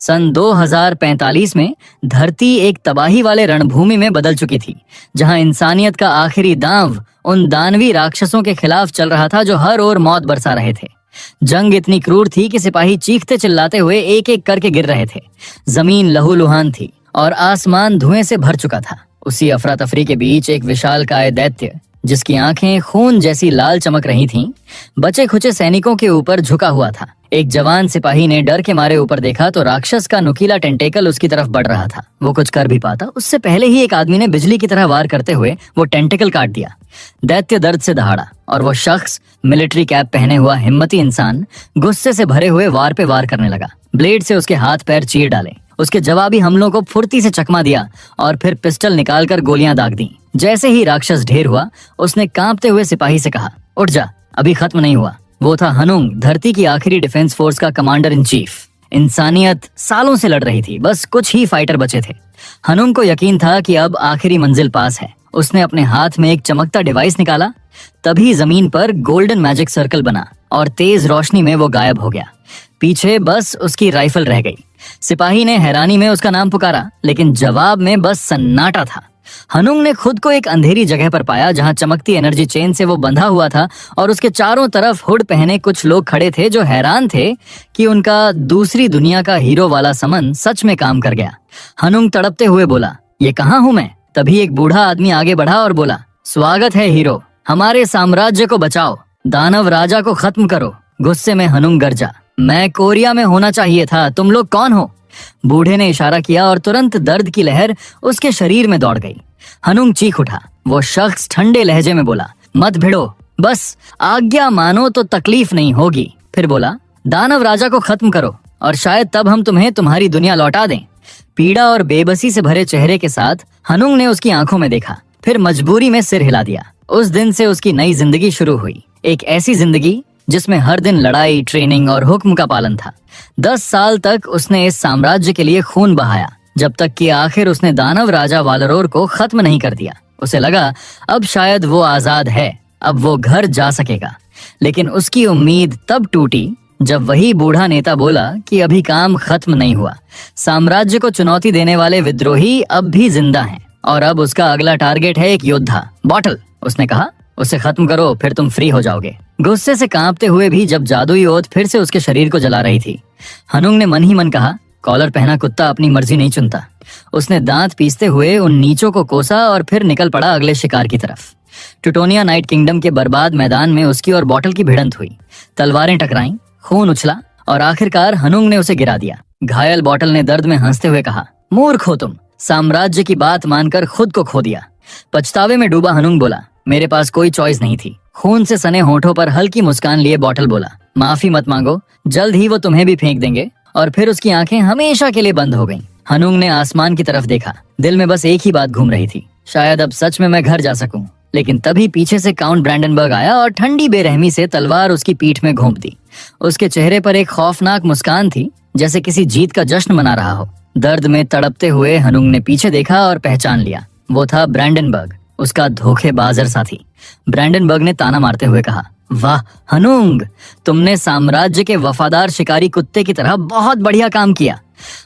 सन 2045 में धरती एक तबाही वाले रणभूमि में बदल चुकी थी, जहां इंसानियत का आखिरी दांव उन दानवी राक्षसों के खिलाफ चल रहा था जो हर ओर मौत बरसा रहे थे। जंग इतनी क्रूर थी कि सिपाही चीखते चिल्लाते हुए एक एक करके गिर रहे थे। जमीन लहूलुहान थी और आसमान धुएं से भर चुका था। उसी अफरा तफरी के बीच एक विशालकाय दैत्य, जिसकी आंखें खून जैसी लाल चमक रही थीं, बचे खुचे सैनिकों के ऊपर झुका हुआ था। एक जवान सिपाही ने डर के मारे ऊपर देखा तो राक्षस का नुकीला टेंटेकल उसकी तरफ बढ़ रहा था। वो कुछ कर भी पाता उससे पहले ही एक आदमी ने बिजली की तरह वार करते हुए वो टेंटेकल काट दिया। दैत्य दर्द से दहाड़ा और वो शख्स, मिलिट्री कैप पहने हुआ हिम्मती इंसान, गुस्से से भरे हुए वार पे वार करने लगा। ब्लेड से उसके हाथ पैर चीर डाले, उसके जवाबी हमलों को फुर्ती से चकमा दिया और फिर पिस्टल निकालकर गोलियां दाग दी। जैसे ही राक्षस ढेर हुआ, उसने कांपते हुए सिपाही से कहा, उठ जा, अभी खत्म नहीं हुआ। वो था हनुंग, धरती की आखिरी डिफेंस फोर्स का कमांडर इन चीफ। इंसानियत सालों से लड़ रही थी, बस कुछ ही फाइटर बचे थे। हनुंग को यकीन था कि अब आखिरी मंजिल पास है। उसने अपने हाथ में एक चमकता डिवाइस निकाला, तभी जमीन पर गोल्डन मैजिक सर्कल बना और तेज रोशनी में वो गायब हो गया। पीछे बस उसकी राइफल रह गई। सिपाही ने हैरानी में उसका नाम पुकारा, लेकिन जवाब में बस सन्नाटा था। हनुंग ने खुद को एक अंधेरी जगह पर पाया जहां चमकती एनर्जी चेन से वो बंधा हुआ था और उसके चारों तरफ हुड पहने कुछ लोग खड़े थे जो हैरान थे कि उनका दूसरी दुनिया का हीरो वाला समन सच में काम कर गया। हनुंग तड़पते हुए बोला, ये कहाँ हूं मैं? तभी एक बूढ़ा आदमी आगे बढ़ा और बोला, स्वागत है हीरो, हमारे साम्राज्य को बचाओ, दानव राजा को खत्म करो। गुस्से में हनुंग गरजा, मैं कोरिया में होना चाहिए था, तुम लोग कौन हो? बूढ़े ने इशारा किया और तुरंत दर्द की लहर उसके शरीर में दौड़ गई। हनुंग चीख उठा। वो शख्स ठंडे लहजे में बोला, मत भिड़ो, बस आज्ञा मानो तो तकलीफ नहीं होगी। फिर बोला, दानव राजा को खत्म करो और शायद तब हम तुम्हें तुम्हारी दुनिया लौटा दें। पीड़ा और बेबसी से भरे चेहरे के साथ हनुंग ने उसकी आंखों में देखा, फिर मजबूरी में सिर हिला दिया। उस दिन से उसकी नई जिंदगी शुरू हुई, एक ऐसी जिंदगी जिसमें हर दिन लड़ाई, ट्रेनिंग और हुक्म का पालन था। 10 साल तक उसने इस साम्राज्य के लिए खून बहाया, जब तक कि आखिर उसने दानव राजा वालरोर को खत्म नहीं कर दिया। उसे लगा अब शायद वो आजाद है, अब वो घर जा सकेगा। लेकिन उसकी उम्मीद तब टूटी जब वही बूढ़ा नेता बोला कि अभी काम खत्म नहीं हुआ। साम्राज्य को चुनौती देने वाले विद्रोही अब भी जिंदा हैं और अब उसका अगला टारगेट है एक योद्धा। बॉटल, उसने कहा, उसे खत्म करो, फिर तुम फ्री हो जाओगे। गुस्से से कांपते हुए भी जब जादुई ओत फिर से उसके शरीर को जला रही थी, हनुंग ने मन ही मन कहा, कॉलर पहना कुत्ता अपनी मर्जी नहीं चुनता। उसने दांत पीसते हुए उन नीचों को कोसा और फिर निकल पड़ा अगले शिकार की तरफ। टुटोनिया नाइट किंगडम के बर्बाद मैदान में उसकी और बॉटल की भिड़ंत हुई। तलवारें टकराईं, खून उछला और आखिरकार हनुंग ने उसे गिरा दिया। घायल बॉटल ने दर्द में हंसते हुए कहा, मूर्ख हो तुम, साम्राज्य की बात मानकर खुद को खो दिया। पछतावे में डूबा हनुंग बोला, मेरे पास कोई चॉइस नहीं थी। खून से सने होठों पर हल्की मुस्कान लिए बॉटल बोला, माफी मत मांगो, जल्द ही वो तुम्हें भी फेंक देंगे। और फिर उसकी आंखें हमेशा के लिए बंद हो गईं। हनुंग ने आसमान की तरफ देखा, दिल में बस एक ही बात घूम रही थी, शायद अब सच में मैं घर जा सकूं। लेकिन तभी पीछे से काउंट ब्रैंडनबर्ग आया और ठंडी बेरहमी से तलवार उसकी पीठ में घोंप दी। उसके चेहरे पर एक खौफनाक मुस्कान थी, जैसे किसी जीत का जश्न मना रहा हो। दर्द में तड़पते हुए हनुंग ने पीछे देखा और पहचान लिया, वो था ब्रैंडनबर्ग, उसका धोखेबाज साथी। ब्रैंडनबर्ग ने ताना मारते हुए कहा, वाह हनुंग, तुमने साम्राज्य के वफादार शिकारी कुत्ते की तरह बहुत बढ़िया काम किया।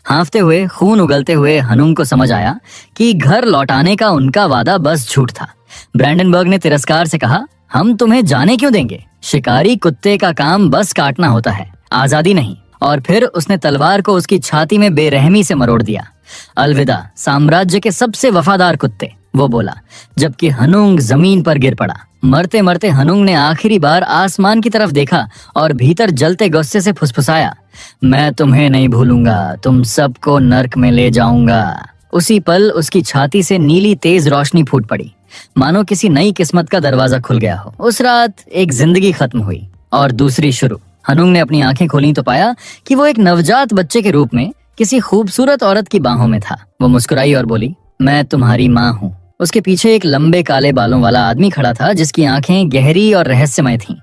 हांफते हुए, खून उगलते हुए हनुंग को समझ आया कि घर लौटाने का उनका वादा बस झूठ था। ब्रैंडनबर्ग ने तिरस्कार से कहा, हम तुम्हें जाने क्यों देंगे? शिकारी कुत्ते का काम बस काटना होता है, आजादी नहीं। और फिर उसने तलवार को उसकी छाती में बेरहमी से मरोड़ दिया। अलविदा साम्राज्य के सबसे वफादार कुत्ते, वो बोला, जबकि हनुंग जमीन पर गिर पड़ा। मरते मरते हनुंग ने आखिरी बार आसमान की तरफ देखा और भीतर जलते गुस्से से फुसफुसाया, मैं तुम्हें नहीं भूलूंगा, तुम सबको नर्क में ले जाऊंगा। उसी पल उसकी छाती से नीली तेज रोशनी फूट पड़ी, मानो किसी नई किस्मत का दरवाजा खुल गया हो। उस रात एक जिंदगी खत्म हुई और दूसरी शुरू। हनुंग ने अपनी आंखें खोली तो पाया कि वो एक नवजात बच्चे के रूप में किसी खूबसूरत औरत की बाहों में था। वो मुस्कुराई और बोली, मैं तुम्हारी माँ हूँ। उसके पीछे एक लंबे काले बालों वाला आदमी खड़ा था, जिसकी आंखें गहरी और रहस्यमय थीं।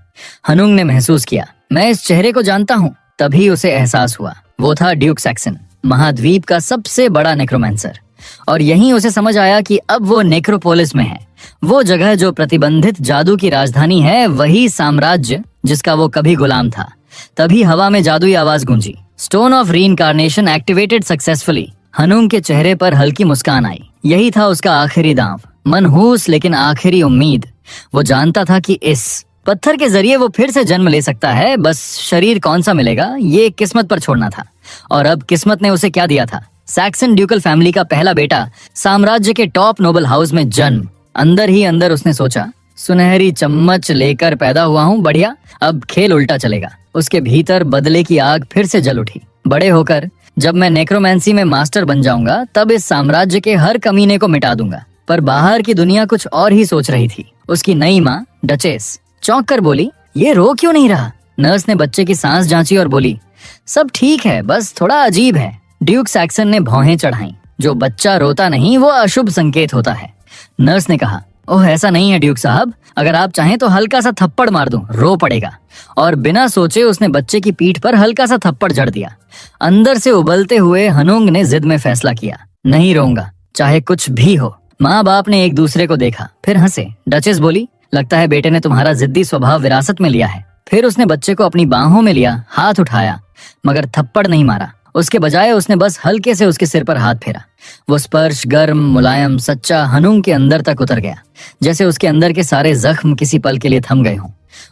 हनुंग ने महसूस किया, मैं इस चेहरे को जानता हूँ। तभी उसे एहसास हुआ, वो था ड्यूक सैक्सन, महाद्वीप का सबसे बड़ा नेक्रोमेंसर। और यहीं उसे समझ आया कि अब वो नेक्रोपोलिस में है, वो जगह जो प्रतिबंधित जादू की राजधानी है, वही साम्राज्य जिसका वो कभी गुलाम था। तभी हवा में जादुई आवाज गूंजी, stone of reincarnation activated successfully. Hanung के चेहरे पर हल्की मुस्कान आई। यही था उसका आखिरी दांव, मनहूस लेकिन आखिरी उम्मीद। वो जानता था कि इस पत्थर के जरिए वो फिर से जन्म ले सकता है, बस शरीर कौन सा मिलेगा ये किस्मत पर छोड़ना था। और अब किस्मत ने उसे क्या दिया था? सैक्सन ड्यूकल फैमिली का पहला बेटा, साम्राज्य के टॉप नोबल हाउस में जन्म। अंदर ही अंदर उसने सोचा, सुनहरी चम्मच लेकर पैदा हुआ हूँ, बढ़िया, अब खेल उल्टा चलेगा। उसके भीतर बदले की आग फिर से जल उठी। बड़े होकर जब मैं नेक्रोमेंसी में मास्टर बन जाऊंगा तब इस साम्राज्य के हर कमीने को मिटा दूंगा। पर बाहर की दुनिया कुछ और ही सोच रही थी। उसकी नई माँ डचेस चौंक कर बोली, ये रो क्यों नहीं रहा? नर्स ने बच्चे की सांस जांची और बोली, सब ठीक है, बस थोड़ा अजीब है। ड्यूक सैक्सन ने भौहें चढ़ाई। जो बच्चा रोता नहीं वो अशुभ संकेत होता है। नर्स ने कहा, ओह ऐसा नहीं है ड्यूक साहब, अगर आप चाहें तो हल्का सा थप्पड़ मार दूं, रो पड़ेगा। और बिना सोचे उसने बच्चे की पीठ पर हल्का सा थप्पड़ जड़ दिया। अंदर से उबलते हुए हनुंग ने जिद में फैसला किया, नहीं रोऊंगा, चाहे कुछ भी हो। माँ बाप ने एक दूसरे को देखा, फिर हंसे। डचेस बोली, लगता है बेटे ने तुम्हारा जिद्दी स्वभाव विरासत में लिया है। फिर उसने बच्चे को अपनी बाहों में लिया, हाथ उठाया, मगर थप्पड़ नहीं मारा। उसके बजाय उसने बस हल्के से उसके सिर पर हाथ फेरा। वो स्पर्श गर्म, मुलायम, सच्चा हनुंग के अंदर तक उतर गया, जैसे उसके अंदर के सारे जख्म किसी पल के लिए थम गए हों।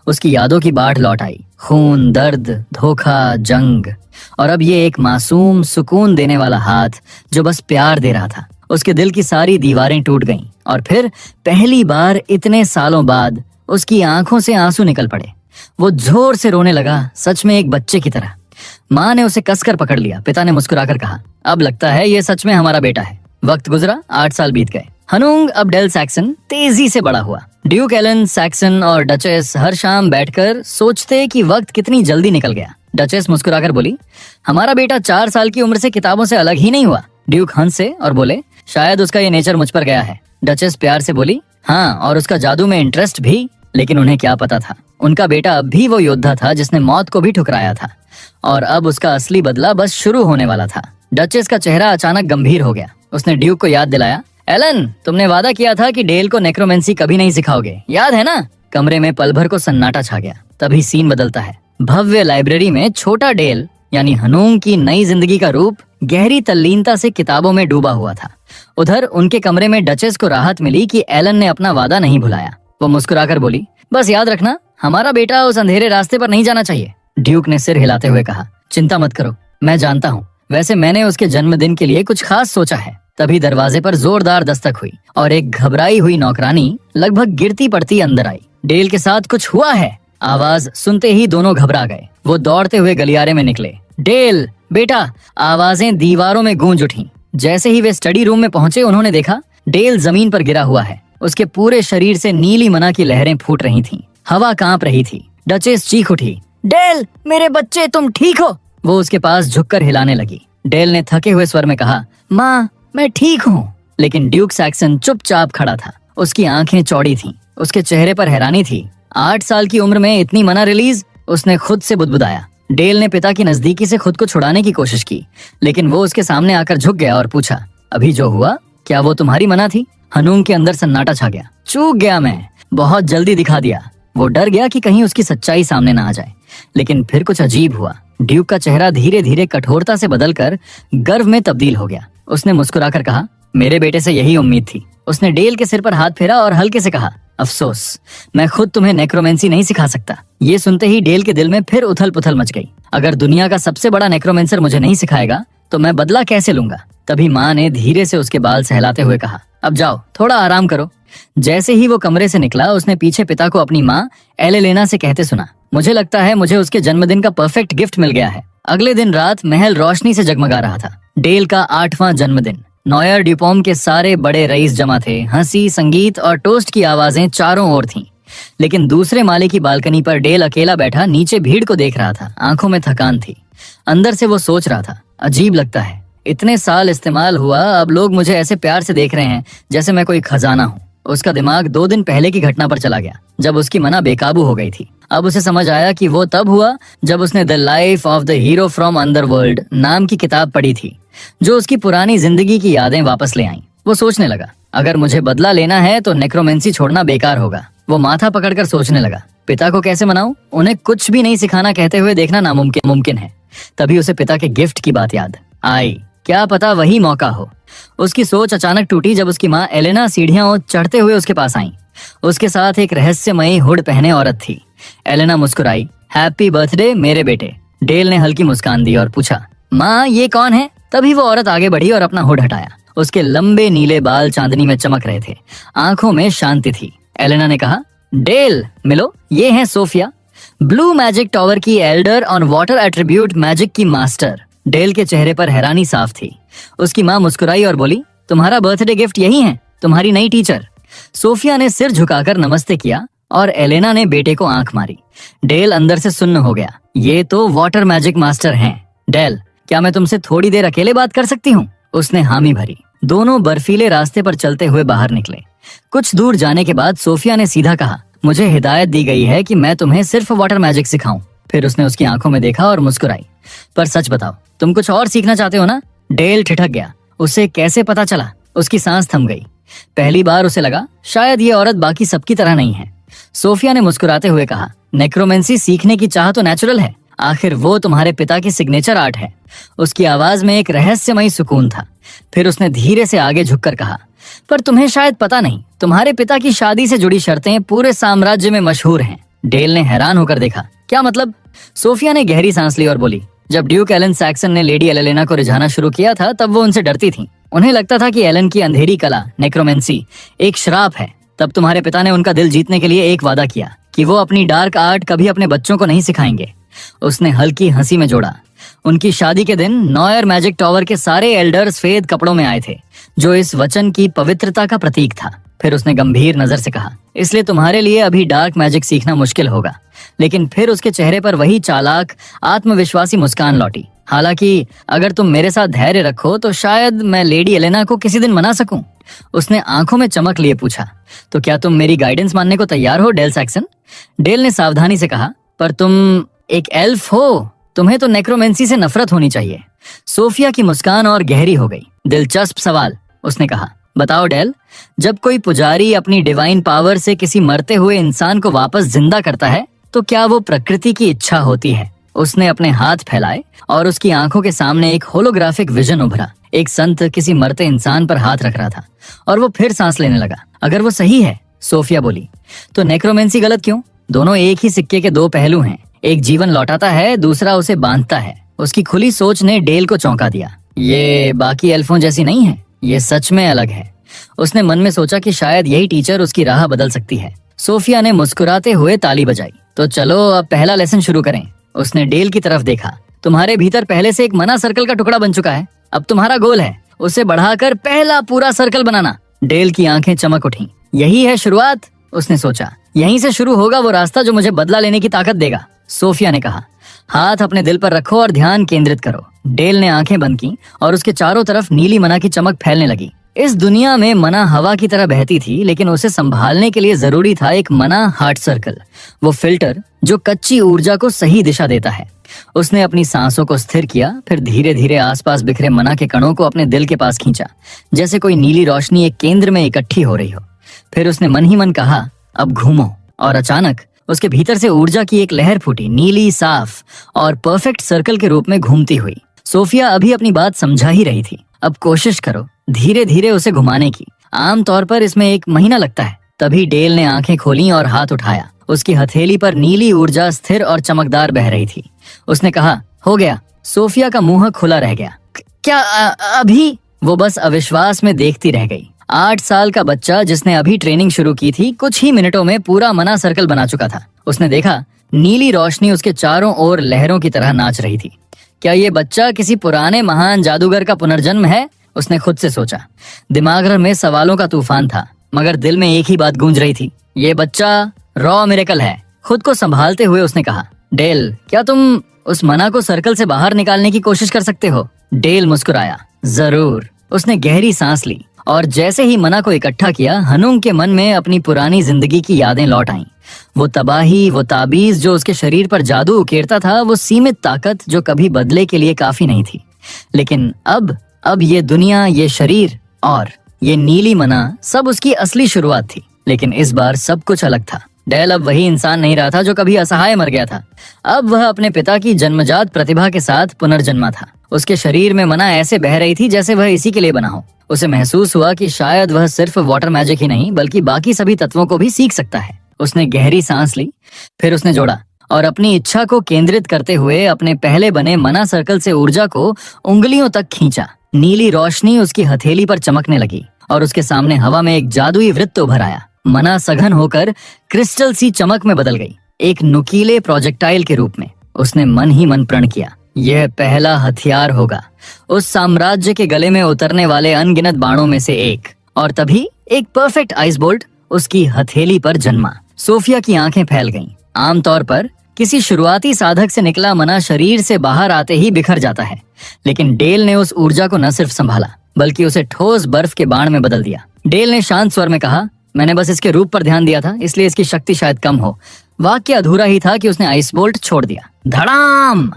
उसकी यादों की बाढ़ लौट आई, खून, दर्द, धोखा, जंग, और अब ये एक मासूम सुकून देने वाला हाथ जो बस प्यार दे रहा था। उसके दिल की सारी दीवारें टूट गईं और फिर पहली बार इतने सालों बाद उसकी आंखों से आंसू निकल पड़े। वो जोर से रोने लगा, सच में एक बच्चे की तरह। माँ ने उसे कसकर पकड़ लिया। पिता ने मुस्कुराकर कहा, अब लगता है ये सच में हमारा बेटा है। वक्त गुजरा, 8 साल बीत गए। हनुंग अब डेल सैक्सन तेजी से बड़ा हुआ। ड्यूक एलन सैक्सन और डचेस हर शाम बैठकर सोचते कि वक्त कितनी जल्दी निकल गया। डचेस मुस्कुराकर बोली, हमारा बेटा 4 साल की उम्र से किताबों से अलग ही नहीं हुआ। ड्यूक हंसे और बोले, शायद उसका ये नेचर मुझ पर गया है। डचेस प्यार से बोली, हाँ, और उसका जादू में इंटरेस्ट भी। लेकिन उन्हें क्या पता था, उनका बेटा अब भी वो योद्धा था जिसने मौत को भी ठुकराया था, और अब उसका असली बदला बस शुरू होने वाला था। डचेस का चेहरा अचानक गंभीर हो गया। उसने ड्यूक को याद दिलाया, एलन, तुमने वादा किया था कि डेल को नेक्रोमेंसी कभी नहीं सिखाओगे, याद है ना? कमरे में पल भर को सन्नाटा छा गया। तभी सीन बदलता है। भव्य लाइब्रेरी में छोटा डेल यानी हनुंग की नई जिंदगी का रूप गहरी तल्लीनता से किताबों में डूबा हुआ था। उधर उनके कमरे में डचेस को राहत मिली कि एलन ने अपना वादा नहीं भुलाया। वो मुस्कुराकर बोली, बस याद रखना, हमारा बेटा उस अंधेरे रास्ते पर नहीं जाना चाहिए। ड्यूक ने सिर हिलाते हुए कहा, चिंता मत करो, मैं जानता हूँ। वैसे मैंने उसके जन्मदिन के लिए कुछ खास सोचा है। तभी दरवाजे पर जोरदार दस्तक हुई और एक घबराई हुई नौकरानी लगभग गिरती पड़ती अंदर आई। डेल के साथ कुछ हुआ है। आवाज सुनते ही दोनों घबरा गए। वो दौड़ते हुए गलियारे में निकले। डेल बेटा, आवाजें दीवारों में गूंज उठी। जैसे ही वे स्टडी रूम में पहुंचे उन्होंने देखा डेल जमीन पर गिरा हुआ है। उसके पूरे शरीर से नीली मना की लहरें फूट रही थीं। हवा कांप रही थी। डचेस चीख उठी, डेल मेरे बच्चे, तुम ठीक हो? वो उसके पास झुककर हिलाने लगी। डेल ने थके हुए स्वर में कहा, माँ मैं ठीक हूँ। लेकिन ड्यूक सैक्सन चुपचाप खड़ा था। उसकी आंखें चौड़ी थीं। उसके चेहरे पर हैरानी थी। 8 साल की उम्र में इतनी मना रिलीज? उसने खुद से बुदबुदाया। डेल ने पिता की नजदीकी से खुद को छुड़ाने की कोशिश की, लेकिन वो उसके सामने आकर झुक गया और पूछा, अभी जो हुआ क्या वो तुम्हारी मना थी? हनुंग के अंदर सन्नाटा छा गया। चूक गया मैं, बहुत जल्दी दिखा दिया। वो डर गया कि कहीं उसकी सच्चाई सामने ना आ जाए। लेकिन फिर कुछ अजीब हुआ। ड्यूक का चेहरा धीरे धीरे कठोरता से बदलकर गर्व में तब्दील हो गया। उसने मुस्कुराकर कहा, मेरे बेटे से यही उम्मीद थी। उसने डेल के सिर पर हाथ फेरा और हल्के से कहा, अफसोस, मैं खुद तुम्हें नेक्रोमेंसी नहीं सिखा सकता। ये सुनते ही डेल के दिल में फिर उथल पुथल मच गई। अगर दुनिया का सबसे बड़ा नेक्रोमेंसर मुझे नहीं सिखाएगा तो मैं बदला कैसे लूंगा? तभी माँ ने धीरे से उसके बाल सहलाते हुए कहा, अब जाओ, थोड़ा आराम करो। जैसे ही वो कमरे से निकला उसने पीछे पिता को अपनी माँ एलेना से कहते सुना, मुझे लगता है मुझे उसके जन्मदिन का परफेक्ट गिफ्ट मिल गया है। अगले दिन रात महल रोशनी से जगमगा रहा था। डेल का 8वां जन्मदिन। नॉयर ड्यूपोम के सारे बड़े रईस जमा थे। हंसी, संगीत और टोस्ट की आवाजें चारों ओर थीं। लेकिन दूसरे माले की बालकनी पर डेल अकेला बैठा नीचे भीड़ को देख रहा था। आंखों में थकान थी। अंदर से वो सोच रहा था, अजीब लगता है, इतने साल इस्तेमाल हुआ, अब लोग मुझे ऐसे प्यार से देख रहे हैं जैसे मैं कोई खजाना हूँ। उसका दिमाग 2 दिन पहले की घटना पर चला गया जब उसकी मना बेकाबू हो गई थी। अब उसे समझ आया कि वो तब हुआ जब उसने the life of the hero from underworld नाम की किताब पढ़ी थी, जो उसकी पुरानी जिंदगी की यादें वापस ले आईं। वो सोचने लगा, अगर मुझे बदला लेना है तो नेक्रोमेंसी छोड़ना बेकार होगा। वो माथा पकड़कर सोचने लगा, पिता को कैसे मनाऊं? उन्हें कुछ भी नहीं सिखाना कहते हुए देखना नामुमकिन है। तभी उसे पिता के गिफ्ट की बात याद आई। क्या पता वही मौका हो। उसकी सोच अचानक टूटी जब उसकी माँ एलेना सीढ़ियां चढ़ते हुए उसके पास आई। उसके साथ एक रहस्यमयी हुड पहने औरत थी। एलेना मुस्कुराई। हैप्पी बर्थडे मेरे बेटे। डेल ने हल्की मुस्कान दी और पूछा, माँ ये कौन है? तभी वो औरत आगे बढ़ी और अपना हुड हटाया। उसके लंबे नीले बाल चांदनी में चमक रहे थे, आंखों में शांति थी। एलेना ने कहा, डेल मिलो, ये हैं सोफिया, ब्लू मैजिक टावर की एल्डर और वाटर एट्रीब्यूट मैजिक की मास्टर। डेल के चेहरे पर हैरानी साफ थी। उसकी माँ मुस्कुराई और बोली, तुम्हारा बर्थडे गिफ्ट यही है, तुम्हारी नई टीचर। सोफिया ने सिर झुकाकर नमस्ते किया और एलेना ने बेटे को आंख मारी। डेल अंदर से सुन्न हो गया। ये तो वाटर मैजिक मास्टर हैं। डेल, क्या मैं तुमसे थोड़ी देर अकेले बात कर सकती हूँ? उसने हामी भरी। दोनों बर्फीले रास्ते पर चलते हुए बाहर निकले। कुछ दूर जाने के बाद सोफिया ने सीधा कहा, मुझे हिदायत दी गई है कि मैं तुम्हें सिर्फ वाटर मैजिक सिखाऊं। फिर उसने उसकी आंखों में देखा और मुस्कुराई। पर सच बताओ, तुम कुछ और सीखना चाहते हो ना? डेल ठिठक गया। उसे कैसे पता चला? उसकी सांस थम गई। पहली बार उसे लगा शायद ये औरत बाकी सबकी तरह नहीं है। सोफिया ने मुस्कुराते हुए कहा, नेक्रोमेंसी सीखने की चाह तो नेचुरल है, आखिर वो तुम्हारे पिता की सिग्नेचर आर्ट है। उसकी आवाज में एक रहस्यमयी सुकून था। फिर उसने धीरे से आगे झुककर कहा, पर तुम्हें शायद पता नहीं, तुम्हारे पिता की शादी से जुड़ी शर्तें पूरे साम्राज्य में मशहूर हैं। डेल ने हैरान होकर देखा, क्या मतलब? सोफिया ने गहरी सांस ली और बोली, जब ड्यूक एलन सैक्सन ने लेडी एलेना को रिझाना शुरू किया था तब वो उनसे डरती थी। उन्हें लगता था कि एलन की अंधेरी कला नेक्रोमेंसी एक श्राप है। तब तुम्हारे पिता ने उनका दिल जीतने के लिए एक वादा किया कि वो अपनी डार्क आर्ट कभी अपने बच्चों को नहीं सिखाएंगे। उसने हल्की हंसी में जोड़ा, उनकी शादी के दिन नॉयर मैजिक टावर के सारे एल्डर्स सफेद कपड़ों में आए थे, जो इस वचन की पवित्रता का प्रतीक था। फिर उसने गंभीर नजर से कहा, इसलिए तुम्हारे लिए अभी डार्क मैजिक सीखना मुश्किल होगा। लेकिन फिर उसके चेहरे पर वही चालाक आत्मविश्वासी मुस्कान लौटी। हालांकि अगर तुम मेरे साथ धैर्य रखो तो शायद मैं लेडी एलेना को किसी दिन मना सकूं। उसने आंखों में चमक लिए पूछा, तो क्या तुम मेरी गाइडेंस मानने को तैयार हो डेल सैक्सन? डेल ने सावधानी से कहा, पर तुम एक एल्फ हो, तुम्हें तो नेक्रोमेंसी से नफरत होनी चाहिए। सोफिया की मुस्कान और गहरी हो गई। दिलचस्प सवाल, उसने कहा, बताओ डेल, जब कोई पुजारी अपनी डिवाइन पावर से किसी मरते हुए इंसान को वापस जिंदा करता है तो क्या वो प्रकृति की इच्छा होती है? उसने अपने हाथ फैलाए और उसकी आंखों के सामने एक होलोग्राफिक विजन उभरा। एक संत किसी मरते इंसान पर हाथ रख रहा था और वो फिर सांस लेने लगा। अगर वो सही है, सोफिया बोली, तो नेक्रोमेंसी गलत क्यों? दोनों एक ही सिक्के के दो पहलू हैं। एक जीवन लौटाता है, दूसरा उसे बांधता है। उसकी खुली सोच ने डेल को चौंका दिया। ये बाकी एल्फों जैसी नहीं है, ये सच में अलग है। उसने मन में सोचा कि शायद यही टीचर उसकी राह बदल सकती है। सोफिया ने मुस्कुराते हुए ताली बजाई। तो चलो अब पहला लेसन शुरू करें। उसने डेल की तरफ देखा। तुम्हारे भीतर पहले से एक मना सर्कल का टुकड़ा बन चुका है। अब तुम्हारा गोल है उसे बढ़ाकर पहला पूरा सर्कल बनाना। डेल की आंखें चमक उठी। यही है शुरुआत, उसने सोचा। यहीं से शुरू होगा वो रास्ता जो मुझे बदला लेने की ताकत देगा। सोफिया ने कहा, हाथ अपने दिल पर रखो और ध्यान केंद्रित करो। डेल ने आंखें बंद की और उसके चारों तरफ नीली मना की चमक फैलने लगी। इस दुनिया में मना हवा की तरह बहती थी, लेकिन उसे संभालने के लिए जरूरी था एक मना हार्ट सर्कल, वो फिल्टर जो कच्ची ऊर्जा को सही दिशा देता है। उसने अपनी सांसों को स्थिर किया, फिर धीरे धीरे आसपास बिखरे मना के कणों को अपने दिल के पास खींचा, जैसे कोई नीली रोशनी एक केंद्र में इकट्ठी हो रही हो। फिर उसने मन ही मन कहा, अब घूमो। और अचानक उसके भीतर से ऊर्जा की एक लहर फूटी, नीली, साफ और परफेक्ट सर्कल के रूप में घूमती हुई। सोफिया अभी अपनी बात समझा ही रही थी। अब कोशिश करो धीरे धीरे उसे घुमाने की। आमतौर पर इसमें 1 महीना लगता है। तभी डेल ने आंखें खोली और हाथ उठाया। उसकी हथेली पर नीली ऊर्जा स्थिर और चमकदार बह रही थी। उसने कहा, हो गया। सोफिया का मुंह खुला रह गया। क्या अभी? वो बस अविश्वास में देखती रह गई। 8 साल का बच्चा जिसने अभी ट्रेनिंग शुरू की थी, कुछ ही मिनटों में पूरा मना सर्कल बना चुका था। उसने देखा नीली रोशनी उसके चारों ओर लहरों की तरह नाच रही थी। क्या ये बच्चा किसी पुराने महान जादूगर का पुनर्जन्म है? उसने खुद से सोचा। दिमाग में सवालों का तूफान था, मगर दिल में एक ही बात गूंज रही थी, ये बच्चा रॉ मिरेकल है। खुद को संभालते हुए उसने कहा, डेल, क्या तुम उस मना को सर्कल से बाहर निकालने की कोशिश कर सकते हो? डेल मुस्कुराया, जरूर। उसने गहरी सांस ली और जैसे ही मना को इकट्ठा किया, हनुंग के मन में अपनी पुरानी जिंदगी की यादें लौट आईं। वो तबाही, वो ताबीज जो उसके शरीर पर जादू उकेरता था, वो सीमित ताकत जो कभी बदले के लिए काफी नहीं थी। लेकिन अब ये दुनिया, ये शरीर और ये नीली मना, सब उसकी असली शुरुआत थी। लेकिन इस बार सब कुछ अलग था। डेल अब वही इंसान नहीं रहा था जो कभी असहाय मर गया था। अब वह अपने पिता की जन्मजात प्रतिभा के साथ पुनर्जन्मा था। उसके शरीर में मना ऐसे बह रही थी जैसे वह इसी के लिए बना हो। उसे महसूस हुआ कि शायद वह सिर्फ वाटर मैजिक ही नहीं बल्कि बाकी सभी तत्वों को भी सीख सकता है। उसने गहरी सांस ली, फिर उसने जोड़ा और अपनी इच्छा को केंद्रित करते हुए अपने पहले बने मना सर्कल से ऊर्जा को उंगलियों तक खींचा। नीली रोशनी उसकी हथेली पर चमकने लगी और उसके सामने हवा में एक जादुई वृत्त उभर आया। मना सघन होकर क्रिस्टल सी चमक में बदल गई, एक नुकीले प्रोजेक्टाइल के रूप में। उसने मन ही मन प्रण किया, यह पहला हथियार होगा, उस साम्राज्य के गले में उतरने वाले अनगिनत बाणों में से एक। और तभी एक परफेक्ट आइस बोल्ट उसकी हथेली पर जन्मा। सोफिया की आंखें फैल गईं। आमतौर पर किसी शुरुआती साधक से निकला मना शरीर से बाहर आते ही बिखर जाता है, लेकिन डेल ने उस ऊर्जा को न सिर्फ संभाला बल्कि उसे ठोस बर्फ के बाण में बदल दिया। डेल ने शांत स्वर में कहा, मैंने बस इसके रूप पर ध्यान दिया था, इसलिए इसकी शक्ति शायद कम हो। वाक्य अधूरा ही था कि उसने आइस बोल्ट छोड़ दिया। धड़ाम!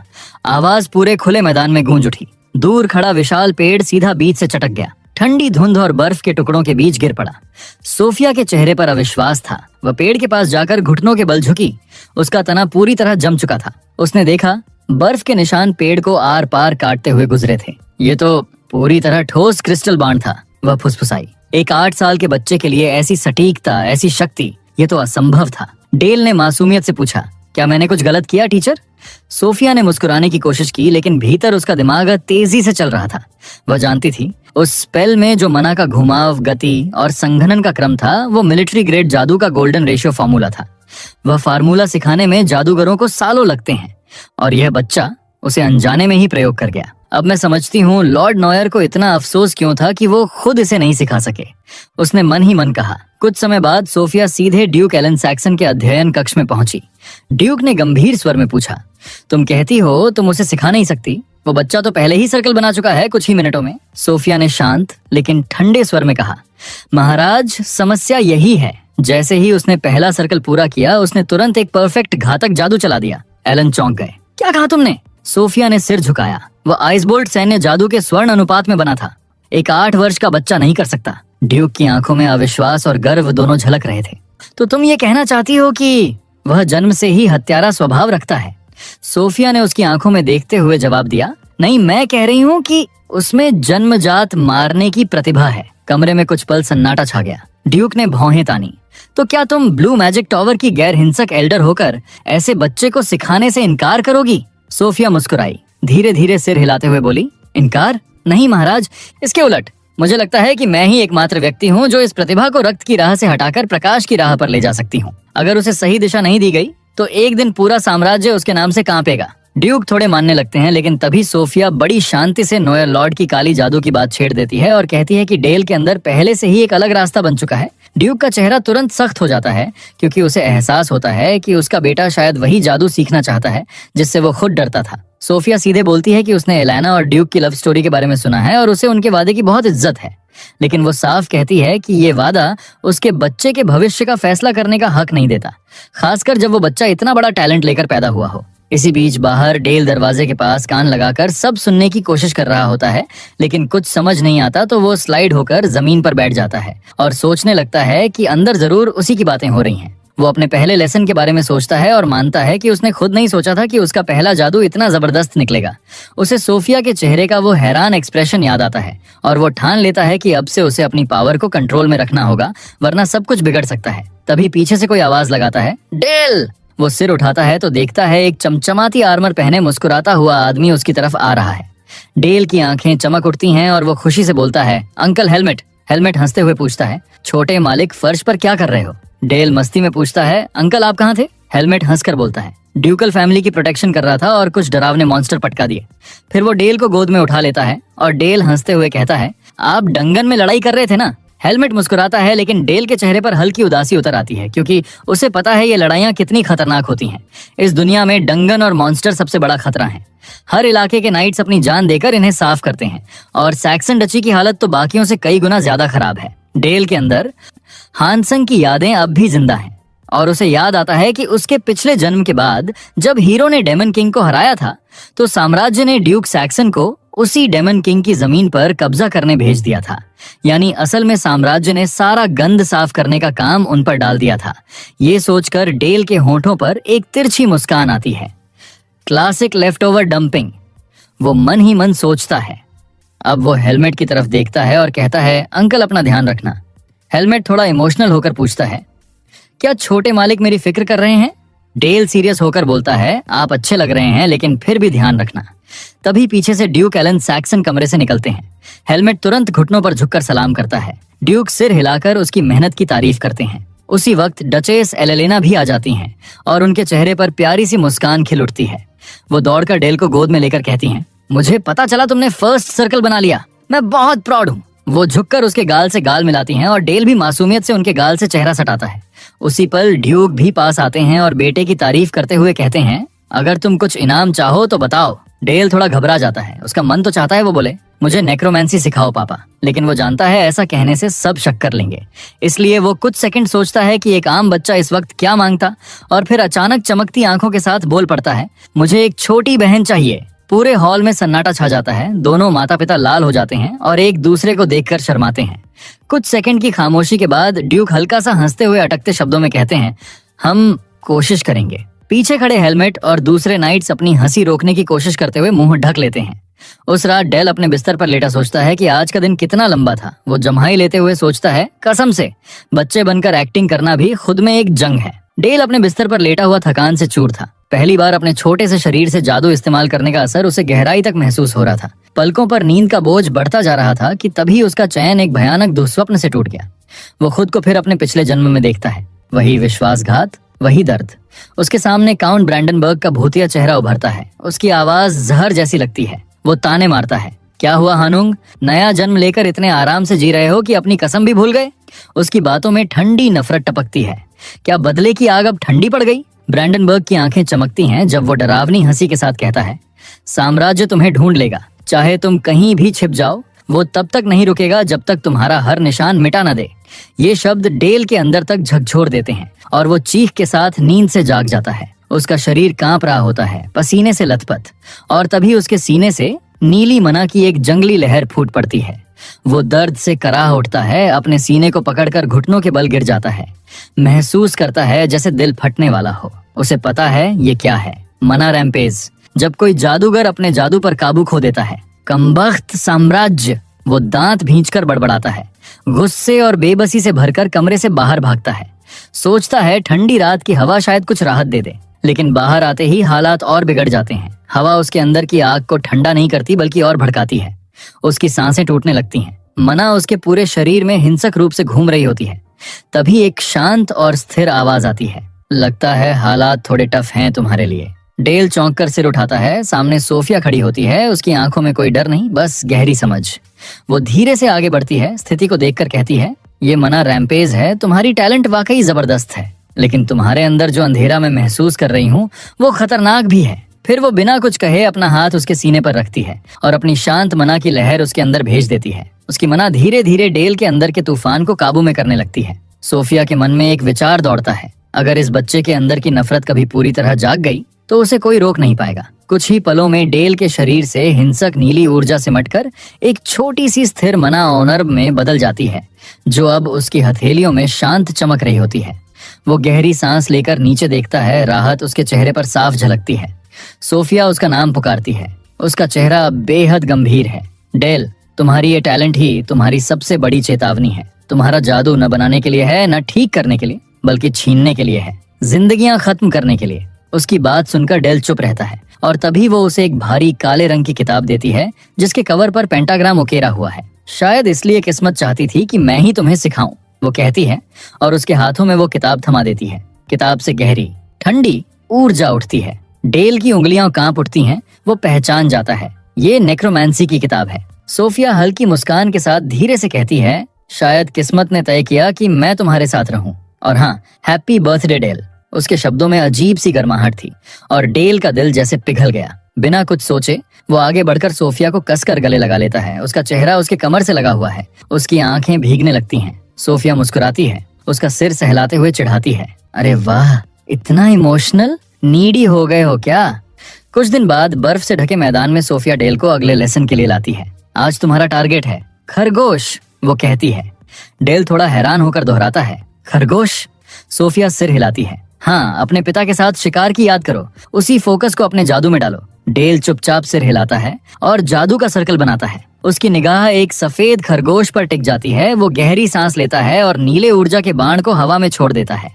आवाज पूरे खुले मैदान में गूंज उठी। दूर खड़ा विशाल पेड़ सीधा बीच से चटक गया, ठंडी धुंध और बर्फ के टुकड़ों के बीच गिर पड़ा। सोफिया के चेहरे पर अविश्वास था। वह पेड़ के पास जाकर घुटनों के बल झुकी। उसका तना पूरी तरह जम चुका था। उसने देखा बर्फ के निशान पेड़ को आर पार काटते हुए गुजरे थे। ये तो पूरी तरह ठोस क्रिस्टल बाण था। वह फुसफुसाई, एक 8 साल के बच्चे के लिए ऐसी सटीकता, ऐसी शक्ति, ये तो असंभव था। डेल ने मासूमियत से पूछा, क्या मैंने कुछ गलत किया टीचर? सोफिया ने मुस्कुराने की कोशिश की, लेकिन भीतर उसका दिमाग तेजी से चल रहा था। वह जानती थी उस स्पेल में जो मना का घुमाव, गति और संघनन का क्रम था, वो मिलिट्री ग्रेड जादू का गोल्डन रेशियो फार्मूला था। वह फार्मूला सिखाने में जादूगरों को सालों लगते हैं और यह बच्चा उसे अनजाने में ही प्रयोग कर गया। अब मैं समझती हूँ लॉर्ड नॉयर को इतना अफसोस क्यों था कि वो खुद इसे नहीं सिखा सके। उसने मन ही मन कहा। कुछ समय बाद सोफिया सीधे ड्यूक एलन सैक्सन के अध्ययन कक्ष में पहुंची। ड्यूक ने गंभीर स्वर में पूछा, तुम कहती हो तुम उसे सिखा नहीं सकती? वो बच्चा तो पहले ही सर्कल बना चुका है कुछ ही मिनटों में। सोफिया ने शांत लेकिन ठंडे स्वर में कहा, महाराज समस्या यही है। जैसे ही उसने पहला सर्कल पूरा किया, उसने तुरंत एक परफेक्ट घातक जादू चला दिया। एलन चौंक गए। क्या कहा तुमने? सोफिया ने सिर झुकाया। वह आइस बोल्ट सैन्य जादू के स्वर्ण अनुपात में बना था। एक 8 वर्ष का बच्चा नहीं कर सकता। ड्यूक की आंखों में अविश्वास और गर्व दोनों झलक रहे थे। तो तुम ये कहना चाहती हो कि वह जन्म से ही हत्यारा स्वभाव रखता है? सोफिया ने उसकी आंखों में देखते हुए जवाब दिया, नहीं, मैं कह रही हूँ कि उसमें जन्मजात मारने की प्रतिभा है। कमरे में कुछ पल सन्नाटा छा गया। ड्यूक ने भौहें तानी। तो क्या तुम ब्लू मैजिक टॉवर की गैर हिंसक एल्डर होकर ऐसे बच्चे को सिखाने से इनकार करोगी? सोफिया मुस्कुराई, धीरे धीरे सिर हिलाते हुए बोली, इनकार? नहीं महाराज, इसके उलट मुझे लगता है कि मैं ही एकमात्र व्यक्ति हूँ जो इस प्रतिभा को रक्त की राह से हटाकर प्रकाश की राह पर ले जा सकती हूँ। अगर उसे सही दिशा नहीं दी गई तो एक दिन पूरा साम्राज्य उसके नाम से कांपेगा। ड्यूक थोड़े मानने लगते हैं, लेकिन तभी सोफिया बड़ी शांति से नोयर लॉर्ड की काली जादू की बात छेड़ देती है और कहती है कि डेल के अंदर पहले से ही एक अलग रास्ता बन चुका है। ड्यूक का चेहरा तुरंत सख्त हो जाता है क्योंकि उसे एहसास होता है कि उसका बेटा शायद वही जादू सीखना चाहता है जिससे वो खुद डरता था। सोफिया सीधे बोलती है कि उसने एलाना और ड्यूक की लव स्टोरी के बारे में सुना है और उसे उनके वादे की बहुत इज्जत है, लेकिन वो साफ कहती है कि ये वादा उसके बच्चे के भविष्य का फैसला करने का हक नहीं देता, खासकर जब वो बच्चा इतना बड़ा टैलेंट लेकर पैदा हुआ हो। इसी बीच बाहर डेल दरवाजे के पास कान लगाकर सब सुनने की कोशिश कर रहा होता है, लेकिन कुछ समझ नहीं आता तो वो स्लाइड होकर जमीन पर बैठ जाता है और सोचने लगता है कि अंदर जरूर उसी की बातें हो रही हैं। वो अपने पहले लेसन के बारे में सोचता है और मानता है कि उसने खुद नहीं सोचा था कि उसका पहला जादू इतना जबरदस्त निकलेगा। उसे सोफिया के चेहरे का वो हैरान एक्सप्रेशन याद आता है और वो ठान लेता है कि अब से उसे अपनी पावर को कंट्रोल में रखना होगा, वरना सब कुछ बिगड़ सकता है। तभी पीछे से कोई आवाज लगाता है, डेल! वो सिर उठाता है तो देखता है एक चमचमाती आर्मर पहने मुस्कुराता हुआ आदमी उसकी तरफ आ रहा है। डेल की आंखें चमक उठती हैं और वो खुशी से बोलता है, अंकल हेलमेट। हेलमेट हंसते हुए पूछता है, छोटे मालिक फर्श पर क्या कर रहे हो? डेल मस्ती में पूछता है, अंकल आप कहाँ थे? हेलमेट हंसकर बोलता है, ड्यूकल फैमिली की प्रोटेक्शन कर रहा था और कुछ डरावने मॉन्स्टर पटका दिए। फिर वो डेल को गोद में उठा लेता है और डेल हंसते हुए कहता है, आप डंगन में लड़ाई कर रहे थे ना? हेलमेट मुस्कुराता है, लेकिन डेल के चेहरे पर हल्की उदासी उतर आती है क्योंकि उसे पता है ये लड़ाइयाँ कितनी खतरनाक होती हैं। इस दुनिया में डंगन और मॉन्स्टर सबसे बड़ा खतरा है। हर इलाके के नाइट्स अपनी जान देकर इन्हें साफ करते हैं और सैक्सन डची की हालत तो बाकियों से कई गुना ज्यादा खराब है। डेल के अंदर हानसंग की यादें अब भी जिंदा हैं और उसे याद आता है कि उसके पिछले जन्म के बाद जब हीरो ने डेमन किंग को हराया था तो साम्राज्य ने ड्यूक सैक्सन को उसी डेमन किंग की जमीन पर कब्जा करने भेज दिया था। यानी असल में साम्राज्य ने सारा गंद साफ करने का काम उन पर डाल दिया था। ये सोचकर डेल के होंठों पर एक तिरछी मुस्कान आती है। क्लासिक लेफ्ट ओवर डंपिंग, वो मन ही मन सोचता है। अब वो हेलमेट की तरफ देखता है और कहता है, अंकल अपना ध्यान रखना। हेलमेट थोड़ा इमोशनल होकर पूछता है, क्या छोटे मालिक मेरी फिक्र कर रहे हैं? डेल सीरियस होकर बोलता है, आप अच्छे लग रहे हैं लेकिन फिर भी ध्यान रखना। तभी पीछे से ड्यूक एलन सैक्सन कमरे से निकलते हैं। हेलमेट तुरंत घुटनों पर झुककर सलाम करता है। ड्यूक सिर हिलाकर उसकी मेहनत की तारीफ करते हैं। उसी वक्त डचेस एलेना भी आ जाती हैं और उनके चेहरे पर प्यारी सी मुस्कान खिल उठती है। वो दौड़कर डेल को गोद में लेकर कहती हैं, मुझे पता चला तुमने फर्स्ट सर्कल बना लिया, मैं बहुत प्राउड हूँ। वो झुककर उसके गाल से गाल मिलाती हैं और डेल भी मासूमियत से उनके गाल से चेहरा सटाता है। उसी पल ड्यूक भी पास आते हैं और बेटे की तारीफ करते हुए कहते हैं, अगर तुम कुछ इनाम चाहो तो बताओ। डेल थोड़ा घबरा जाता है। उसका मन तो चाहता है वो बोले, मुझे नेक्रोमेंसी सिखाओ पापा, लेकिन वो जानता है ऐसा कहने से सब शक कर लेंगे। इसलिए वो कुछ सेकंड सोचता है कि एक आम बच्चा इस वक्त क्या मांगता, और फिर अचानक चमकती आंखों के साथ बोल पड़ता है, मुझे एक छोटी बहन चाहिए। पूरे हॉल में सन्नाटा छा जाता है। दोनों माता पिता लाल हो जाते हैं और एक दूसरे को देखकर शर्माते हैं। कुछ सेकंड की खामोशी के बाद ड्यूक हल्का सा हंसते हुए अटकते शब्दों में कहते हैं, हम कोशिश करेंगे। पीछे खड़े हेलमेट और दूसरे नाइट्स अपनी हंसी रोकने की कोशिश करते हुए मुंह ढक लेते हैं। उस रात डेल अपने बिस्तर पर लेटा सोचता है कि आज का दिन कितना लंबा था। वो जम्हाई लेते हुए सोचता है, कसम से बच्चे बनकर एक्टिंग करना भी खुद में एक जंग है। डेल अपने बिस्तर पर लेटा हुआ थकान से चूर था। पहली बार अपने छोटे से शरीर से जादू इस्तेमाल करने का असर उसे गहराई तक महसूस हो रहा था। पलकों पर नींद का बोझ बढ़ता जा रहा था कि तभी उसका चैन एक भयानक दुस्वप्न से टूट गया। वो खुद को फिर अपने पिछले जन्म में देखता है। वही विश्वासघात, वही दर्द। उसके सामने काउंट ब्रैंडनबर्ग का भूतिया चेहरा उभरता है। उसकी आवाज जहर जैसी लगती है। वो ताने मारता है, क्या हुआ हानुंग, नया जन्म लेकर इतने आराम से जी रहे हो कि अपनी कसम भी भूल गए? उसकी बातों में ठंडी नफरत टपकती है। क्या बदले की आग अब ठंडी पड़ गई? ब्रैंडनबर्ग की आंखें चमकती हैं जब वो डरावनी हंसी के साथ कहता है, साम्राज्य तुम्हें ढूंढ लेगा, चाहे तुम कहीं भी छिप जाओ, वो तब तक नहीं रुकेगा जब तक तुम्हारा हर निशान मिटा न दे। ये शब्द डेल के अंदर तक झकझोर देते हैं और वो चीख के साथ नींद से जाग जाता है। उसका शरीर कांप रहा होता है, पसीने से लथपथ, और तभी उसके सीने से नीली मना की एक जंगली लहर फूट पड़ती है। वो दर्द से कराह उठता है, अपने सीने को पकड़कर घुटनों के बल गिर जाता है। महसूस करता है जैसे दिल फटने वाला हो। उसे पता है ये क्या है, मना रैम्पेज, जब कोई जादूगर अपने जादू पर काबू खो देता है। कमबख्त साम्राज्य, वो दांत भींचकर बड़बड़ाता है। गुस्से और बेबसी से भरकर कमरे से बाहर भागता है। सोचता है ठंडी रात की हवा शायद कुछ राहत दे दे, लेकिन बाहर आते ही हालात और बिगड़ जाते हैं। हवा उसके अंदर की आग को ठंडा नहीं करती बल्कि और भड़काती है। उसकी सांसें टूटने लगती हैं। मना उसके पूरे शरीर में हिंसक रूप से घूम रही होती है। तभी एक शांत और स्थिर आवाज आती है, लगता है हालात थोड़े टफ हैं तुम्हारे लिए। डेल चौंक कर सिर उठाता है। सामने सोफिया खड़ी होती है। उसकी आंखों में कोई डर नहीं, बस गहरी समझ। वो धीरे से आगे बढ़ती है, स्थिति को देखकर कहती है, ये मना रैम्पेज है, तुम्हारी टैलेंट वाकई जबरदस्त है, लेकिन तुम्हारे अंदर जो अंधेरा मैं महसूस कर रही हूँ वो खतरनाक भी है। फिर वो बिना कुछ कहे अपना हाथ उसके सीने पर रखती है और अपनी शांत मना की लहर उसके अंदर भेज देती है। उसकी मना धीरे धीरे डेल के अंदर के तूफान को काबू में करने लगती है। सोफिया के मन में एक विचार दौड़ता है, अगर इस बच्चे के अंदर की नफरत कभी पूरी तरह जाग गई तो उसे कोई रोक नहीं पाएगा। कुछ ही पलों में डेल के शरीर से हिंसक नीली ऊर्जा सिमटकर एक छोटी सी स्थिर मना ऑनर में बदल जाती है, जो अब उसकी हथेलियों में शांत चमक रही होती है। वो गहरी सांस लेकर नीचे देखता है। राहत उसके चेहरे पर साफ झलकती है। सोफिया उसका नाम पुकारती है। उसका चेहरा बेहद गंभीर है। डेल, तुम्हारी ये टैलेंट ही तुम्हारी सबसे बड़ी चेतावनी है। तुम्हारा जादू न बनाने के लिए है, न ठीक करने के लिए, बल्कि छीनने के लिए है, जिंदगियां खत्म करने के लिए। उसकी बात सुनकर डेल चुप रहता है और तभी वो उसे एक भारी काले रंग की किताब देती है जिसके कवर पर पेंटाग्राम उकेरा हुआ है। शायद इसलिए किस्मत चाहती थी कि मैं ही तुम्हें सिखाऊं, वो कहती है और उसके हाथों में वो किताब थमा देती है। किताब से गहरी ठंडी ऊर्जा उठती है। डेल की उंगलियां कांप उठती हैं। वो पहचान जाता है, ये नेक्रोमेंसी की किताब है। सोफिया हल्की मुस्कान के साथ धीरे से कहती है, शायद किस्मत ने तय किया कि मैं तुम्हारे साथ रहूं, और हाँ, हैप्पी बर्थडे डेल। उसके शब्दों में अजीब सी गर्माहट थी और डेल का दिल जैसे पिघल गया। बिना कुछ सोचे वो आगे बढ़कर सोफिया को कसकर गले लगा लेता है। उसका चेहरा उसके कमर से लगा हुआ है। उसकी आंखें भीगने लगती हैं। सोफिया मुस्कुराती है, उसका सिर सहलाते हुए चिढ़ाती है, अरे वाह, इतना इमोशनल नीडी हो गए हो क्या? कुछ दिन बाद बर्फ से ढके मैदान में सोफिया डेल को अगले लेसन के लिए लाती है। आज तुम्हारा टारगेट है खरगोश, वो कहती है। डेल थोड़ा हैरान होकर दोहराता है, खरगोश? सोफिया सिर हिलाती है। हाँ, अपने पिता के साथ शिकार की याद करो, उसी फोकस को अपने जादू में डालो। डेल चुपचाप सिर हिलाता है और जादू का सर्कल बनाता है। उसकी निगाह एक सफेद खरगोश पर टिक जाती है। वो गहरी सांस लेता है और नीले ऊर्जा के बाण को हवा में छोड़ देता है।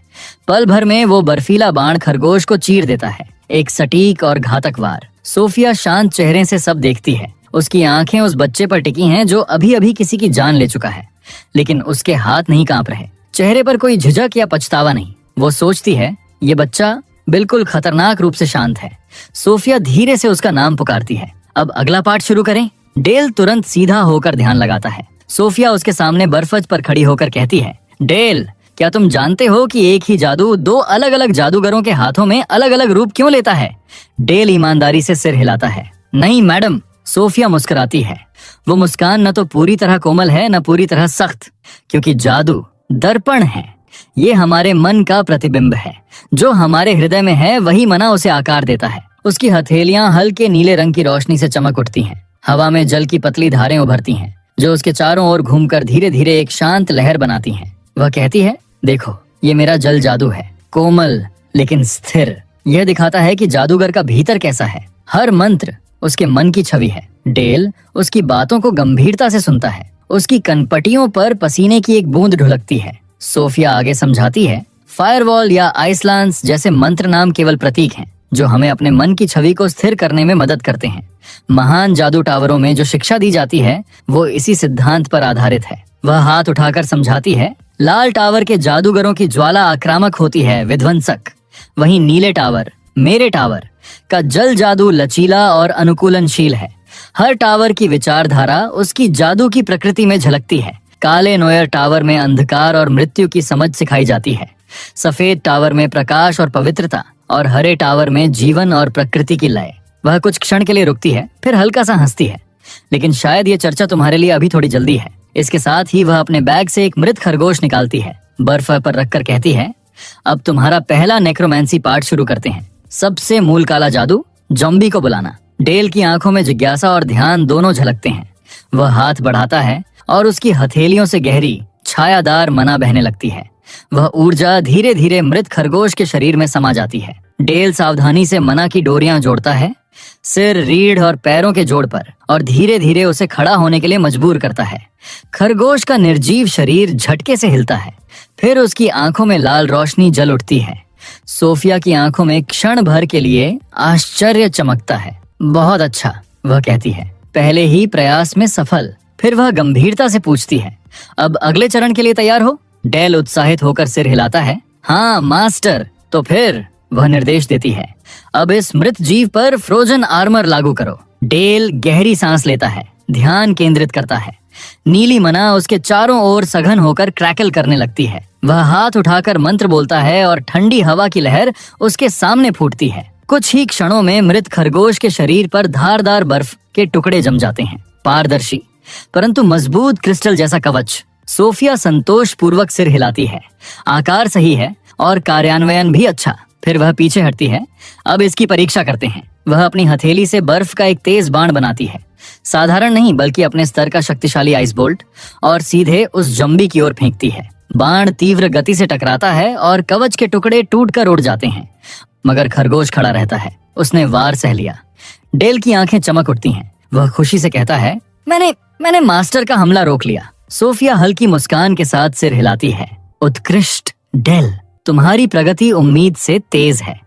पल भर में वो बर्फीला बाण खरगोश को चीर देता है, एक सटीक और घातक वार। सोफिया शांत चेहरे से सब देखती है। उसकी आंखें उस बच्चे पर टिकी हैं जो अभी अभी किसी की जान ले चुका है, लेकिन उसके हाथ नहीं कांप रहे, चेहरे पर कोई झिझक या पछतावा नहीं। वो सोचती है, ये बच्चा बिल्कुल खतरनाक रूप से शांत है। सोफिया धीरे से उसका नाम पुकारती है। अब अगला पार्ट शुरू करें। डेल तुरंत सीधा होकर ध्यान लगाता है। सोफिया उसके सामने बर्फज पर खड़ी होकर कहती है, डेल, क्या तुम जानते हो कि एक ही जादू दो अलग अलग जादूगरों के हाथों में अलग अलग रूप क्यों लेता है? डेल ईमानदारी से सिर हिलाता है। नहीं मैडम। सोफिया मुस्कुराती है। वो मुस्कान न तो पूरी तरह कोमल है, न पूरी तरह सख्त, क्योंकि जादू दर्पण है। ये हमारे मन का प्रतिबिंब है। जो हमारे हृदय में है वही मना उसे आकार देता है। उसकी हथेलियां हल्के नीले रंग की रोशनी से चमक उठती हैं। हवा में जल की पतली धारें उभरती हैं, जो उसके चारों ओर घूमकर धीरे धीरे एक शांत लहर बनाती हैं। वह कहती है, देखो, ये मेरा जल जादू है, कोमल लेकिन स्थिर। यह दिखाता है कि जादूगर का भीतर कैसा है। हर मंत्र उसके मन की छवि है। डेल उसकी बातों को गंभीरता से सुनता है। उसकी कनपटियों पर पसीने की एक बूंद ढुलकती है। सोफिया आगे समझाती है, फायरवॉल या आइसलांस जैसे मंत्र नाम केवल प्रतीक हैं, जो हमें अपने मन की छवि को स्थिर करने में मदद करते हैं। महान जादू टावरों में जो शिक्षा दी जाती है वो इसी सिद्धांत पर आधारित है। वह हाथ उठाकर समझाती है, लाल टावर के जादूगरों की ज्वाला आक्रामक होती है, विध्वंसक। वहीं नीले टावर, मेरे टावर का जल जादू लचीला और अनुकूलनशील है। हर टावर की विचारधारा उसकी जादू की प्रकृति में झलकती है। काले नोयर टावर में अंधकार और मृत्यु की समझ सिखाई जाती है। सफेद टावर में प्रकाश और पवित्रता, और हरे टावर में जीवन और प्रकृति की लय। वह कुछ क्षण के लिए रुकती है, फिर हल्का सा हंसती है। लेकिन शायद ये चर्चा तुम्हारे लिए अभी थोड़ी जल्दी है। इसके साथ ही वह अपने बैग से एक मृत खरगोश निकालती है, बर्फ पर रखकर कहती है, अब तुम्हारा पहला नेक्रोमेंसी पार्ट शुरू करते हैं। सबसे मूल काला जादू, जॉम्बी को बुलाना। डेल की आंखों में जिज्ञासा और ध्यान दोनों झलकते हैं। वह हाथ बढ़ाता है और उसकी हथेलियों से गहरी छायादार मना बहने लगती है। वह ऊर्जा धीरे धीरे मृत खरगोश के शरीर में समा जाती है। डेल सावधानी से मना की डोरियां जोड़ता है, सिर, रीढ़ और पैरों के जोड़ पर, और धीरे धीरे उसे खड़ा होने के लिए मजबूर करता है। खरगोश का निर्जीव शरीर झटके से हिलता है, फिर उसकी आंखों में लाल रोशनी जल उठती है। सोफिया की आंखों में क्षण भर के लिए आश्चर्य चमकता है। बहुत अच्छा, वह कहती है, पहले ही प्रयास में सफल। फिर वह गंभीरता से पूछती है, अब अगले चरण के लिए तैयार हो? डेल उत्साहित होकर सिर हिलाता है। हाँ मास्टर। तो फिर वह निर्देश देती है, अब इस मृत जीव पर फ्रोजन आर्मर लागू करो। डेल गहरी सांस लेता है, ध्यान केंद्रित करता है। नीली मना उसके चारों ओर सघन होकर क्रैकल करने लगती है। वह हाथ उठाकर मंत्र बोलता है और ठंडी हवा की लहर उसके सामने फूटती है। कुछ ही क्षणों में मृत खरगोश के शरीर पर धारदार बर्फ के टुकड़े जम जाते हैं। पारदर्शी परंतु मजबूत क्रिस्टल जैसा कवच। सोफिया संतोष पूर्वक सिर हिलाती है। आकार सही है और कार्यान्वयन भी अच्छा। फिर वह पीछे हटती है। अब इसकी परीक्षा करते हैं। वह अपनी हथेली से बर्फ का एक तेज बाण बनाती है, साधारण नहीं बल्कि अपने स्तर का शक्तिशाली आइस बोल्ट, और सीधे उस जम्बी की ओर फेंकती है। बाण तीव्र गति से टकराता है और कवच के टुकड़े टूटकर उड़ जाते हैं, मगर खरगोश खड़ा रहता है। उसने वार सह लिया। डेल की आंखें चमक उठती हैं। वह खुशी से कहता है, मैंने मास्टर का हमला रोक लिया। सोफिया हल्की मुस्कान के साथ सिर हिलाती है। उत्कृष्ट डेल, तुम्हारी प्रगति उम्मीद से तेज है।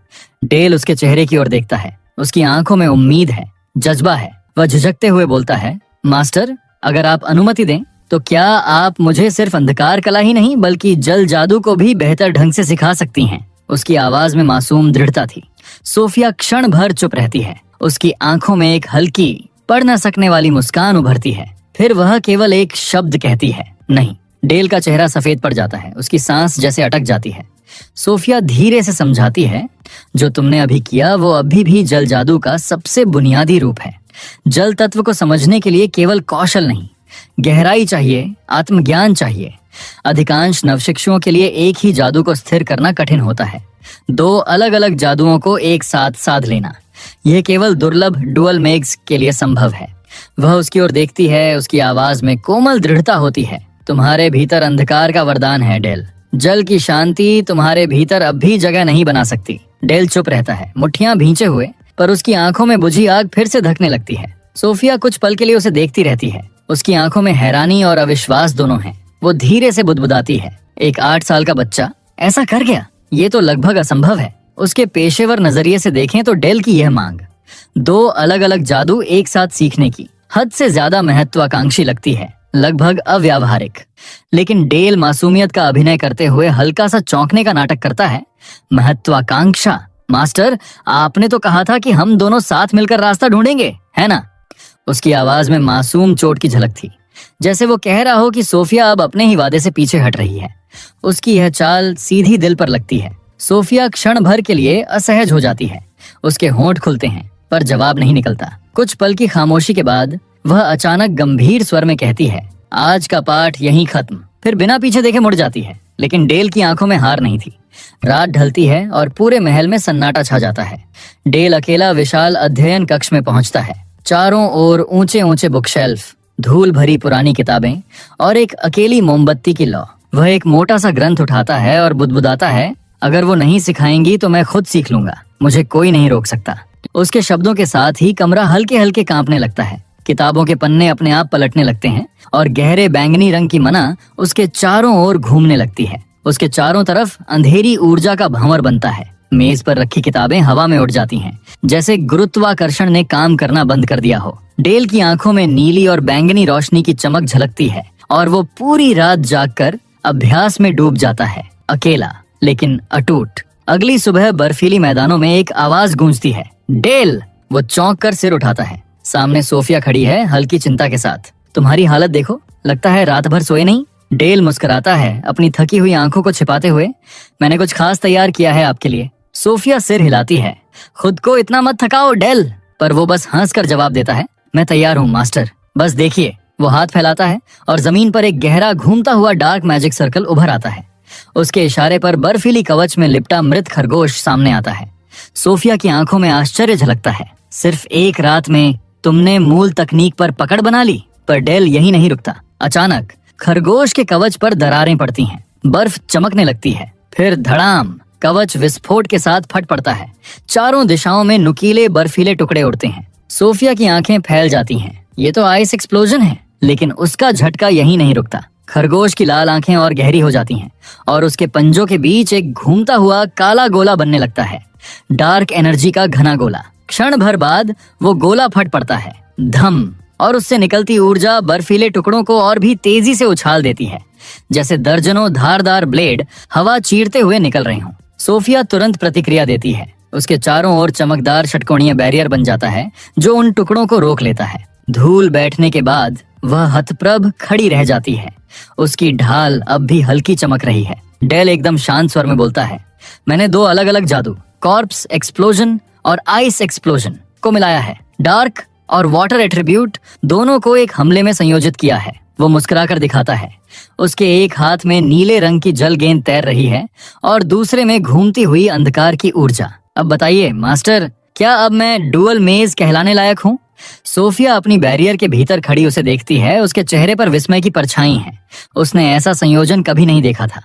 डेल उसके चेहरे की ओर देखता है। उसकी आंखों में उम्मीद है, जज्बा है। वह झिझकते हुए बोलता है, मास्टर, अगर आप अनुमति दें तो क्या आप मुझे सिर्फ अंधकार कला ही नहीं बल्कि जल जादू को भी बेहतर ढंग से सिखा सकती हैं? उसकी आवाज में मासूम दृढ़ता थी। सोफिया क्षण भर चुप रहती है। उसकी आंखों में एक हल्की, पढ़ न सकने वाली मुस्कान उभरती है। फिर वह केवल एक शब्द कहती है, नहीं। डेल का चेहरा सफेद पड़ जाता है। उसकी सांस जैसे अटक जाती है। सोफिया धीरे से समझाती है, जो तुमने अभी किया वो अभी भी जल जादू का सबसे बुनियादी रूप है। जल तत्व को समझने के लिए केवल कौशल नहीं, गहराई चाहिए, आत्मज्ञान चाहिए। अधिकांश नवशिक्षुओं के लिए एक ही जादू को स्थिर करना कठिन होता है। दो अलग अलग जादुओं को एक साथ साध लेना, यह केवल दुर्लभ डुअल मेग्स के लिए संभव है। वह उसकी ओर देखती है, उसकी आवाज में कोमल दृढ़ता होती है। तुम्हारे भीतर अंधकार का वरदान है डेल। जल की शांति तुम्हारे भीतर अब भी जगह नहीं बना सकती। डेल चुप रहता है, मुट्ठियां भींचे हुए, पर उसकी आंखों में बुझी आग फिर से धकने लगती है। सोफिया कुछ पल के लिए उसे देखती रहती है। उसकी आंखों में हैरानी और अविश्वास दोनों हैं। वो धीरे से बुदबुदाती है, एक 8 साल का बच्चा ऐसा कर गया? ये तो लगभग असंभव है। उसके पेशेवर नजरिए से देखें तो डेल की यह मांग 2 अलग अलग जादू एक साथ सीखने की हद से ज्यादा महत्वाकांक्षी लगती है, लगभग अव्यावहारिक। लेकिन डेल मासूमियत का अभिनय करते हुए हल्का सा चौंकने का नाटक करता है। महत्वाकांक्षा? मास्टर, आपने तो कहा था कि हम दोनों साथ मिलकर रास्ता ढूंढेंगे, है ना? उसकी आवाज में मासूम चोट की झलक थी, जैसे वो कह रहा हो कि सोफिया अब अपने ही वादे से पीछे हट रही है। उसकी यह चाल सीधी दिल पर लगती है। सोफिया क्षण भर के लिए असहज हो जाती है। उसके होंठ खुलते हैं, पर जवाब नहीं निकलता। कुछ पल की खामोशी के बाद वह अचानक गंभीर स्वर में कहती है, आज का पाठ यहीं खत्म। फिर बिना पीछे देखे मुड़ जाती है। लेकिन डेल की आंखों में हार नहीं थी। रात ढलती है और पूरे महल में सन्नाटा छा जाता है। डेल अकेला विशाल अध्ययन कक्ष में पहुंचता है। चारों ओर ऊंचे ऊंचे बुकशेल्फ, धूल भरी पुरानी किताबें और एक अकेली मोमबत्ती की लौ। वह एक मोटा सा ग्रंथ उठाता है और बुदबुदाता है, अगर वो नहीं सिखाएंगी तो मैं खुद सीख लूंगा, मुझे कोई नहीं रोक सकता। उसके शब्दों के साथ ही कमरा हल्के हल्के कांपने लगता है। किताबों के पन्ने अपने आप पलटने लगते हैं और गहरे बैंगनी रंग की मना उसके चारों ओर घूमने लगती है। उसके चारों तरफ अंधेरी ऊर्जा का भंवर बनता है। मेज पर रखी किताबें हवा में उड़ जाती हैं, जैसे गुरुत्वाकर्षण ने काम करना बंद कर दिया हो। डेल की आंखों में नीली और बैंगनी रोशनी की चमक झलकती है और वो पूरी रात जागकर अभ्यास में डूब जाता है, अकेला लेकिन अटूट। अगली सुबह बर्फीली मैदानों में एक आवाज गूंजती है, डेल! वो चौंक कर सिर उठाता है। सामने सोफिया खड़ी है, हल्की चिंता के साथ। तुम्हारी हालत देखो, लगता है रात भर सोए नहीं। डेल मुस्कुराता है, अपनी थकी हुई आंखों को छिपाते हुए। मैंने कुछ खास तैयार किया है आपके लिए। सोफिया सिर हिलाती है, खुद को इतना मत थकाओ डेल। पर वो बस हंस कर जवाब देता है, मैं तैयार हूँ मास्टर, बस देखिए। वो हाथ फैलाता है और जमीन पर एक गहरा घूमता हुआ डार्क मैजिक सर्कल उभर आता है। उसके इशारे पर बर्फीली कवच में लिपटा मृत खरगोश सामने आता है। सोफिया की आंखों में आश्चर्य झलकता है। सिर्फ एक रात में तुमने मूल तकनीक पर पकड़ बना ली। पर डेल यही नहीं रुकता। अचानक खरगोश के कवच पर दरारें पड़ती हैं, बर्फ चमकने लगती है। फिर धड़ाम, कवच विस्फोट के साथ फट पड़ता है। चारों दिशाओं में नुकीले बर्फीले टुकड़े उड़ते हैं। सोफिया की आंखें फैल जाती हैं। ये तो आइस एक्सप्लोजन है। लेकिन उसका झटका यहीं नहीं रुकता। खरगोश की लाल आंखें और गहरी हो जाती हैं और उसके पंजों के बीच एक घूमता हुआ काला गोला बनने लगता है, डार्क एनर्जी का घना गोला। क्षण भर बाद वो गोला फट पड़ता है, धम, और उससे निकलती ऊर्जा बर्फीले टुकड़ों को और भी तेजी से उछाल देती है, जैसे दर्जनों धारदार ब्लेड हवा चीरते हुए निकल रहे हों। सोफिया तुरंत प्रतिक्रिया देती है। उसके चारों ओर चमकदार षटकोणीय बैरियर बन जाता है जो उन टुकड़ों को रोक लेता है। धूल बैठने के बाद वह हतप्रभ खड़ी रह जाती है। उसकी ढाल अब भी हल्की चमक रही है। डेल एकदम शांत स्वर में बोलता है, मैंने 2 अलग अलग जादू, कॉर्प्स एक्सप्लोजन और आइस एक्सप्लोजन को मिलाया है। डार्क और वाटर एट्रीब्यूट दोनों को एक हमले में संयोजित किया है। वो मुस्कुराकर दिखाता है। उसके एक हाथ में नीले रंग की जल गेंद तैर रही है और दूसरे में घूमती हुई अंधकार की ऊर्जा। अब बताइए मास्टर, क्या अब मैं डुअल मेज कहलाने लायक हूँ? सोफिया अपनी बैरियर के भीतर खड़ी उसे देखती है। उसके चेहरे पर विस्मय की परछाई है। उसने ऐसा संयोजन कभी नहीं देखा था।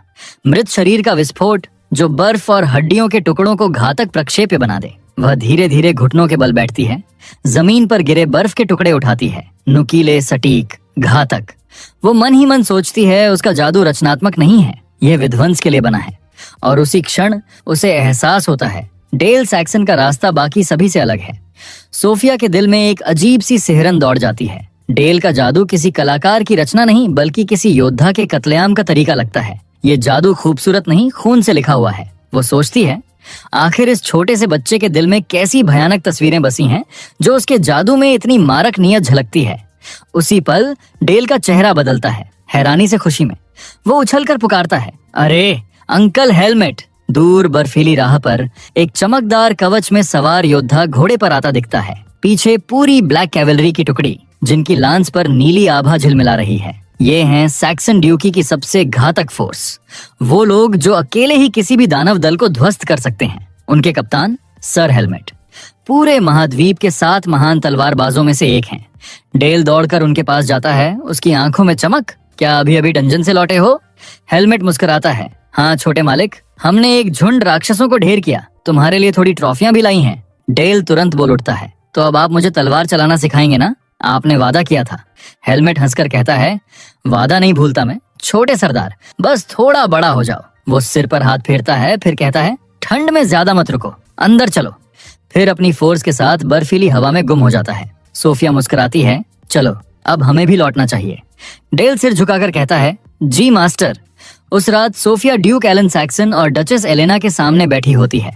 मृत शरीर का विस्फोट जो बर्फ और हड्डियों के टुकड़ों को घातक प्रक्षेप्य बना दे। वह धीरे धीरे घुटनों के बल बैठती है, जमीन पर गिरे बर्फ के टुकड़े उठाती है, नुकीले, सटीक, घातक। वो मन ही मन सोचती है, उसका जादू रचनात्मक नहीं है, यह विध्वंस के लिए बना है। और उसी क्षण उसे एहसास होता है, डेल सैक्सन का रास्ता बाकी सभी से अलग है। सोफिया के दिल में एक अजीब सी सिहरन दौड़ जाती है। डेल का जादू किसी कलाकार की रचना नहीं, बल्कि किसी योद्धा के कत्लेआम का तरीका लगता है। ये जादू खूबसूरत नहीं, खून से लिखा हुआ है। वो सोचती है, आखिर इस छोटे से बच्चे के दिल में कैसी भयानक तस्वीरें बसी हैं जो उसके जादू में इतनी मारक नियत झलकती है। उसी पल डेल का चेहरा बदलता है, हैरानी से खुशी में। वो उछलकर पुकारता है, अरे अंकल हेलमेट! दूर बर्फीली राह पर एक चमकदार कवच में सवार योद्धा घोड़े पर आता दिखता है। पीछे पूरी ब्लैक कैवेलरी की टुकड़ी, जिनकी लांस पर नीली आभा झिलमिला रही है। ये हैं सैक्सन ड्यूकी की सबसे घातक फोर्स। वो लोग जो अकेले ही किसी भी दानव दल को ध्वस्त कर सकते हैं। उनके कप्तान सर हेलमेट। पूरे महाद्वीप के 7 महान तलवारबाजों में से एक हैं। डेल दौड़कर उनके पास जाता है, उसकी आंखों में चमक। क्या अभी अभी डंजन से लौटे हो? हेलमेट मुस्कुराता है। हाँ छोटे मालिक, हमने एक झुंड राक्षसों को ढेर किया, तुम्हारे लिए थोड़ी ट्रॉफियां भी लाई हैं। डेल तुरंत बोल उठता है, तो अब आप मुझे तलवार चलाना सिखाएंगे ना? आपने वादा किया था। हेलमेट हंसकर कहता है, वादा नहीं भूलता मैं छोटे सरदार, बस थोड़ा बड़ा हो जाओ। वो सिर पर हाथ फेरता है, फिर कहता है, ठंड में ज्यादा मत रुको, अंदर चलो। फिर अपनी फोर्स के साथ बर्फीली हवा में गुम हो जाता है। सोफिया मुस्कुराती है, चलो अब हमें भी लौटना चाहिए। डेल सिर झुकाकर कहता है, जी मास्टर। उस रात सोफिया ड्यूक एलन सैक्सन और डचेस एलेना के सामने बैठी होती है।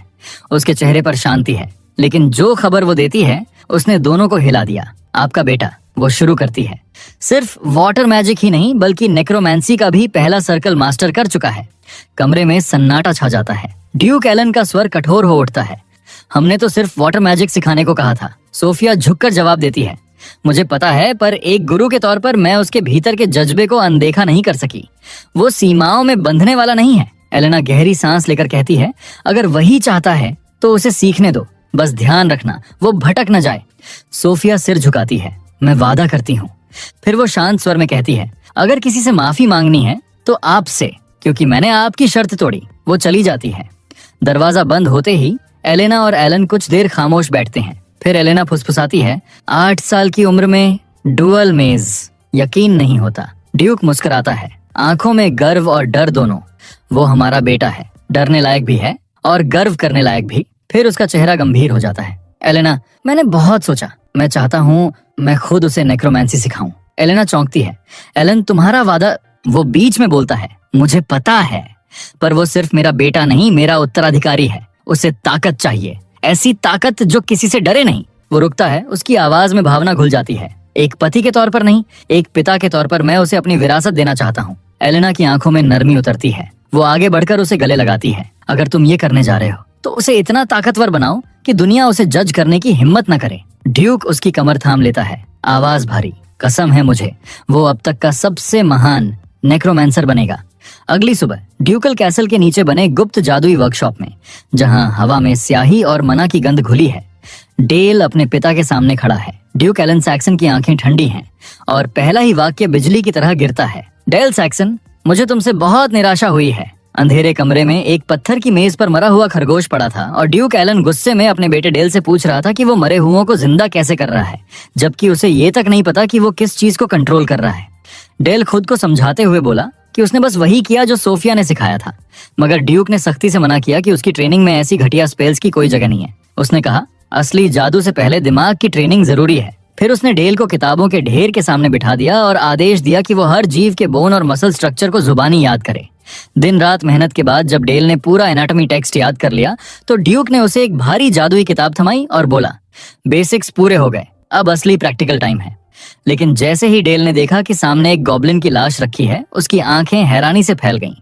उसके चेहरे पर शांति है, लेकिन जो खबर वो देती है उसने दोनों को हिला दिया। आपका बेटा, वो शुरू करती है। सिर्फ वाटर मैजिक ही नहीं बल्कि नेक्रोमैंसी का भी पहला सर्कल मास्टर कर चुका है। कमरे में सन्नाटा छा जाता है। ड्यूक एलन का स्वर कठोर हो उठता है, हमने तो सिर्फ वाटर मैजिक सिखाने को कहा था। सोफिया झुककर जवाब देती है, मुझे पता है, पर एक गुरु के तौर पर मैं उसके भीतर के जज्बे को अनदेखा नहीं कर सकी। वो सीमाओं में बंधने वाला नहीं है। एलेना गहरी सांस लेकर कहती है, अगर वही चाहता है तो उसे सीखने दो, बस ध्यान रखना वो भटक न जाए। सोफिया सिर झुकाती है, मैं वादा करती हूँ। फिर वो शांत स्वर में कहती है, अगर किसी से माफी मांगनी है तो आपसे, क्योंकि मैंने आपकी शर्त तोड़ी। वो चली जाती है। दरवाजा बंद होते ही एलेना और एलन कुछ देर खामोश बैठते हैं। फिर एलेना फुसफुसाती है, 8 साल की उम्र में डुअल मेज, यकीन नहीं होता। ड्यूक मुस्कुराता है, आंखों में गर्व और डर दोनों। वो हमारा बेटा है, डरने लायक भी है और गर्व करने लायक भी। फिर उसका चेहरा गंभीर हो जाता है। एलेना, मैंने बहुत सोचा, मैं चाहता हूँ मैं खुद उसे नेक्रोमैंसी सिखाऊं। एलेना चौंकती है, एलन तुम्हारा वादा। वो बीच में बोलता है, मुझे पता है, पर वो सिर्फ मेरा बेटा नहीं, मेरा उत्तराधिकारी है। उसे ताकत चाहिए, ऐसी ताकत जो किसी से डरे नहीं। वो रुकता है, उसकी आवाज में भावना घुल जाती है। एक पति के तौर पर नहीं, एक पिता के तौर पर मैं उसे अपनी विरासत देना चाहता हूँ। एलेना की आंखों में नरमी उतरती है। वो आगे बढ़कर उसे गले लगाती है, अगर तुम ये करने जा रहे हो तो उसे इतना ताकतवर बनाओ कि दुनिया उसे जज करने की हिम्मत न करे। ड्यूक उसकी कमर थाम लेता है, आवाज भारी, कसम है मुझे, वो अब तक का सबसे महान नेक्रोमैंसर बनेगा। अगली सुबह ड्यूकल कैसल के नीचे बने गुप्त जादुई वर्कशॉप में, जहां हवा में स्याही और मना की गंध घुली है, डेल अपने पिता के सामने खड़ा है। ड्यूक एलन सैक्सन की आंखें ठंडी हैं और पहला ही वाक्य बिजली की तरह गिरता है, डेल सैक्सन, मुझे तुमसे बहुत निराशा हुई है। अंधेरे कमरे में एक पत्थर की मेज पर मरा हुआ खरगोश पड़ा था और ड्यूक एलन गुस्से में अपने बेटे डेल से पूछ रहा था कि वो मरे हुओं को जिंदा कैसे कर रहा है, जबकि उसे ये तक नहीं पता कि वो किस चीज को कंट्रोल कर रहा है। डेल खुद को समझाते हुए बोला कि उसने बस वही किया जो सोफिया ने सिखाया था, मगर ड्यूक ने सख्ती से मना किया कि उसकी ट्रेनिंग में ऐसी घटिया स्पेल्स की कोई जगह नहीं है। उसने कहा, असली जादू से पहले दिमाग की ट्रेनिंग जरूरी है। फिर उसने डेल को किताबों के ढेर के सामने बिठा दिया और आदेश दिया कि वो हर जीव के बोन और मसल स्ट्रक्चर को जुबानी याद करे। दिन रात मेहनत के बाद जब डेल ने पूरा एनाटॉमी टेक्स्ट याद कर लिया तो ड्यूक ने उसे एक भारी जादुई किताब थमाई और बोला, बेसिक्स पूरे हो गए, अब असली प्रैक्टिकल टाइम है। लेकिन जैसे ही डेल ने देखा कि सामने एक गॉब्लिन की लाश रखी है, उसकी आंखें हैरानी से फैल गईं।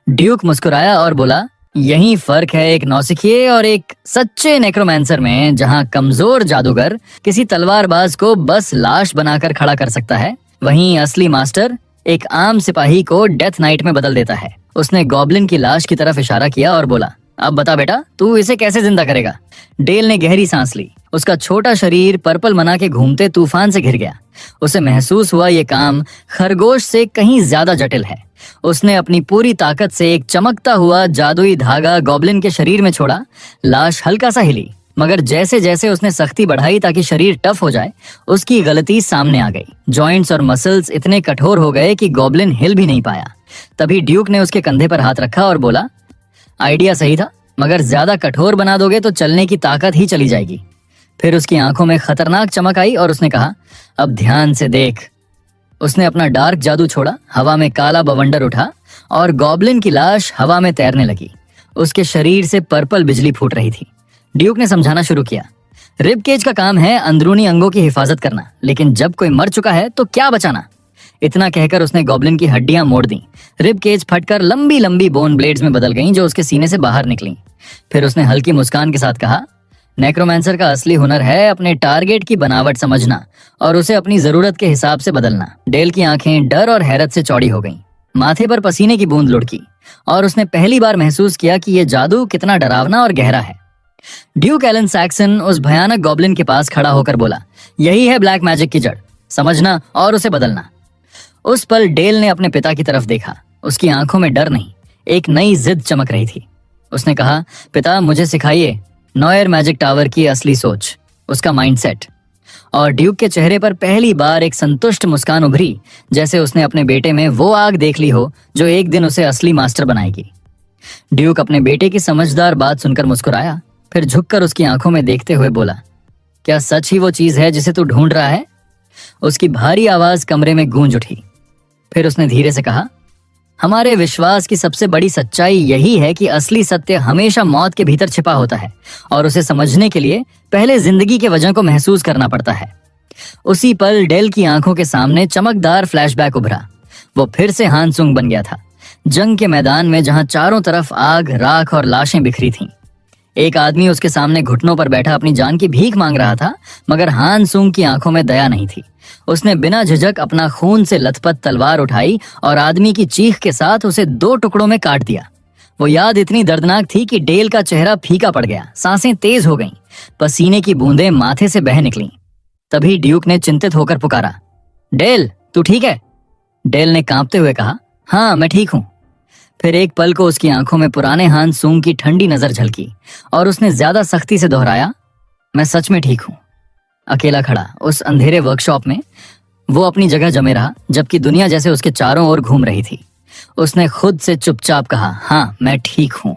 ड्यूक मुस्कुराया और बोला, यही फर्क है एक नौसिखिए और एक सच्चे नेक्रोमैंसर में, जहां कमजोर जादूगर किसी तलवारबाज को बस लाश बनाकर खड़ा कर सकता है, वहीं असली मास्टर एक आम सिपाही को डेथ नाइट में बदल देता है। उसने गॉब्लिन की लाश की तरफ इशारा किया और बोला, अब बता बेटा, तू इसे कैसे जिंदा करेगा? डेल ने गहरी सांस ली। उसका छोटा शरीर पर्पल मना के घूमते तूफान से घिर गया। उसे महसूस हुआ ये काम खरगोश से कहीं ज्यादा जटिल है। उसने अपनी पूरी ताकत से एक चमकता हुआ जादुई धागा गॉब्लिन के शरीर में छोड़ा। लाश हल्का सा हिली, मगर जैसे जैसे उसने सख्ती बढ़ाई ताकि शरीर टफ हो जाए, उसकी गलती सामने आ गई। जॉइंट्स और मसल्स इतने कठोर हो गए कि गॉब्लिन हिल भी नहीं पाया। तभी ड्यूक ने उसके कंधे पर हाथ रखा और बोला, आइडिया सही था, मगर ज्यादा कठोर बना दोगे तो चलने की ताकत ही चली जाएगी। फिर उसकी आंखों में खतरनाक चमक आई और उसने कहा, अब ध्यान से देख। उसने अपना डार्क जादू छोड़ा, हवा में काला बवंडर उठा और गॉब्लिन की लाश हवा में तैरने लगी। उसके शरीर से पर्पल बिजली फूट रही थी। ड्यूक ने समझाना शुरू किया, रिब केज का काम है अंदरूनी अंगों की हिफाजत करना, लेकिन जब कोई मर चुका है तो क्या बचाना। इतना कहकर उसने गॉब्लिन की हड्डियां मोड़ दी। रिब केज फटकर लंबी लंबी बोन ब्लेड्स में बदल गईं, जो उसके सीने से बाहर निकलीं। फिर उसने हल्की मुस्कान के साथ कहा, नेक्रोमैंसर का असली हुनर है अपने टारगेट की बनावट समझना और उसे अपनी जरूरत के हिसाब से बदलना। डेल की आंखें डर और हैरत से चौड़ी हो गईं। माथे पर पसीने की बूंद लुढ़की और उसने पहली बार महसूस किया कि यह जादू कितना डरावना और गहरा है। ड्यूक एलन सैक्सन उस भयानक गॉब्लिन के पास खड़ा होकर बोला, यही है ब्लैक मैजिक की जड़, समझना और उसे बदलना। उस पल डेल ने अपने पिता की तरफ देखा। उसकी आंखों में डर नहीं, एक नई जिद चमक रही थी। उसने कहा, पिता मुझे सिखाइए नॉयर मैजिक टावर की असली सोच, उसका माइंडसेट। और ड्यूक के चेहरे पर पहली बार एक संतुष्ट मुस्कान उभरी, जैसे उसने अपने बेटे में वो आग देख ली हो जो एक दिन उसे असली मास्टर बनाएगी। ड्यूक अपने बेटे की समझदार बात सुनकर मुस्कुराया, फिर झुककर उसकी आंखों में देखते हुए बोला, क्या सच ही वो चीज है जिसे तू ढूंढ रहा है? उसकी भारी आवाज कमरे में गूंज उठी। फिर उसने धीरे से कहा, हमारे विश्वास की सबसे बड़ी सच्चाई यही है कि असली सत्य हमेशा मौत के भीतर छिपा होता है और उसे समझने के लिए पहले जिंदगी के वजह को महसूस करना पड़ता है। उसी पल डेल की आंखों के सामने चमकदार फ्लैशबैक उभरा। वो फिर से हान सुंग बन गया था, जंग के मैदान में जहां चारों तरफ आग, राख और लाशें बिखरी थीं। एक आदमी उसके सामने घुटनों पर बैठा अपनी जान की भीख मांग रहा था, मगर हान सुंग की आंखों में दया नहीं थी। उसने बिना झिझक अपना खून से लथपथ तलवार उठाई और आदमी की चीख के साथ उसे 2 टुकड़ों में काट दिया। वो याद इतनी दर्दनाक थी कि डेल का चेहरा फीका पड़ गया, सांसें तेज हो गईं, पसीने की बूंदें माथे से बह निकलीं। तभी ड्यूक ने चिंतित होकर पुकारा, डेल तू ठीक है? डेल ने कांपते हुए कहा, हाँ मैं ठीक हूं। फिर एक पल को उसकी आंखों में पुराने हान सूंग की ठंडी नजर झलकी और उसने ज्यादा सख्ती से दोहराया, मैं सच में ठीक हूं। अकेला खड़ा उस अंधेरे वर्कशॉप में वो अपनी जगह जमे रहा, जबकि दुनिया जैसे उसके चारों ओर घूम रही थी। उसने खुद से चुपचाप कहा, हाँ मैं ठीक हूं।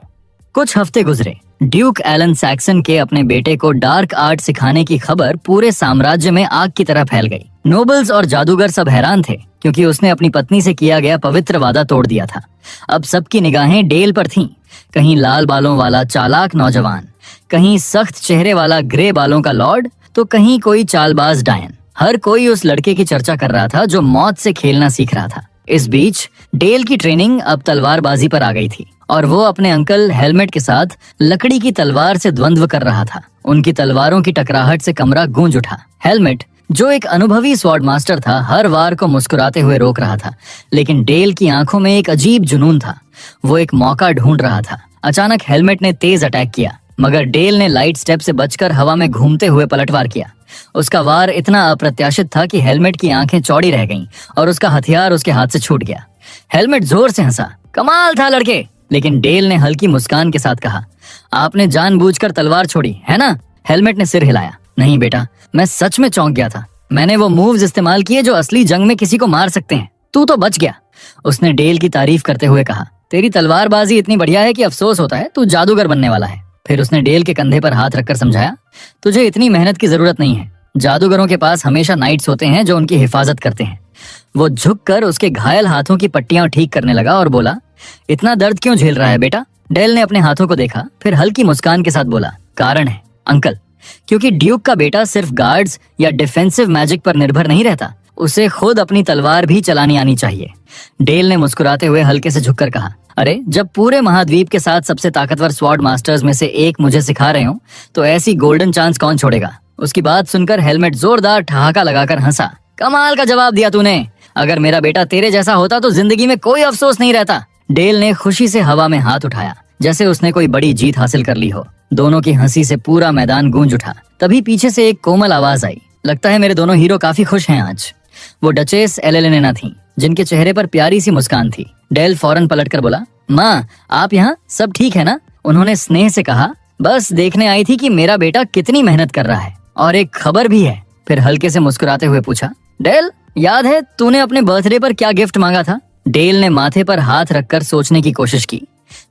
कुछ हफ्ते गुजरे। ड्यूक एलन सैक्सन के अपने बेटे को डार्क आर्ट सिखाने की खबर पूरे साम्राज्य में आग की तरह फैल गई। नोबल्स और जादूगर सब हैरान थे, क्योंकि उसने अपनी पत्नी से किया गया पवित्र वादा तोड़ दिया था। अब सबकी निगाहें डेल पर थीं। कहीं लाल बालों वाला चालाक नौजवान, कहीं सख्त चेहरे वाला ग्रे बालों का लॉर्ड, तो कहीं कोई चालबाज डायन। हर कोई उस लड़के की चर्चा कर रहा था जो मौत से खेलना सीख रहा था। इस बीच डेल की ट्रेनिंग अब तलवारबाजी पर आ गई थी और वो अपने अंकल हेलमेट के साथ लकड़ी की तलवार से द्वंद्व कर रहा था। उनकी तलवारों की टकराहट से कमरा गूंज उठा। हेलमेट, जो एक अनुभवी स्वॉर्ड मास्टर था, हर वार को मुस्कुराते हुए रोक रहा था, लेकिन डेल की आंखों में एक अजीब जुनून था। वो एक मौका ढूंढ रहा था। अचानक हेलमेट ने तेज अटैक किया, मगर डेल ने लाइट स्टेप से बचकर हवा में घूमते हुए पलटवार किया। उसका वार इतना अप्रत्याशित था कि हेलमेट की आंखें चौड़ी रह गईं और उसका हथियार उसके हाथ से छूट गया। हेलमेट जोर से हंसा, कमाल था लड़के। लेकिन डेल ने हल्की मुस्कान के साथ कहा, आपने जानबूझकर तलवार छोड़ी है ना? हेलमेट ने सिर हिलाया, नहीं बेटा, मैं सच में चौंक गया था। मैंने वो मूव्स इस्तेमाल किए जो असली जंग में किसी को मार सकते हैं। तू तो बच गया। उसने डेल की तारीफ करते हुए कहा, तेरी तलवारबाजी इतनी बढ़िया है कि अफसोस होता है तू जादूगर बनने वाला है। फिर उसने डेल के कंधे पर हाथ रखकर समझाया, तुझे इतनी मेहनत की जरूरत नहीं है। जादूगरों के पास हमेशा नाइट्स होते हैं जो उनकी हिफाजत करते हैं। वो झुककर उसके घायल हाथों की पट्टियां ठीक करने लगा और बोला, इतना दर्द क्यों झेल रहा है बेटा? डेल ने अपने हाथों को देखा, फिर हल्की मुस्कान के साथ बोला, कारण है अंकल, क्योंकि ड्यूक का बेटा सिर्फ गार्ड्स या डिफेंसिव मैजिक पर निर्भर नहीं रहता, उसे खुद अपनी तलवार भी चलानी आनी चाहिए। डेल ने मुस्कुराते हुए हल्के से झुककर कहा, अरे जब पूरे महाद्वीप के साथ सबसे ताकतवर स्वॉर्ड मास्टर्स में से एक मुझे सिखा रहे हो, तो ऐसी गोल्डन चांस कौन छोड़ेगा? उसकी बात सुनकर हेलमेट जोरदार ठहाका लगाकर हंसा, कमाल का जवाब दिया तूने। अगर मेरा बेटा तेरे जैसा होता तो जिंदगी में कोई अफसोस नहीं रहता। डेल ने खुशी से हवा में हाथ उठाया, जैसे उसने कोई बड़ी जीत हासिल कर ली हो। दोनों की हंसी से पूरा मैदान गूंज उठा। तभी पीछे से एक कोमल आवाज आई, लगता है मेरे दोनों हीरो काफी खुश हैं आज। वो डचेस एलेलेना थी, जिनके चेहरे पर प्यारी सी मुस्कान थी। डेल फौरन पलटकर बोला, माँ आप यहाँ, सब ठीक है ना? उन्होंने स्नेह से कहा, बस देखने आई थी कि मेरा बेटा कितनी मेहनत कर रहा है, और एक खबर भी है। फिर हल्के से मुस्कुराते हुए पूछा, डेल याद है तूने अपने बर्थडे पर क्या गिफ्ट मांगा था? डेल ने माथे पर हाथ रखकर सोचने की कोशिश की।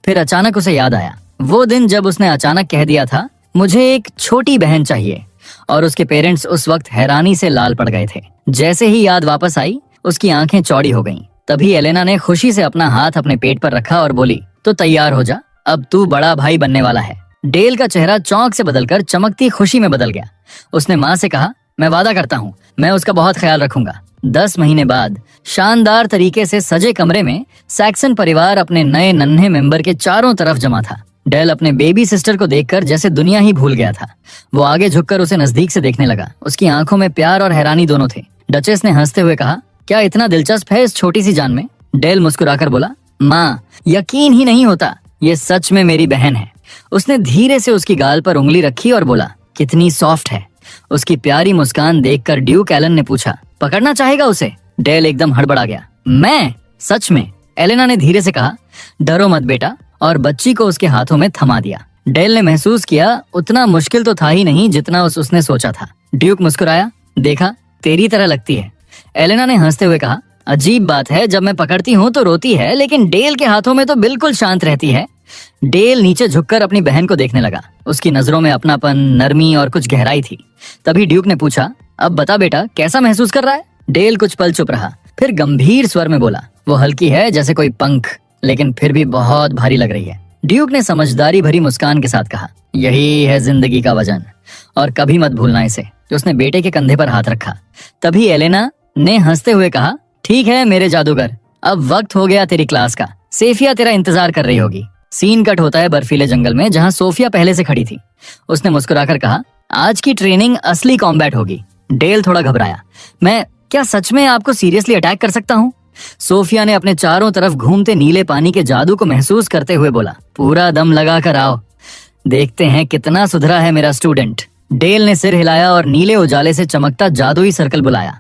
फिर अचानक उसे याद आया, वो दिन जब उसने अचानक कह दिया था, मुझे एक छोटी बहन चाहिए, और उसके पेरेंट्स उस वक्त हैरानी से लाल पड़ गए थे। जैसे ही याद वापस आई, उसकी आंखें चौड़ी हो गईं। तभी एलेना ने खुशी से अपना हाथ अपने पेट पर रखा और बोली, तो तैयार हो जा, अब तू बड़ा भाई बनने वाला है। डेल का चेहरा चौंक से बदलकर चमकती खुशी में बदल गया। उसने माँ से कहा, मैं वादा करता हूँ मैं उसका बहुत ख्याल रखूंगा। 10 महीने बाद शानदार तरीके से सजे कमरे में सैक्सन परिवार अपने नए नन्हे मेंबर के चारों तरफ जमा था। डेल अपने बेबी सिस्टर को देखकर जैसे दुनिया ही भूल गया था। वो आगे झुककर उसे नजदीक से देखने लगा। उसकी आंखों में प्यार और हैरानी दोनों थे। डचेस ने हंसते हुए कहा, क्या इतना दिलचस्प है इस छोटी सी जान में? डेल मुस्कुराकर बोला, माँ यकीन ही नहीं होता, ये सच में मेरी बहन है। उसने धीरे से उसकी गाल पर उंगली रखी और बोला, कितनी सॉफ्ट है। उसकी प्यारी मुस्कान देखकर ड्यूक एलन ने पूछा, पकड़ना चाहेगा उसे? डेल एकदम हड़बड़ा गया। मैं? सच में? एलेना ने धीरे से कहा। डरो मत बेटा, और बच्ची को उसके हाथों में थमा दिया। डेल ने महसूस किया उतना मुश्किल तो था ही नहीं जितना उसने सोचा था। ड्यूक मुस्कुराया। देखा, तेरी तरह लगती है। एलेना ने हंसते हुए कहा, अजीब बात है, जब मैं पकड़ती हूँ तो रोती है, लेकिन डेल के हाथों में तो बिल्कुल शांत रहती है। डेल नीचे झुककर अपनी बहन को देखने लगा। उसकी नजरों में अपनापन, नरमी और कुछ गहराई थी। तभी ड्यूक ने पूछा, अब बता बेटा, कैसा महसूस कर रहा है? डेल कुछ पल चुप रहा, फिर गंभीर स्वर में बोला, वो हल्की है जैसे कोई पंख, लेकिन फिर भी बहुत भारी लग रही है। ड्यूक ने समझदारी भरी मुस्कान के साथ कहा, यही है जिंदगी का वजन, और कभी मत भूलना इसे। उसने बेटे के कंधे पर हाथ रखा। तभी एलेना ने हंसते हुए कहा, ठीक है मेरे जादूगर, अब वक्त हो गया तेरी क्लास का। सेफिया तेरा इंतजार कर रही होगी। सीन कट होता है बर्फीले जंगल में, जहाँ सोफिया पहले से खड़ी थी। उसने मुस्कुराकर कहा, आज की ट्रेनिंग असली कॉम्बैट होगी। डेल थोड़ा घबराया। मैं क्या सच में आपको सीरियसली अटैक कर सकता हूँ? सोफिया ने अपने चारों तरफ घूमते नीले पानी के जादू को महसूस करते हुए बोला, पूरा दम लगा कर आओ, देखते हैं कितना सुधरा है मेरा स्टूडेंट। डेल ने सिर हिलाया और नीले उजाले से चमकता जादुई सर्कल बुलाया।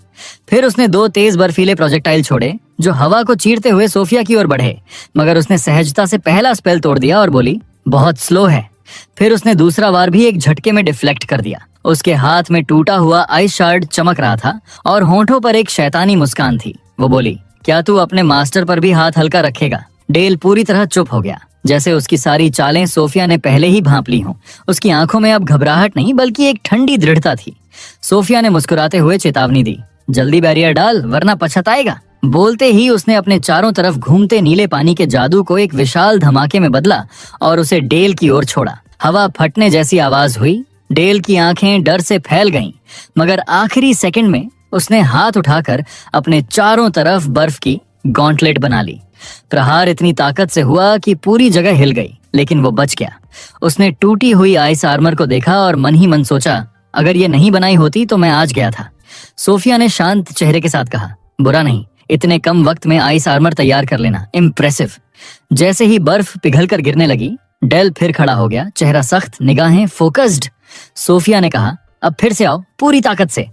फिर उसने 2 तेज बर्फीले प्रोजेक्टाइल छोड़े जो हवा को चीरते हुए सोफिया की ओर बढ़े, मगर उसने सहजता से पहला स्पेल तोड़ दिया और बोली, बहुत स्लो है। फिर उसने दूसरा वार भी एक झटके में डिफ्लेक्ट कर दिया। उसके हाथ में टूटा हुआ आइस शार्ड चमक रहा था और होंठों पर एक शैतानी मुस्कान थी। वो बोली, क्या तू अपने मास्टर पर भी हाथ हल्का रखेगा? डेल पूरी तरह चुप हो गया, जैसे उसकी सारी चालें सोफिया ने पहले ही भांप ली हों। उसकी आंखों में अब घबराहट नहीं बल्कि एक ठंडी दृढ़ता थी। सोफिया ने मुस्कुराते हुए चेतावनी दी, जल्दी बैरियर डाल वरना पछताएगा। बोलते ही उसने अपने चारों तरफ घूमते नीले पानी के जादू को एक विशाल धमाके में बदला और उसे डेल की ओर छोड़ा। हवा फटने जैसी आवाज हुई। डेल की आंखें डर से फैल गईं, मगर आखिरी सेकंड में उसने हाथ उठाकर अपने चारों तरफ बर्फ की गॉन्टलेट बना ली। प्रहार इतनी ताकत से हुआ कि पूरी जगह हिल गई, लेकिन वो बच गया। उसने टूटी हुई आइस आर्मर को देखा और मन ही मन सोचा, अगर ये नहीं बनाई होती तो मैं आज गया था। सोफिया ने शांत चेहरे के साथ कहा, बुरा नहीं, इतने कम वक्त में आइस आर्मर तैयार कर लेना इम्प्रेसिव। जैसे ही बर्फ पिघलकर गिरने लगी, डेल फिर खड़ा हो गया, चेहरा सख्त, निगाहें फोकस्ड। सोफिया ने कहा, अब फिर से आओ पूरी ताकत से।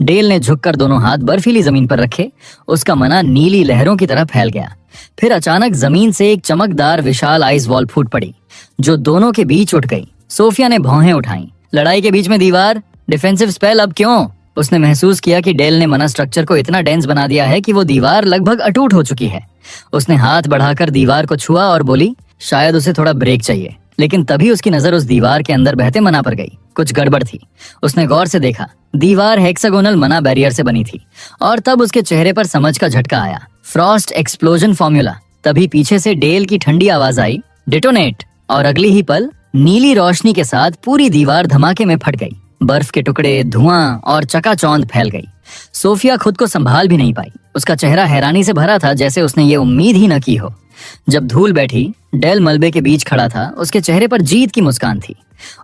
डेल ने झुककर दोनों हाथ बर्फीली जमीन पर रखे। उसका मना नीली लहरों की तरह फैल गया। फिर अचानक जमीन से एक चमकदार विशाल आइस वॉल फूट पड़ी, जो दोनों के बीच उठ गई। सोफिया ने भौहें उठाई। लड़ाई के बीच में दीवार, डिफेंसिव स्पेल अब क्यों? उसने महसूस किया कि डेल ने मना स्ट्रक्चर को इतना डेंस बना दिया है कि वो दीवार लगभग अटूट हो चुकी है। उसने हाथ बढ़ाकर दीवार को छुआ और बोली, शायद उसे थोड़ा ब्रेक चाहिए। लेकिन तभी उसकी नजर उस दीवार के अंदर बहते मना पर गई। कुछ गड़बड़ थी। उसने गौर से देखा, दीवार हेक्सागोनल मना बैरियर से बनी थी। और तब उसके चेहरे पर समझ का झटका आया, फ्रॉस्ट एक्सप्लोजन फॉर्मूला। तभी पीछे से डेल की ठंडी आवाज आई, डिटोनेट, और अगली ही पल नीली रोशनी के साथ पूरी दीवार धमाके में फट गई। बर्फ के टुकड़े, धुआं और चकाचौंध फैल गई। सोफिया खुद को संभाल भी नहीं पाई। उसका चेहरा हैरानी से भरा था, जैसे उसने ये उम्मीद ही न की हो। जब धूल बैठी, डेल मलबे के बीच खड़ा था। उसके चेहरे पर जीत की मुस्कान थी।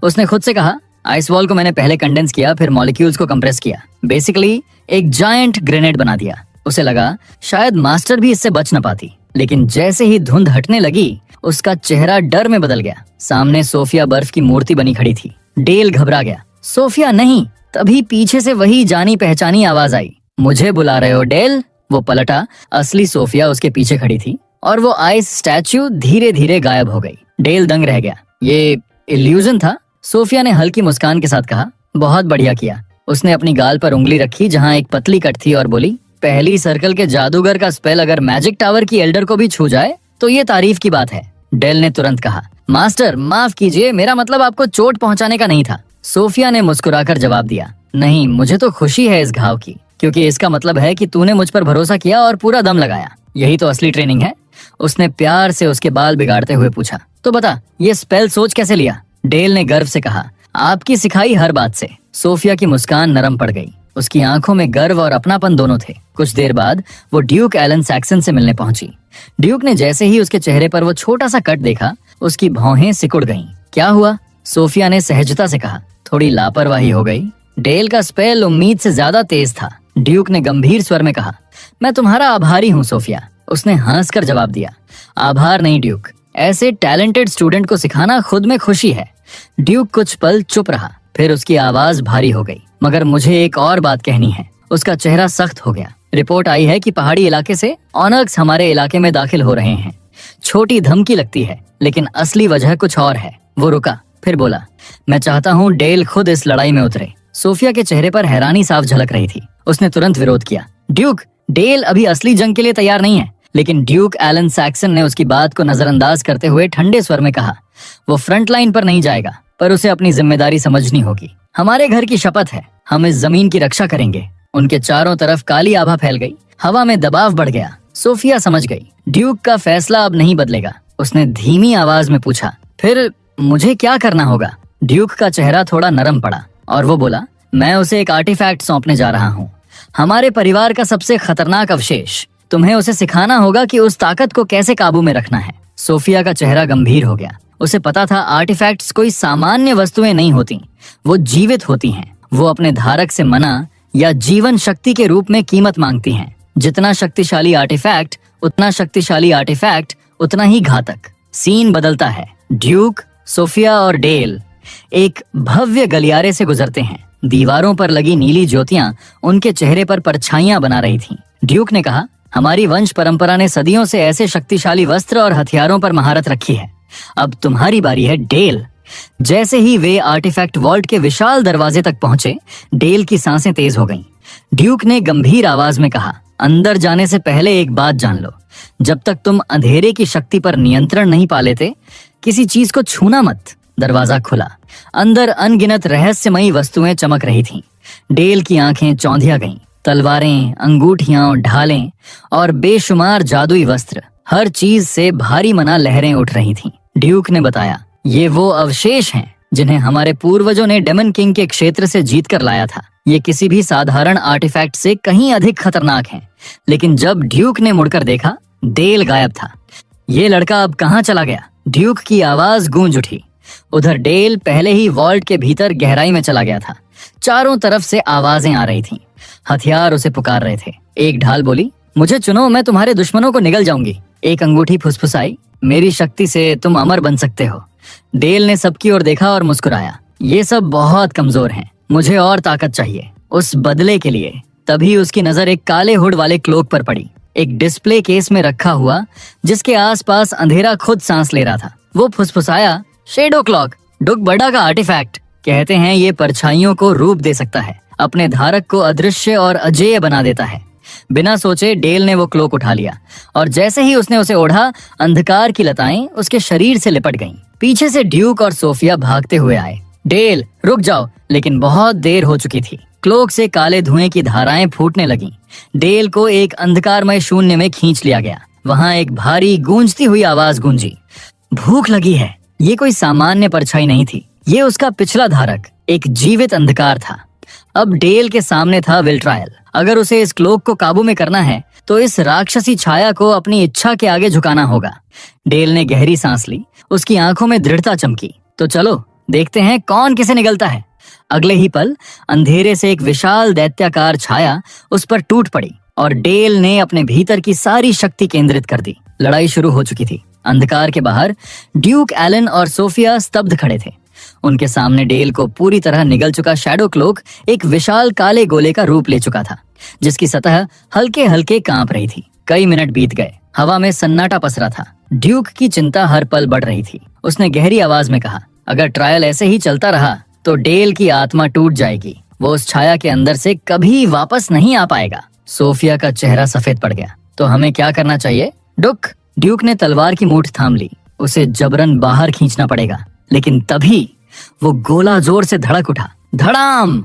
उसने खुद से कहा, आइस वॉल को मैंने पहले कंडेंस किया, फिर मॉलिक्यूल्स को कंप्रेस किया, बेसिकली एक जायंट ग्रेनेड बना दिया। उसे लगा शायद मास्टर भी इससे बच न पाती, लेकिन जैसे ही धुंध हटने लगी, उसका चेहरा डर में बदल गया। सामने सोफिया बर्फ की मूर्ति बनी खड़ी थी। डेल घबरा गया, सोफिया नहीं। तभी पीछे से वही जानी पहचानी आवाज आई, मुझे बुला रहे हो डेल? वो पलटा, असली सोफिया उसके पीछे खड़ी थी और वो आइस स्टैच्यू धीरे धीरे गायब हो गई। डेल दंग रह गया, ये इल्यूजन था? सोफिया ने हल्की मुस्कान के साथ कहा, बहुत बढ़िया किया। उसने अपनी गाल पर उंगली रखी जहाँ एक पतली कट थी और बोली, पहली सर्कल के जादूगर का स्पेल अगर मैजिक टावर की एल्डर को भी छू जाए तो ये तारीफ की बात है। डेल ने तुरंत कहा, मास्टर माफ कीजिए, मेरा मतलब आपको चोट पहुंचाने का नहीं था। सोफिया ने मुस्कुराकर जवाब दिया, नहीं, मुझे तो खुशी है इस घाव की, क्योंकि इसका मतलब है कि तूने मुझ पर भरोसा किया और पूरा दम लगाया। यही तो असली ट्रेनिंग है। उसने प्यार से उसके बाल बिगाड़ते हुए पूछा, तो बता, ये स्पेल सोच कैसे लिया? डेल ने गर्व से कहा, आपकी सिखाई हर बात से। सोफिया की मुस्कान नरम पड़ गई। उसकी आंखों में गर्व और अपनापन दोनों थे। कुछ देर बाद वो ड्यूक एलन सैक्सन से मिलने पहुंची। ड्यूक ने जैसे ही उसके चेहरे पर वो छोटा सा कट देखा, उसकी भौहें सिकुड़ गईं। क्या हुआ? सोफिया ने सहजता से कहा, थोड़ी लापरवाही हो गई। डेल का स्पेल उम्मीद से ज्यादा तेज था। ड्यूक ने गंभीर स्वर में कहा, मैं तुम्हारा आभारी हूँ सोफिया। उसने हंसकर जवाब दिया, आभार नहीं ड्यूक, ऐसे टैलेंटेड स्टूडेंट को सिखाना खुद में खुशी है। ड्यूक कुछ पल चुप रहा, फिर उसकी आवाज भारी हो गई। मगर मुझे एक और बात कहनी है। उसका चेहरा सख्त हो गया। रिपोर्ट आई है कि पहाड़ी इलाके से ऑनर्क्स हमारे इलाके में दाखिल हो रहे हैं। छोटी धमकी लगती है, लेकिन असली वजह कुछ और है। वो रुका, फिर बोला, मैं चाहता हूँ डेल खुद इस लड़ाई में उतरे। सोफिया के चेहरे पर हैरानी साफ झलक रही थी। उसने तुरंत विरोध किया, ड्यूक, डेल अभी असली जंग के लिए तैयार नहीं है। लेकिन ड्यूक एलन सैक्सन ने उसकी बात को नजरअंदाज करते हुए ठंडे स्वर में कहा, वो फ्रंट लाइन पर नहीं जाएगा, पर उसे अपनी जिम्मेदारी समझनी होगी। हमारे घर की शपथ है, हम इस जमीन की रक्षा करेंगे। उनके चारों तरफ काली आभा फैल गई। हवा में दबाव बढ़ गया। सोफिया समझ गई, ड्यूक का फैसला अब नहीं बदलेगा। उसने धीमी आवाज में पूछा, फिर मुझे क्या करना होगा? ड्यूक का चेहरा थोड़ा नरम पड़ा और वो बोला, मैं उसे एक आर्टिफैक्ट सौंपने जा रहा हूँ, हमारे परिवार का सबसे खतरनाक अवशेष। तुम्हें उसे सिखाना होगा कि उस ताकत को कैसे काबू में रखना है। सोफिया का चेहरा गंभीर हो गया। उसे पता था आर्टिफैक्ट्स कोई सामान्य वस्तुएं नहीं होती, वो जीवित होती हैं। वो अपने धारक से मना या जीवन शक्ति के रूप में कीमत मांगती हैं। जितना शक्तिशाली आर्टिफैक्ट, उतना शक्तिशाली आर्टिफैक्ट उतना ही घातक। सीन बदलता है। ड्यूक, सोफिया और डेल एक भव्य गलियारे से गुजरते हैं। दीवारों पर लगी नीली ज्योतियां उनके चेहरे पर परछाइयां बना रही थीं। ड्यूक ने कहा, हमारी वंश परंपरा ने सदियों से ऐसे शक्तिशाली वस्त्र और हथियारों पर महारत रखी है। अब तुम्हारी बारी है, डेल। जैसे ही वे आर्टिफैक्ट वॉल्ट के विशाल दरवाजे तक पहुंचे, डेल की सांसें तेज हो गईं। ड्यूक ने गंभीर आवाज में कहा, अंदर जाने से पहले एक बात जान लो, जब तक तुम अंधेरे की शक्ति पर नियंत्रण नहीं पा लेते, किसी चीज को छूना मत। दरवाजा खुला। अंदर अनगिनत रहस्यमयी वस्तुएं चमक रही थीं। डेल की आंखें चौंधिया गईं। तलवारें, अंगूठियां, ढालें और बेशुमार जादुई वस्त्र, हर चीज से भारी मना लहरें उठ रही थीं। ड्यूक ने बताया, ये वो अवशेष हैं जिन्हें हमारे पूर्वजों ने डेमन किंग के क्षेत्र से जीत कर लाया था। ये किसी भी साधारण आर्टिफैक्ट से कहीं अधिक खतरनाक हैं। लेकिन जब ड्यूक ने मुड़कर देखा, डेल गायब था। ये लड़का अब कहाँ चला गया? ड्यूक की आवाज गूंज उठी। उधर डेल पहले ही वॉल्ट के भीतर गहराई में चला गया था। चारों तरफ से आवाजें आ रही थीं। हथियार उसे पुकार रहे थे। एक ढाल बोली, मुझे चुनो, मैं तुम्हारे दुश्मनों को निगल जाऊंगी। एक अंगूठी फुसफुसाई, मेरी शक्ति से तुम अमर बन सकते हो। डेल ने सबकी ओर देखा और मुस्कुराया, ये सब बहुत कमजोर हैं, मुझे और ताकत चाहिए उस बदले के लिए। तभी उसकी नजर एक काले हुड वाले क्लोक पर पड़ी, एक डिस्प्ले केस में रखा हुआ, जिसके आसपास अंधेरा खुद सांस ले रहा था। वो फुसफुसाया, शेडो क्लॉक, डुक बड़ा का आर्टिफैक्ट। कहते हैं ये परछाइयों को रूप दे सकता है, अपने धारक को अदृश्य और अजेय बना देता है। बिना सोचे डेल ने वो क्लोक उठा लिया और जैसे ही उसने उसे ओढ़ा, अंधकार की लताएं उसके शरीर से लिपट गईं। पीछे से ड्यूक और सोफिया भागते हुए आए। डेल, रुक जाओ, लेकिन बहुत देर हो चुकी थी। क्लोक से काले धुएं की धाराएं फूटने लगीं। डेल को एक अंधकारमय शून्य में खींच लिया गया। वहां एक भारी गूंजती हुई आवाज गूंजी, भूख लगी है। ये कोई सामान्य परछाई नहीं थी, ये उसका पिछला धारक, एक जीवित अंधकार था। अब डेल के सामने था विल ट्रायल। अगर उसे इस क्लोक को काबू में करना है तो इस राक्षसी छाया को अपनी इच्छा के आगे झुकाना होगा। डेल ने गहरी सांस ली। उसकी आंखों में दृढ़ता चमकी। तो चलो देखते हैं कौन किसे निगलता है। अगले ही पल अंधेरे से एक विशाल दैत्याकार छाया उस पर टूट पड़ी और डेल ने अपने भीतर की सारी शक्ति केंद्रित कर दी। लड़ाई शुरू हो चुकी थी। अंधकार के बाहर ड्यूक, एलन और सोफिया स्तब्ध खड़े थे। उनके सामने डेल को पूरी तरह निगल चुका शैडो क्लोक एक विशाल काले गोले का रूप ले चुका था, जिसकी सतह हल्के हल्के कांप रही थी। कई मिनट बीत गए। हवा में सन्नाटा पसरा था। ड्यूक की चिंता हर पल बढ़ रही थी। उसने गहरी आवाज में कहा, अगर ट्रायल ऐसे ही चलता रहा तो डेल की आत्मा टूट जाएगी। वो उस छाया के अंदर से कभी वापस नहीं आ पाएगा। सोफिया का चेहरा सफेद पड़ गया। तो हमें क्या करना चाहिए? ड्यूक ने तलवार की मूठ थाम ली। उसे जबरन बाहर खींचना पड़ेगा। लेकिन तभी वो गोला जोर से धड़क उठा। धड़ाम!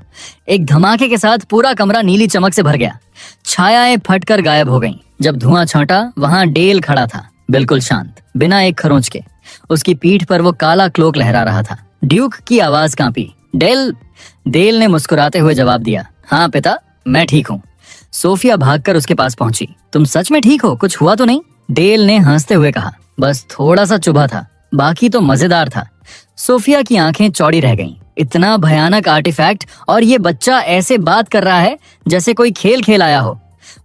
एक धमाके के साथ पूरा कमरा नीली चमक से भर गया। छायाएं फटकर गायब हो गईं। जब धुआं छांटा, वहां डेल खड़ा था, बिल्कुल शांत, बिना एक खरोंच के। उसकी पीठ पर वो काला क्लोक लहरा रहा था। ड्यूक की आवाज कांपी। डेल ने मुस्कुराते हुए जवाब दिया, हाँ पिता, मैं ठीक हूँ। सोफिया भागकर उसके पास पहुंची। तुम सच में ठीक हो? कुछ हुआ तो नहीं? डेल ने हंसते हुए कहा, बस थोड़ा सा चुभा था, बाकी तो मजेदार था। सोफिया की आंखें चौड़ी रह गईं। इतना भयानक आर्टिफैक्ट और ये बच्चा ऐसे बात कर रहा है जैसे कोई खेल खेल आया हो।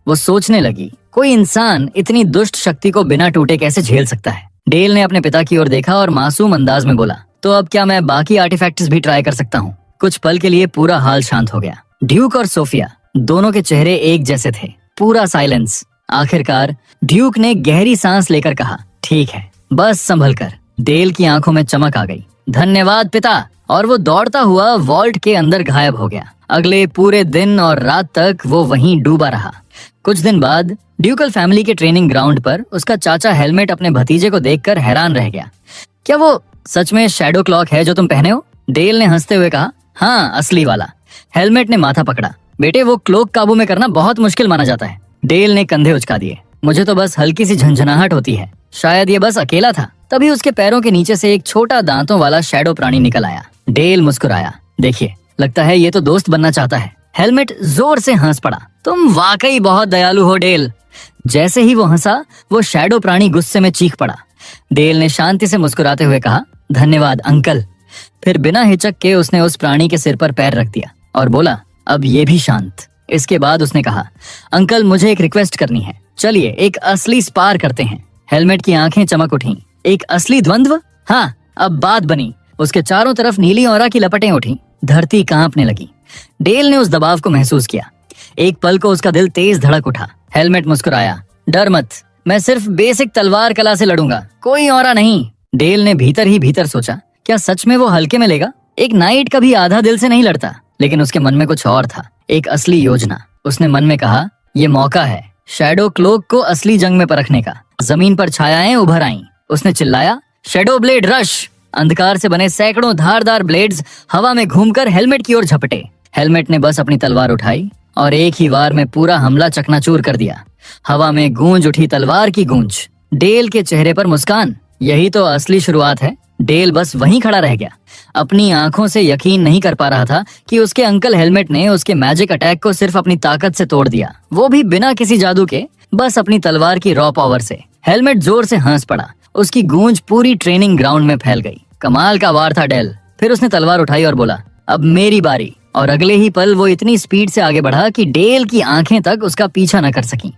वो सोचने लगी, कोई इंसान इतनी दुष्ट शक्ति को बिना टूटे कैसे झेल सकता है? डेल ने अपने पिता की ओर देखा और मासूम अंदाज में बोला, तो अब क्या मैं बाकी आर्टिफैक्ट्स भी ट्राई कर सकता हूँ? कुछ पल के लिए पूरा हाल शांत हो गया। ड्यूक और सोफिया दोनों के चेहरे एक जैसे थे, पूरा साइलेंस। आखिरकार ड्यूक ने गहरी सांस लेकर कहा, ठीक है, बस संभल कर। डेल की आंखों में चमक आ गई। धन्यवाद पिता। और वो दौड़ता हुआ वॉल्ट के अंदर गायब हो गया। अगले पूरे दिन और रात तक वो वहीं डूबा रहा। कुछ दिन बाद ड्यूकल फैमिली के ट्रेनिंग ग्राउंड पर उसका चाचा हेलमेट अपने भतीजे को देखकर हैरान रह गया। क्या वो सच में शैडो क्लॉक है जो तुम पहने हो? डेल ने हंसते हुए कहा, हाँ, असली वाला। हेलमेट ने माथा पकड़ा। बेटे, वो क्लोक काबू में करना बहुत मुश्किल माना जाता है। डेल ने कंधे उचका दिए। मुझे तो बस हल्की सी झंझनाहट होती है। शायद ये बस अकेला था। तभी उसके पैरों के नीचे से एक छोटा दांतों वाला शैडो प्राणी निकल आया। डेल मुस्कुराया। देखिए, लगता है ये तो दोस्त बनना चाहता है। हेलमेट जोर से हंस पड़ा। तुम वाकई बहुत दयालु हो डेल। जैसे ही वो हंसा, वो शैडो प्राणी गुस्से में चीख पड़ा। डेल ने शांति से मुस्कुराते हुए कहा, धन्यवाद अंकल। फिर बिना हिचक के उसने उस प्राणी के सिर पर पैर रख दिया और बोला, अब ये भी शांत। इसके बाद उसने कहा, अंकल, मुझे एक रिक्वेस्ट करनी है। चलिए एक असली स्पार करते हैं। हेलमेट की आंखें चमक उठी। एक असली द्वंद्व? हाँ, अब बात बनी। उसके चारों तरफ नीली औरा की लपटें उठी। धरती कांपने लगी। डेल ने उस दबाव को महसूस किया। एक पल को उसका दिल तेज धड़क उठा। हेलमेट मुस्कुराया, डर मत, मैं सिर्फ बेसिक तलवार कला से लड़ूंगा, कोई औरा नहीं। डेल ने भीतर ही भीतर सोचा, क्या सच में वो हल्के में लेगा? एक नाइट कभी आधा दिल से नहीं लड़ता। लेकिन उसके मन में कुछ और था, एक असली योजना। उसने मन में कहा, ये मौका है शैडो क्लोक को असली जंग में परखने का। जमीन पर छायाएं उभर आईं। उसने चिल्लाया, शैडो ब्लेड रश। अंधकार से बने सैकड़ों धारदार ब्लेड्स हवा में घूमकर हेलमेट की ओर झपटे। हेलमेट ने बस अपनी तलवार उठाई और एक ही वार में पूरा हमला चकनाचूर कर दिया। हवा में गूंज उठी तलवार की गूंज। डेल के चेहरे पर मुस्कान। यही तो असली शुरुआत है। डेल बस वहीं खड़ा रह गया। अपनी आंखों से यकीन नहीं कर पा रहा था कि उसके अंकल हेलमेट ने उसके मैजिक अटैक को सिर्फ अपनी ताकत से तोड़ दिया, वो भी बिना किसी जादू के, बस अपनी तलवार की रॉ पावर से। हेलमेट जोर से हंस पड़ा। उसकी गूंज पूरी ट्रेनिंग ग्राउंड में फैल गई। कमाल का वार था डेल। फिर उसने तलवार उठाई और बोला, अब मेरी बारी। और अगले ही पल वो इतनी स्पीड से आगे बढ़ा कि डेल की आंखें तक उसका पीछा न कर सकीं।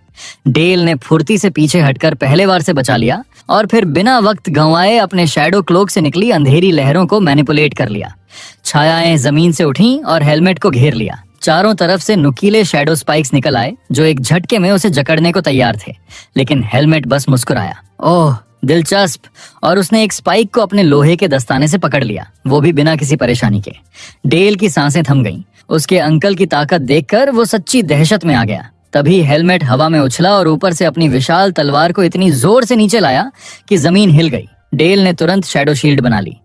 डेल ने फुर्ती से पीछे हटकर पहले वार से बचा लिया और फिर बिना वक्त गंवाए अपने शैडो क्लोक से निकली अंधेरी लहरों को मैनिपुलेट कर लिया। छायाएं जमीन से उठीं और हेलमेट को घेर लिया। चारों तरफ से नुकीले शैडो स्पाइक्स निकल आए जो एक झटके में उसे जकड़ने को तैयार थे। लेकिन हेलमेट बस मुस्कुराया। ओह, दिलचस्प। और उसने एक स्पाइक को अपने लोहे के दस्ताने से पकड़ लिया, वो भी बिना किसी परेशानी के। डेल की सांसें थम गईं। उसके अंकल की ताकत देखकर वो सच्ची दहशत में आ गया। तभी हेलमेट हवा में उछला और ऊपर से अपनी विशाल तलवार को इतनी जोर से नीचे लाया कि जमीन हिल गई। डेल ने तुरंत शैडो शील्ड बना ली।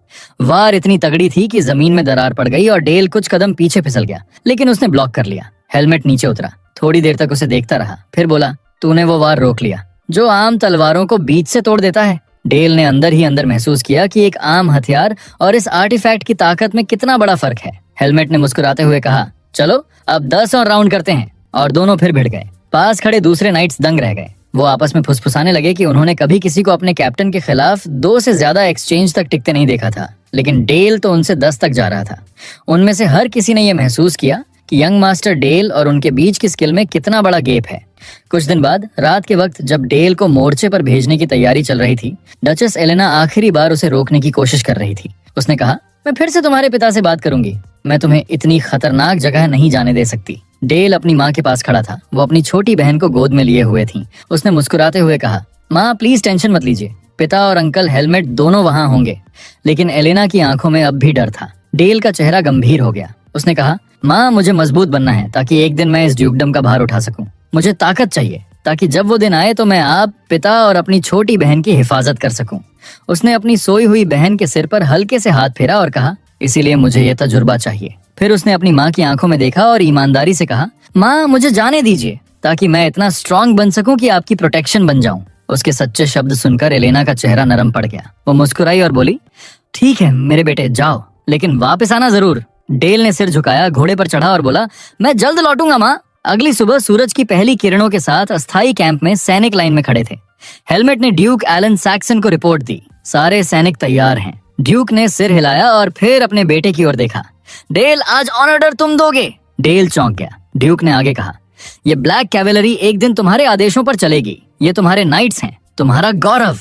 वार इतनी तगड़ी थी कि जमीन में दरार पड़ गई और डेल कुछ कदम पीछे फिसल गया, लेकिन उसने ब्लॉक कर लिया। हेलमेट नीचे उतरा, थोड़ी देर तक उसे देखता रहा, फिर बोला, तूने वो वार रोक लिया जो आम तलवारों को बीच से तोड़ देता है। डेल ने अंदर ही अंदर महसूस किया कि एक आम हथियार और इस आर्टिफैक्ट की ताकत में कितना बड़ा फर्क है। हेलमेट ने मुस्कुराते हुए कहा, चलो अब 10 और राउंड करते हैं। और दोनों फिर भिड़ गए। पास खड़े दूसरे नाइट्स दंग रह गए। वो आपस में फुसफुसाने लगे कि उन्होंने कभी किसी को अपने कैप्टन के खिलाफ 2 से ज्यादा एक्सचेंज तक टिकते नहीं देखा था। लेकिन डेल तो उनसे 10 तक जा रहा था। उनमें से हर किसी ने यह महसूस किया कि यंग मास्टर डेल और उनके बीच की स्किल में कितना बड़ा गैप है। कुछ दिन बाद रात के वक्त जब डेल को मोर्चे पर भेजने की तैयारी चल रही थी, डचेस एलेना आखिरी बार उसे रोकने की कोशिश कर रही थी। उसने कहा, मैं फिर से तुम्हारे पिता से बात करूंगी। मैं तुम्हें इतनी खतरनाक जगह नहीं जाने दे सकती। डेल अपनी माँ के पास खड़ा था। वो अपनी छोटी बहन को गोद में लिए हुए थी। उसने मुस्कुराते हुए कहा, माँ प्लीज टेंशन मत लीजिए, पिता और अंकल हेलमेट दोनों वहां होंगे। लेकिन एलेना की आंखों में अब भी डर था। डेल का चेहरा गंभीर हो गया। उसने कहा, माँ मुझे मजबूत बनना है ताकि एक दिन मैं इस ड्यूकडम का भार उठा सकूं। मुझे ताकत चाहिए ताकि जब वो दिन आए तो मैं आप, पिता और अपनी छोटी बहन की हिफाजत कर सकूं। उसने अपनी सोई हुई बहन के सिर पर हल्के से हाथ फेरा और कहा, इसीलिए मुझे ये तजुर्बा चाहिए। फिर उसने अपनी माँ की आंखों में देखा और ईमानदारी से कहा, माँ मुझे जाने दीजिए ताकि मैं इतना स्ट्रांग बन सकूं कि आपकी प्रोटेक्शन बन जाऊं। उसके सच्चे शब्द सुनकर एलेना का चेहरा नरम पड़ गया। वो मुस्कुराई और बोली, ठीक है मेरे बेटे, जाओ, लेकिन वापस आना जरूर। डेल ने सिर झुकाया, घोड़े पर चढ़ा और बोला, मैं जल्द लौटूंगा माँ। अगली सुबह सूरज की पहली किरणों के साथ अस्थायी कैंप में सैनिक लाइन में खड़े थे। हेलमेट ने ड्यूक एलन सैक्सन को रिपोर्ट दी। सारे सैनिक तैयार हैं। ड्यूक ने सिर हिलाया और फिर अपने बेटे की ओर देखा। डेल, आज ऑर्डर तुम दोगे। डेल चौंक गया। ड्यूक ने आगे कहा, ये ब्लैक कैवेलरी एक दिन तुम्हारे आदेशों पर चलेगी। ये तुम्हारे नाइट्स हैं, तुम्हारा गौरव।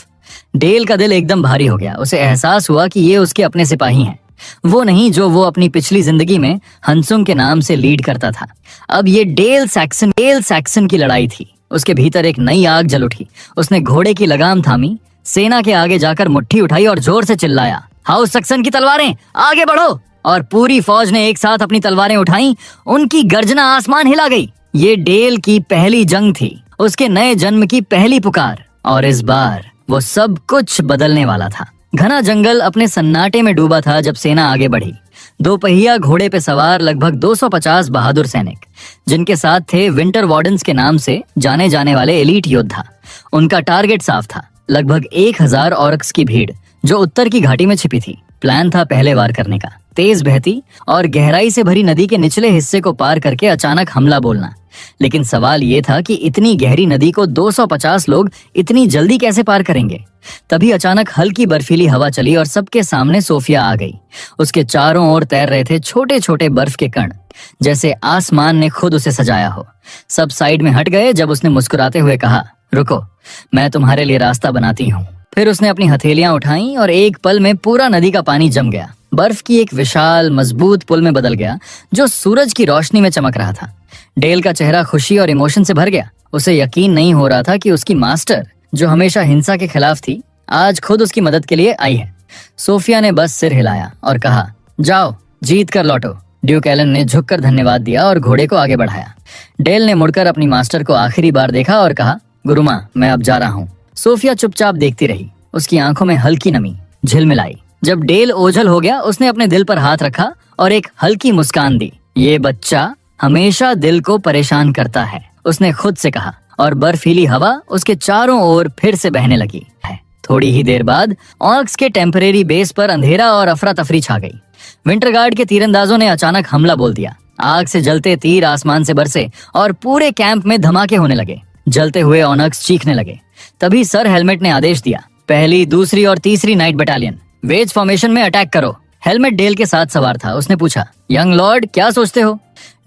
डेल का दिल एकदम भारी हो गया। उसे एहसास हुआ कि ये उसके अपने सिपाही हैं, वो नहीं जो वो अपनी पिछली जिंदगी में हंसुंग के नाम से लीड करता था। अब ये डेल सैक्सन की लड़ाई थी। उसके भीतर एक नई आग जल उठी। उसने घोड़े की लगाम थामी, सेना के आगे जाकर मुट्ठी उठाई और जोर से चिल्लाया, हाउस सक्सन की तलवारें, आगे बढ़ो। और पूरी फौज ने एक साथ अपनी तलवारें उठाई। उनकी गर्जना आसमान हिला गई। ये डेल की पहली जंग थी, उसके नए जन्म की पहली पुकार, और इस बार वो सब कुछ बदलने वाला था। घना जंगल अपने सन्नाटे में डूबा था जब सेना आगे बढ़ी। 2 पहिया घोड़े पे सवार लगभग 250 बहादुर सैनिक, जिनके साथ थे विंटर वार्डन्स के नाम से जाने जाने वाले एलीट योद्धा। उनका टारगेट साफ था, लगभग 1000 ऑर्क्स की भीड़ जो उत्तर की घाटी में छिपी थी। प्लान था पहले वार करने का, तेज बहती और गहराई से भरी नदी के निचले हिस्से को पार करके अचानक हमला बोलना। लेकिन सवाल ये था कि इतनी गहरी नदी को 250 लोग इतनी जल्दी कैसे पार करेंगे। तभी अचानक हल्की बर्फीली हवा चली और सबके सामने सोफिया आ गई। उसके चारों ओर तैर रहे थे छोटे छोटे बर्फ के कण, जैसे आसमान ने खुद उसे सजाया हो। सब साइड में हट गए जब उसने मुस्कुराते हुए कहा, रुको, मैं तुम्हारे लिए रास्ता बनाती हूँ। फिर उसने अपनी हथेलियां उठाई और एक पल में पूरा नदी का पानी जम गया। बर्फ की एक विशाल मजबूत पुल में बदल गया जो सूरज की रोशनी में चमक रहा था। डेल का चेहरा खुशी और इमोशन से भर गया। उसे यकीन नहीं हो रहा था कि उसकी मास्टर, जो हमेशा हिंसा के खिलाफ थी, आज खुद उसकी मदद के लिए आई है। सोफिया ने बस सिर हिलाया और कहा, जाओ, जीत कर लौटो। ड्यूक एलन ने झुककर धन्यवाद दिया और घोड़े को आगे बढ़ाया। डेल ने मुड़कर अपनी मास्टर को आखिरी बार देखा और कहा, गुरुमा, मैं अब जा रहा हूँ। सोफिया चुपचाप देखती रही। उसकी आंखों में हल्की नमी झिलमिलाई। जब डेल ओझल हो गया, उसने अपने दिल पर हाथ रखा और एक हल्की मुस्कान दी। ये बच्चा हमेशा दिल को परेशान करता है, उसने खुद से कहा, और बर्फीली हवा उसके चारों ओर फिर से बहने लगी है। थोड़ी ही देर बाद ऑर्क्स के टेम्परेरी बेस पर अंधेरा और अफरा तफरी छा गई। विंटर गार्ड के तीरंदाजों ने अचानक हमला बोल दिया। आग से जलते तीर आसमान से बरसे और पूरे कैंप में धमाके होने लगे। जलते हुए ऑनक्स चीखने लगे। तभी सर हेलमेट ने आदेश दिया, पहली, दूसरी और तीसरी नाइट बटालियन वेज फॉर्मेशन में अटैक करो। हेलमेट डेल के साथ सवार था। उसने पूछा, यंग लॉर्ड, क्या सोचते हो?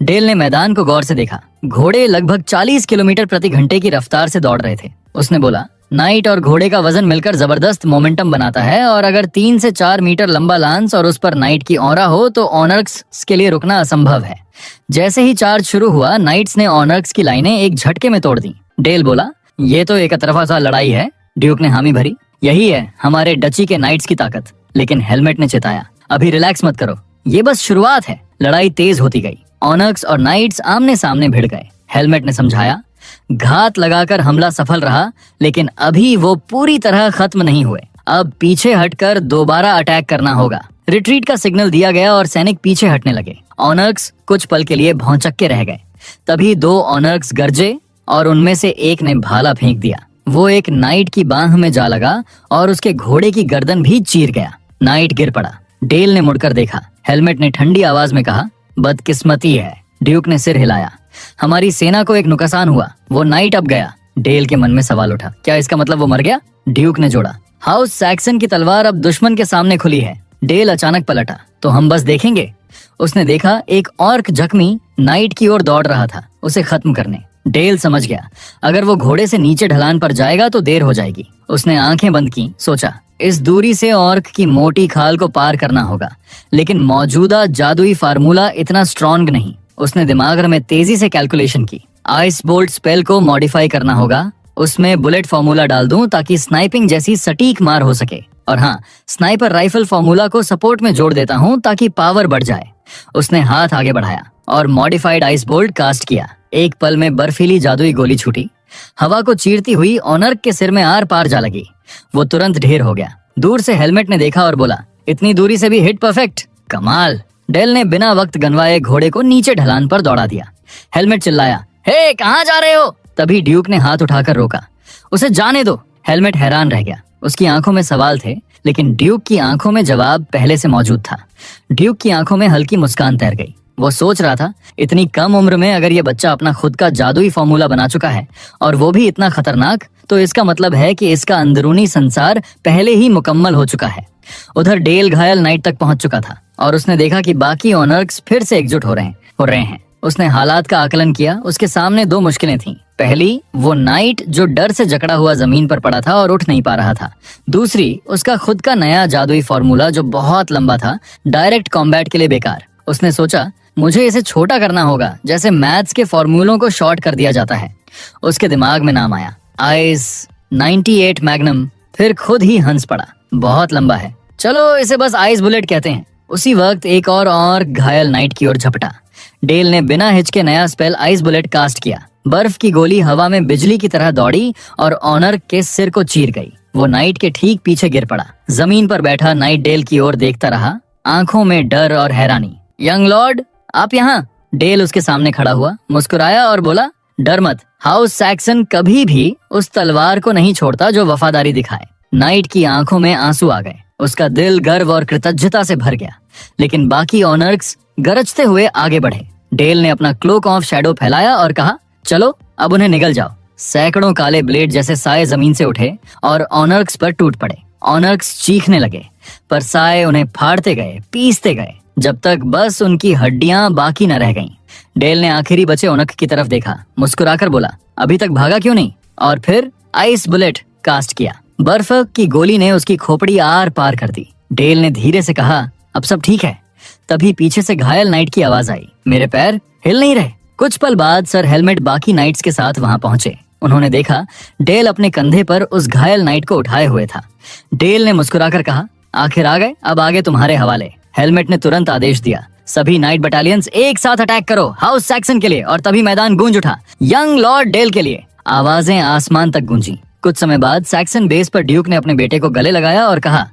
डेल ने मैदान को गौर से देखा। घोड़े लगभग 40 किलोमीटर प्रति घंटे की रफ्तार से दौड़ रहे थे। उसने बोला, नाइट और घोड़े का वजन मिलकर जबरदस्त मोमेंटम बनाता है, और अगर 3 से 4 मीटर लंबा लांस और उस पर नाइट की ऑरा हो तो ऑनर्क्स के लिए रुकना असंभव है। जैसे ही चार्ज शुरू हुआ, नाइट्स ने ऑनर्क्स की लाइनें एक झटके में तोड़ दी। डेल बोला, ये तो एक तरफा सा लड़ाई है। ड्यूक ने हामी भरी, यही है हमारे डची के नाइट्स की ताकत। लेकिन हेलमेट ने चेताया, अभी रिलैक्स मत करो, ये बस शुरुआत है। लड़ाई तेज होती गई। ऑनर्क्स और नाइट्स आमने सामने भिड़ गए। हेलमेट ने समझाया, घात लगाकर हमला सफल रहा, लेकिन अभी वो पूरी तरह खत्म नहीं हुए। अब पीछे हटकर दोबारा अटैक करना होगा। रिट्रीट का सिग्नल दिया गया और सैनिक पीछे हटने लगे। ऑनर्क्स कुछ पल के लिए भौंचक्के रह गए। तभी 2 ऑनर्क्स गरजे और उनमें से एक ने भाला फेंक दिया। वो एक नाइट की बांह में जा लगा और उसके घोड़े की गर्दन भी चीर गया। नाइट गिर पड़ा। डेल ने मुड़कर देखा। हेलमेट ने ठंडी आवाज में कहा, बदकिस्मती है। ड्यूक ने सिर हिलाया, हमारी सेना को एक नुकसान हुआ, वो नाइट अब गया। डेल के मन में सवाल उठा, क्या इसका मतलब वो मर गया? ड्यूक ने जोड़ा, हाउस सैक्सन की तलवार अब दुश्मन के सामने खुली है। डेल अचानक पलटा, तो हम बस देखेंगे? उसने देखा एक ऑर्क जख्मी नाइट की ओर दौड़ रहा था, उसे खत्म करने। डेल समझ गया, अगर वो घोड़े से नीचे ढलान पर जाएगा तो देर हो जाएगी। उसने आंखें बंद की, सोचा, इस दूरी से ऑर्क की मोटी खाल को पार करना होगा, लेकिन मौजूदा जादुई फार्मूला इतना स्ट्रॉन्ग नहीं। उसने दिमाग में तेजी से कैलकुलेशन की। आइस बोल्ट स्पेल को मॉडिफाई करना होगा, उसमें बुलेट फार्मूला डाल दूं ताकि स्नाइपिंग जैसी सटीक मार हो सके, और हाँ, स्नाइपर राइफल फार्मूला को सपोर्ट में जोड़ देता हूं ताकि पावर बढ़ जाए। उसने हाथ आगे बढ़ाया और मॉडिफाइड आइस बोल्ट कास्ट किया। एक पल में बर्फीली जादुई गोली छूटी, हवा को चीरती हुई ऑनर्क के सिर में आर पार जा लगी। वो तुरंत ढेर हो गया। दूर से हेलमेट ने देखा और बोला, इतनी दूरी से भी हिट परफेक्ट, कमाल। डेल ने बिना वक्त गंवाए घोड़े को नीचे ढलान पर दौड़ा दिया। हेलमेट चिल्लाया, हे, कहाँ जा रहे हो? तभी ड्यूक ने हाथ उठाकर रोका, उसे जाने दो। हेलमेट हैरान रह गया। उसकी आंखों में सवाल थे, लेकिन ड्यूक की आंखों में जवाब पहले से मौजूद था। ड्यूक की आंखों में हल्की मुस्कान तैर गई। वो सोच रहा था, इतनी कम उम्र में अगर ये बच्चा अपना खुद का जादुई फॉर्मूला बना चुका है, और वो भी इतना खतरनाक, तो इसका मतलब है कि इसका अंदरूनी संसार पहले ही मुकम्मल हो चुका है। उधर डेल घायल नाइट तक पहुंच चुका था और उसने देखा कि बाकी ऑनर्क्स फिर से एकजुट हो रहे हैं। उसने हालात का आकलन किया। उसके सामने 2 मुश्किलें थीं। पहली, वो नाइट जो डर से जकड़ा हुआ जमीन पर पड़ा था और उठ नहीं पा रहा था। दूसरी, उसका खुद का नया जादुई फॉर्मूला जो बहुत लंबा था, डायरेक्ट कॉम्बैट के लिए बेकार। उसने सोचा मुझे इसे छोटा करना होगा, जैसे मैथ्स के फॉर्मूलों को शॉर्ट कर दिया जाता है। उसके दिमाग में नाम आया, आइस 98 मैग्नम। फिर खुद ही हंस पड़ा, बहुत लंबा है, चलो इसे बस आइस बुलेट कहते हैं। उसी वक्त एक और घायल नाइट की ओर झपटा। डेल ने बिना हिचके नया स्पेल आइस बुलेट कास्ट किया। बर्फ की गोली हवा में बिजली की तरह दौड़ी और ऑनर के सिर को चीर गई। वो नाइट के ठीक पीछे गिर पड़ा। जमीन पर बैठा नाइट डेल की ओर देखता रहा, आंखों में डर और हैरानी। यंग लॉर्ड, आप यहाँ? डेल उसके सामने खड़ा हुआ, मुस्कुराया और बोला, डर मत, हाउस सैक्सन कभी भी उस तलवार को नहीं छोड़ता जो वफादारी दिखाए। नाइट की आंखों में आंसू आ गए। उसका दिल गर्व और कृतज्ञता से भर गया। लेकिन बाकी ऑनर्स गरजते हुए आगे बढ़े। डेल ने अपना क्लोक ऑफ शैडो फैलाया और कहा, चलो अब उन्हें निगल जाओ। सैकड़ों काले ब्लेड जैसे साए जमीन से उठे और ऑनर्स पर टूट पड़े। ऑनर्स चीखने लगे, पर साए उन्हें फाड़ते गए, पीसते गए, जब तक बस उनकी हड्डियां बाकी न रह गईं। डेल ने आखिरी बचे ओनक की तरफ देखा, मुस्कुराकर बोला, अभी तक भागा क्यों नहीं? और फिर आइस बुलेट कास्ट किया। बर्फ की गोली ने उसकी खोपड़ी आर पार कर दी। डेल ने धीरे से कहा, अब सब ठीक है। तभी पीछे से घायल नाइट की आवाज आई, मेरे पैर हिल नहीं रहे। कुछ पल बाद सर हेलमेट बाकी नाइट्स के साथ वहां पहुंचे। उन्होंने देखा डेल अपने कंधे पर उस घायल नाइट को उठाए हुए था। डेल ने मुस्कुराकर कहा, आखिर आ गए, अब आगे तुम्हारे हवाले। हेलमेट ने तुरंत आदेश दिया, सभी नाइट बटालियंस एक साथ अटैक करो हाउस सैक्सन के लिए। और तभी मैदान गूंज उठा, यंग लॉर्ड डेल के लिए। आवाजें आसमान तक गूंजी। कुछ समय बाद सैक्सन बेस पर ड्यूक ने अपने बेटे को गले लगाया और कहा,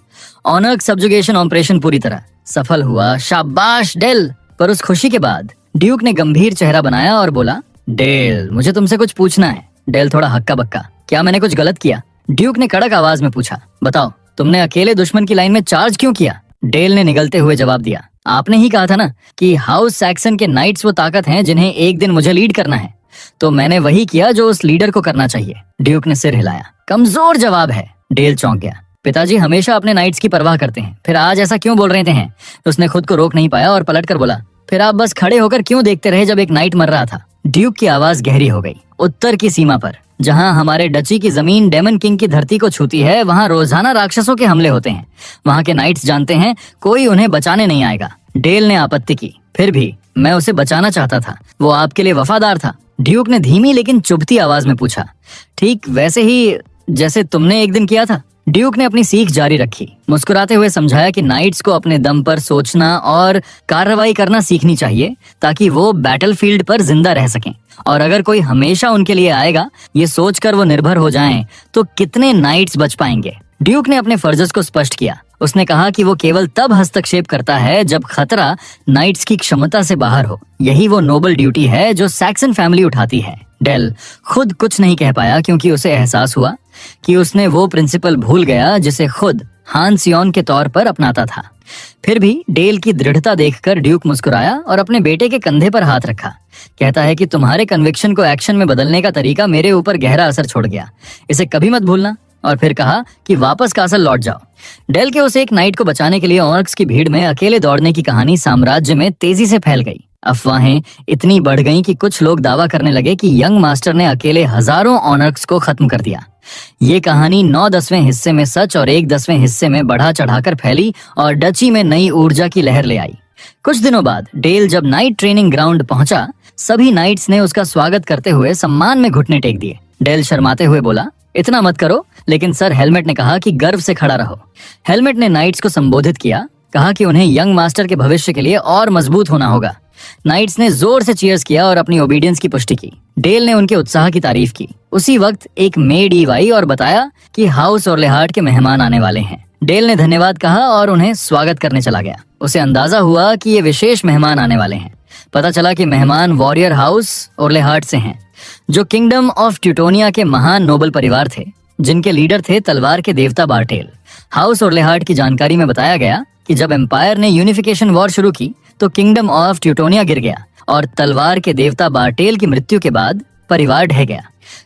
ऑनर्क सब्जुगेशन ऑपरेशन पूरी तरह सफल हुआ, शाबाश डेल। पर उस खुशी के बाद ड्यूक ने गंभीर चेहरा बनाया और बोला, डेल मुझे तुमसे कुछ पूछना है। डेल थोड़ा हक्का बक्का, क्या मैंने कुछ गलत किया? ड्यूक ने कड़क आवाज में पूछा, बताओ तुमने अकेले दुश्मन की लाइन में चार्ज क्यों किया? डेल ने निगलते हुए जवाब दिया, आपने ही कहा था ना कि हाउस सैक्सन के नाइट्स वो ताकत हैं जिन्हें एक दिन मुझे लीड करना है, तो मैंने वही किया जो उस लीडर को करना चाहिए। ड्यूक ने सिर हिलाया, कमजोर जवाब है। डेल चौंक गया, पिताजी हमेशा अपने नाइट्स की परवाह करते हैं, फिर आज ऐसा क्यों बोल रहे थे? उसने खुद को रोक नहीं पाया और पलट कर बोला, फिर आप बस खड़े होकर क्यों देखते रहे जब एक नाइट मर रहा था? ड्यूक की आवाज गहरी हो गई। उत्तर की सीमा पर, जहां हमारे डची की जमीन डेमन किंग की धरती को छूती है, वहां रोजाना राक्षसों के हमले होते हैं। वहां के नाइट्स जानते हैं कोई उन्हें बचाने नहीं आएगा। डेल ने आपत्ति की, फिर भी मैं उसे बचाना चाहता था, वो आपके लिए वफादार था। ड्यूक ने धीमी लेकिन चुभती आवाज में पूछा, ठीक वैसे ही जैसे तुमने एक दिन किया था? ड्यूक ने अपनी सीख जारी रखी, मुस्कुराते हुए समझाया कि नाइट्स को अपने दम पर सोचना और कार्रवाई करना सीखनी चाहिए ताकि वो बैटलफील्ड पर जिंदा रह सकें। और अगर कोई हमेशा उनके लिए आएगा, ये सोचकर वो निर्भर हो जाएं, तो कितने नाइट्स बच पाएंगे? ड्यूक ने अपने फर्जस को स्पष्ट किया। उसने कहा कि वो केवल तब हस्तक्षेप करता है जब खतरा नाइट्स की क्षमता से बाहर हो। यही वो नोबल ड्यूटी है जो सैक्सन फैमिली उठाती है। डेल खुद कुछ नहीं कह पाया क्योंकि उसे एहसास हुआ कि उसने वो प्रिंसिपल भूल गया जिसे खुद हांस योन के तौर पर अपनाता था। फिर भी डेल की दृढ़ता देखकर ड्यूक मुस्कुराया और अपने बेटे के कंधे पर हाथ रखा। कहता है कि तुम्हारे कन्विक्शन को एक्शन में बदलने का तरीका मेरे ऊपर गहरा असर छोड़ गया, इसे कभी मत भूलना। और फिर कहा कि वापस कासल लौट जाओ। डेल के उस एक नाइट को बचाने के लिए ऑर्क्स की भीड़ में अकेले दौड़ने की कहानी साम्राज्य में तेजी से फैल गई। अफवाहें इतनी बढ़ गईं कि कुछ लोग दावा करने लगे कि यंग मास्टर ने अकेले हजारों ऑनर्क्स को खत्म कर दिया। ये कहानी 9/10वें हिस्से में सच और 1/10वें हिस्से में बढ़ा चढ़ाकर फैली और डची में नई ऊर्जा की लहर ले आई। कुछ दिनों बाद डेल जब नाइट ट्रेनिंग ग्राउंड पहुंचा, सभी नाइट्स ने उसका स्वागत करते हुए सम्मान में घुटने टेक दिए। डेल शर्माते हुए बोला, इतना मत करो, लेकिन सर हेलमेट ने कहा कि गर्व से खड़ा रहो। हेलमेट ने नाइट्स को संबोधित किया, कहा कि उन्हें यंग मास्टर के भविष्य के लिए और मजबूत होना होगा। नाइट्स ने जोर से चीयर्स किया और अपनी ओबीडियंस की पुष्टि की। डेल ने उनके उत्साह की तारीफ की। उसी वक्त एक मेड ईव आई और बताया कि हाउस ओर्लेहार्ट के मेहमान आने वाले हैं। डेल ने धन्यवाद कहा और उन्हें स्वागत करने चला गया। उसे अंदाजा हुआ कि ये विशेष मेहमान आने वाले हैं। पता चला कि मेहमान वॉरियर हाउस ओर्लेहार्ट से हैं, जो किंगडम ऑफ ट्यूटोनिया के महान नोबल परिवार थे, जिनके लीडर थे तलवार के देवता बार्टेल। हाउस ओर्लेहार्ट की जानकारी में बताया गया कि जब एम्पायर ने यूनिफिकेशन वॉर शुरू की तो किंगडम ऑफ ट्यूटोनिया गिर गया और तलवार के देवता बार्टेल की मृत्यु के बाद परिवार ढह गया।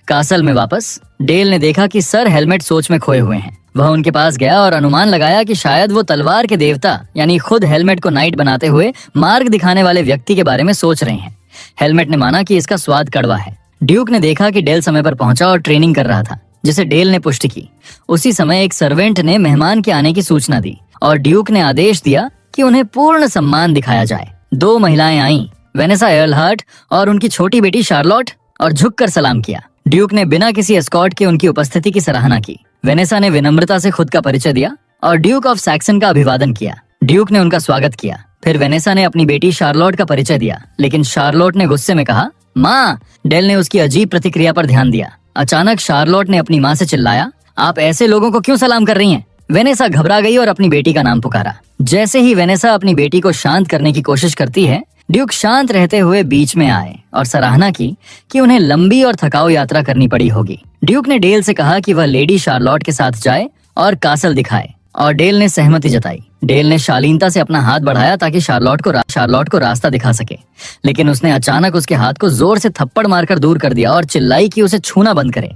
कासल में वापस डेल ने देखा कि सर हेलमेट सोच में खोए हुए हैं। वह उनके पास गया और अनुमान लगाया कि शायद वो तलवार के देवता यानी खुद हेलमेट को नाइट बनाते हुए मार्ग दिखाने वाले व्यक्ति के बारे में सोच रहे हैं। हेलमेट ने माना कि इसका स्वाद कड़वा है। ड्यूक ने देखा कि डेल समय पर पहुंचा और ट्रेनिंग कर रहा था, जिसे डेल ने पुष्टि की। उसी समय एक सर्वेंट ने मेहमान के आने की सूचना दी और ड्यूक ने आदेश दिया कि उन्हें पूर्ण सम्मान दिखाया जाए। 2 महिलाएं आईं, वेनेसा एर्लहार्ट और उनकी छोटी बेटी शार्लोट, और झुककर सलाम किया। ड्यूक ने बिना किसी एस्कॉर्ट के उनकी उपस्थिति की सराहना की। वेनेसा ने विनम्रता से खुद का परिचय दिया और ड्यूक ऑफ सैक्सन का अभिवादन किया। ड्यूक ने उनका स्वागत किया। फिर वेनेसा ने अपनी बेटी शार्लोट का परिचय दिया, लेकिन शार्लोट ने गुस्से में कहा, माँ। डेल ने उसकी अजीब प्रतिक्रिया पर ध्यान दिया। अचानक शार्लोट ने अपनी माँ से चिल्लाया, आप ऐसे लोगों को क्यों सलाम कर रही हैं? वेनेसा घबरा गई और अपनी बेटी का नाम पुकारा। जैसे ही वेनेसा अपनी बेटी को शांत करने की कोशिश करती है, ड्यूक शांत रहते हुए बीच में आए और सराहना की कि उन्हें लंबी और थकाऊ यात्रा करनी पड़ी होगी। ड्यूक ने डेल से कहा कि वह लेडी शार्लोट के साथ जाए और कासल दिखाए, और डेल ने सहमति जताई। डेल ने शालीनता से अपना हाथ बढ़ाया ताकि शार्लोट को रास्ता दिखा सके, लेकिन उसने अचानक उसके हाथ को जोर से थप्पड़ मारकर दूर कर दिया और चिल्लाई कि उसे छूना बंद करे।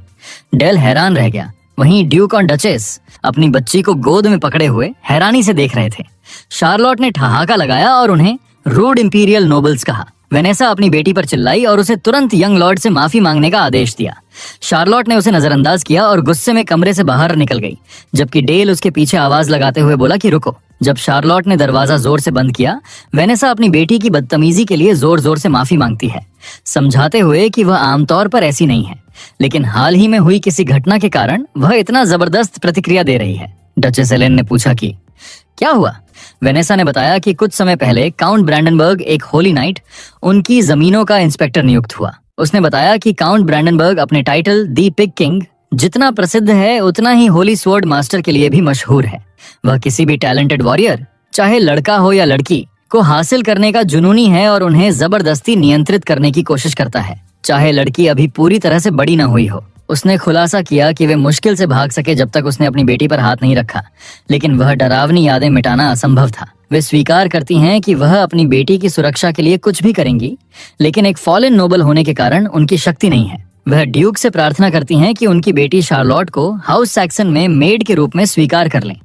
डेल हैरान रह गया। वहीं ड्यूक और डचेस अपनी बच्ची को गोद में पकड़े हुए हैरानी से देख रहे थे। शार्लोट ने ठहाका लगाया और उन्हें रूड इंपीरियल नोबल्स कहा। वेनेसा अपनी बेटी पर चिल्लाई और उसे तुरंत यंग लॉर्ड से माफी मांगने का आदेश दिया। शार्लोट ने उसे नजरअंदाज किया और गुस्से में कमरे से बाहर निकल गई, जबकि डेल उसके पीछे आवाज लगाते हुए बोला कि रुको। जब शार्लोट ने दरवाजा जोर से बंद किया, वेनेसा अपनी बेटी की बदतमीजी के लिए जोर जोर से माफी मांगती है, समझाते हुए कि वह आमतौर पर ऐसी नहीं है, लेकिन हाल ही में हुई किसी घटना के कारण वह इतना जबरदस्त प्रतिक्रिया दे रही है। डचेस एलेन ने पूछा कि क्या हुआ? वेनेसा ने बताया कि कुछ समय पहले काउंट ब्रैंडनबर्ग, एक होली नाइट, उनकी जमीनों का इंस्पेक्टर नियुक्त हुआ। उसने बताया कि काउंट ब्रैंडनबर्ग अपने टाइटल दी पिग किंग जितना प्रसिद्ध है, उतना ही होली स्वॉर्ड मास्टर के लिए भी मशहूर है। वह किसी भी टैलेंटेड वॉरियर, चाहे लड़का हो या लड़की, को हासिल करने का जुनूनी है और उन्हें जबरदस्ती नियंत्रित करने की कोशिश करता है, चाहे लड़की अभी पूरी तरह से बड़ी न हुई हो। उसने खुलासा किया कि वे मुश्किल से भाग सके जब तक उसने अपनी बेटी पर हाथ नहीं रखा, लेकिन वह डरावनी यादें मिटाना असंभव था। वे स्वीकार करती हैं कि वह अपनी बेटी की सुरक्षा के लिए कुछ भी करेंगी, लेकिन एक फॉलन नोबल होने के कारण उनकी शक्ति नहीं है। वह ड्यूक से प्रार्थना करती हैं कि उनकी बेटी शार्लोट को हाउस सैक्सन में मेड के रूप में स्वीकार कर लें,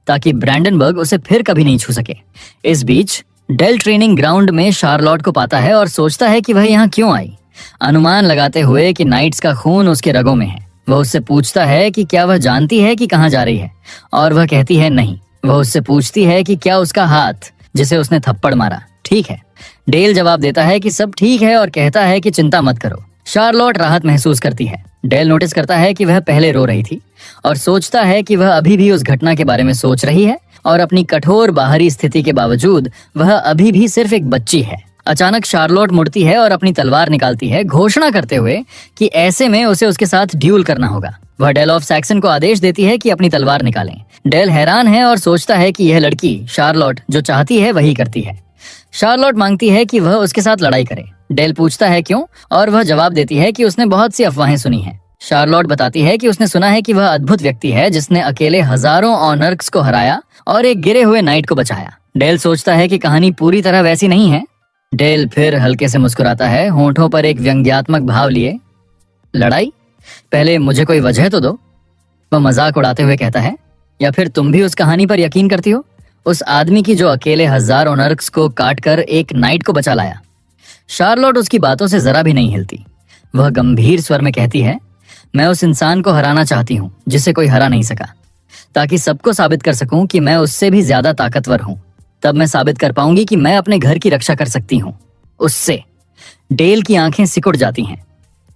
ताकि ब्रैंडनबर्ग उसे फिर कभी नहीं छू सके। इस बीच डेल ट्रेनिंग ग्राउंड में शार्लोट को पाता है और सोचता है कि वह यहाँ क्यों आई, अनुमान लगाते हुए कि नाइट्स का खून उसके रगों में है। वह उससे पूछता है कि क्या वह जानती है कि कहाँ जा रही है, और वह कहती है नहीं। वह उससे पूछती है कि क्या उसका हाथ, जिसे उसने थप्पड़ मारा, ठीक है। डेल जवाब देता है कि सब ठीक है और कहता है कि चिंता मत करो। शार्लोट राहत महसूस करती है। डेल नोटिस करता है कि वह पहले रो रही थी और सोचता है कि वह अभी भी उस घटना के बारे में सोच रही है और अपनी कठोर बाहरी स्थिति के बावजूद वह अभी भी सिर्फ एक बच्ची है। अचानक शार्लोट मुड़ती है और अपनी तलवार निकालती है, घोषणा करते हुए कि ऐसे में उसे उसके साथ ड्यूल करना होगा। वह डेल ऑफ सैक्सन को आदेश देती है कि अपनी तलवार निकालें। डेल हैरान है और सोचता है कि यह लड़की शार्लोट जो चाहती है वही करती है। शार्लोट मांगती है कि वह उसके साथ लड़ाई करे। डेल पूछता है क्यों, और वह जवाब देती है कि उसने बहुत सी अफवाहें सुनी हैं। शार्लोट बताती है कि उसने सुना है कि वह अद्भुत व्यक्ति है जिसने अकेले हजारों ऑनर्क्स को हराया और एक गिरे हुए नाइट को बचाया। डेल सोचता है कि कहानी पूरी तरह वैसी नहीं है। डेल फिर हल्के से मुस्कुराता है, होंठों पर एक व्यंग्यात्मक भाव लिए। लड़ाई? पहले मुझे कोई वजह तो दो। वह मजाक उड़ाते हुए कहता है, या फिर तुम भी उस कहानी पर यकीन करती हो, उस आदमी की जो अकेले हजारों नर्क्स को काट कर एक नाइट को बचा लाया। शार्लोट उसकी बातों से जरा भी नहीं हिलती। वह गंभीर स्वर में कहती है, मैं उस इंसान को हराना चाहती हूँ जिसे कोई हरा नहीं सका, ताकि सबको साबित कर सकूं कि मैं उससे भी ज्यादा ताकतवर हूँ। तब मैं साबित कर पाऊंगी कि मैं अपने घर की रक्षा कर सकती हूँ। उससे? डेल की आंखें सिकुड़ जाती हैं।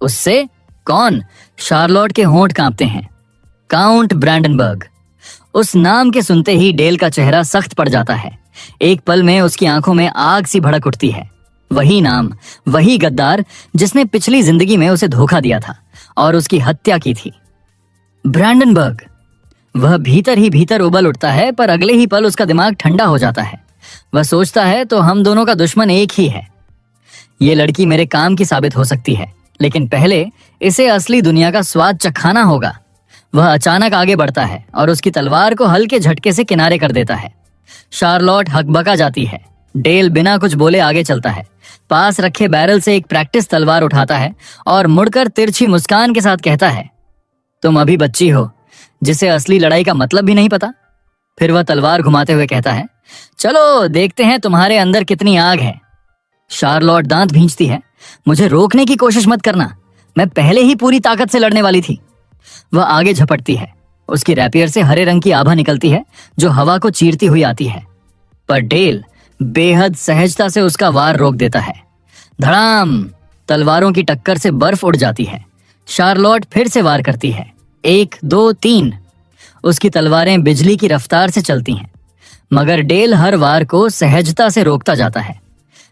उससे? कौन? शार्लोट के होंठ कांपते हैं। Count Brandenburg. उस नाम के सुनते ही डेल का चेहरा सख्त पड़ जाता है। एक पल में उसकी आंखों में आग सी भड़क उठती है। वही नाम, वही गद्दार जिसने पिछली जिंदगी में उसे धोखा दिया था और उसकी हत्या की थी। ब्रैंडनबर्ग। वह भीतर ही भीतर उबल उठता है, पर अगले ही पल उसका दिमाग ठंडा हो जाता है। वह सोचता है, तो हम दोनों का दुश्मन एक ही है। ये लड़की मेरे काम की साबित हो सकती है, लेकिन पहले इसे असली दुनिया का स्वाद चखाना होगा। वह अचानक आगे बढ़ता है और उसकी तलवार को हल्के झटके से किनारे कर देता है। शार्लोट हकबका जाती है। डेल बिना कुछ बोले आगे चलता है, पास रखे बैरल से एक प्रैक्टिस तलवार उठाता है और मुड़कर तिरछी मुस्कान के साथ कहता है, तुम अभी बच्ची हो जिसे असली लड़ाई का मतलब भी नहीं पता। फिर वह तलवार घुमाते हुए कहता है, चलो देखते हैं तुम्हारे अंदर कितनी आग है। शार्लोट दांत भींचती है, मुझे रोकने की कोशिश मत करना, मैं पहले ही पूरी ताकत से लड़ने वाली थी। वह आगे झपटती है। उसकी रैपियर से हरे रंग की आभा निकलती है जो हवा को चीरती हुई आती है, पर डेल बेहद सहजता से उसका वार रोक देता है। धड़ाम! तलवारों की टक्कर से बर्फ उड़ जाती है। शार्लोट फिर से वार करती है। 1, 2, 3। उसकी तलवारें बिजली की रफ्तार से चलती हैं, मगर डेल हर वार को सहजता से रोकता जाता है,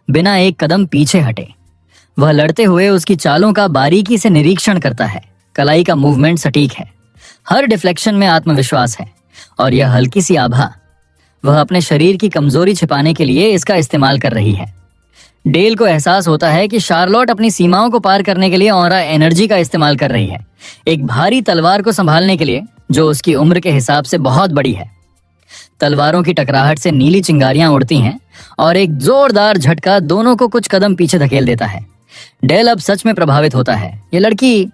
बिना एक कदम पीछे हटे। वह लड़ते हुए उसकी चालों का बारीकी से निरीक्षण करता है। कलाई का मूवमेंट सटीक है, हर डिफ्लेक्शन में आत्मविश्वास है, और यह हल्की सी आभा वह अपने शरीर की कमजोरी छिपाने के लिए इसका इस्तेमाल कर रही है। डेल को एहसास होता है कि शार्लोट अपनी सीमाओं को पार करने के लिए ऑरा एनर्जी का इस्तेमाल कर रही है, एक भारी तलवार को संभालने के लिए जो उसकी उम्र के हिसाब से बहुत बड़ी है। तलवारों की टकराहट से नीली चिंगारियां उड़ती हैं और एक जोरदार झटका दोनों को कुछ कदम पीछे धकेल देता है। डेल अब सच में प्रभावित होता है। ये लड़की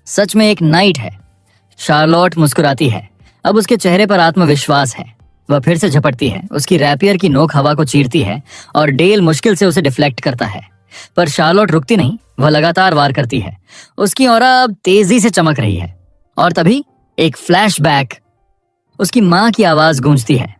सच में एक नाइट है। शार्लोट मुस्कुराती है। अब उसके चेहरे पर आत्मविश्वास है। वह फिर से झपटती है। उसकी रैपियर की नोक हवा को चीरती है और डेल मुश्किल से उसे डिफ्लेक्ट करता है, पर शार्लोट रुकती नहीं। वह लगातार वार करती है। उसकी ऑरा अब तेजी से चमक रही है। और तभी एक फ्लैशबैक। उसकी मां की आवाज गूंजती है,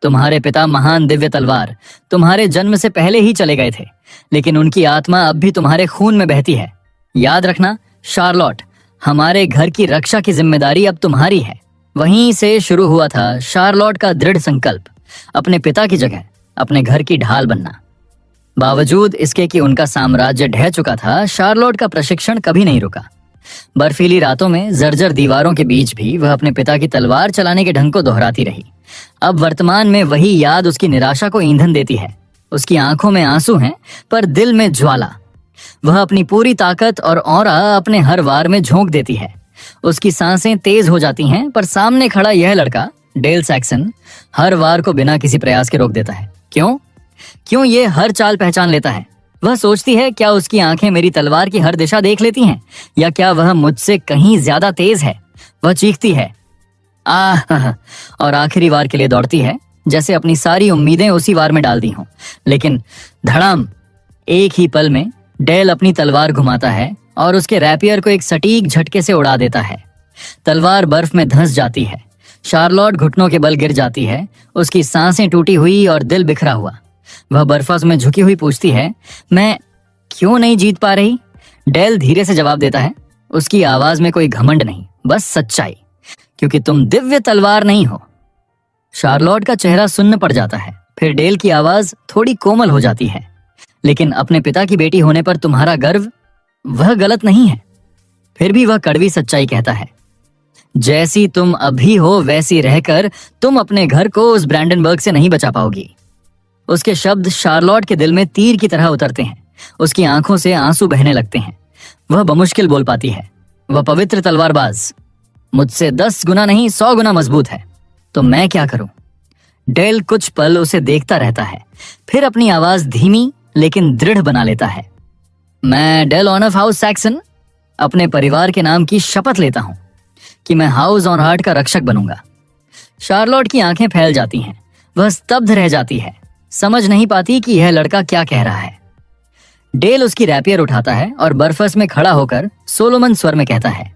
तुम्हारे पिता महान दिव्य तलवार तुम्हारे जन्म से पहले ही चले गए थे, लेकिन उनकी आत्मा अब भी तुम्हारे खून में बहती है। याद रखना शार्लोट, हमारे घर की रक्षा की जिम्मेदारी अब तुम्हारी है। वहीं से शुरू हुआ था शार्लोट का दृढ़ संकल्प, अपने पिता की जगह अपने घर की ढाल बनना। बावजूद इसके कि उनका साम्राज्य ढह चुका था, शार्लोट का प्रशिक्षण कभी नहीं रुका। बर्फीली रातों में जर्जर दीवारों के बीच भी वह अपने पिता की तलवार चलाने के ढंग को दोहराती रही। अब वर्तमान में वही याद उसकी निराशा को ईंधन देती है। उसकी आंखों में आंसू हैं, पर दिल में ज्वाला। वह अपनी पूरी ताकत और ऑरा अपने हर वार में झोंक देती है। उसकी सांसें तेज हो जाती हैं, पर सामने खड़ा यह लड़का डेल सैक्सन हर वार को बिना किसी प्रयास के रोक देता है। क्यों ये हर चाल पहचान लेता है? वह सोचती है, क्या उसकी आंखें मेरी तलवार की हर दिशा देख लेती हैं, या क्या वह मुझसे कहीं ज्यादा तेज है? वह चीखती है आह और आखिरी वार के लिए दौड़ती है, जैसे अपनी सारी उम्मीदें उसी वार में डाल दी हों। लेकिन धड़ाम! एक ही पल में डेल अपनी तलवार घुमाता है और उसके रैपियर को एक सटीक झटके से उड़ा देता है। तलवार बर्फ में धंस जाती है। शार्लोट घुटनों के बल गिर जाती है, उसकी सांसें टूटी हुई और दिल बिखरा हुआ। वह बर्फास में झुकी हुई पूछती है, मैं क्यों नहीं जीत पा रही? डेल धीरे से जवाब देता है, उसकी आवाज में कोई घमंड नहीं, बस सच्चाई, क्योंकि तुम दिव्य तलवार नहीं हो। शार्लोट का चेहरा सुन्न पड़ जाता है। फिर डेल की आवाज थोड़ी कोमल हो जाती है, लेकिन अपने पिता की बेटी होने पर तुम्हारा गर्व, वह गलत नहीं है। फिर भी वह कड़वी सच्चाई कहता है, जैसी तुम अभी हो वैसी रहकर तुम अपने घर को उस ब्रैंडनबर्ग से नहीं बचा पाओगी। उसके शब्द शार्लोट के दिल में तीर की तरह उतरते हैं। उसकी आंखों से आंसू बहने लगते हैं। वह बमुश्किल बोल पाती है, वह पवित्र तलवारबाज मुझसे 10 गुना नहीं 100 गुना मजबूत है, तो मैं क्या करूं? डेल कुछ पल उसे देखता रहता है, फिर अपनी आवाज धीमी लेकिन दृढ़ बना लेता है। मैं डेल ऑनफ हाउस सैक्सन अपने परिवार के नाम की शपथ लेता हूं कि मैं हाउस ऑन हार्ट का रक्षक बनूंगा। शार्लोट की आंखें फैल जाती हैं। वह स्तब्ध रह जाती है, समझ नहीं पाती कि यह लड़का क्या कह रहा है। डेल उसकी रैपियर उठाता है और बर्फस में खड़ा होकर सोलोमन स्वर में कहता है,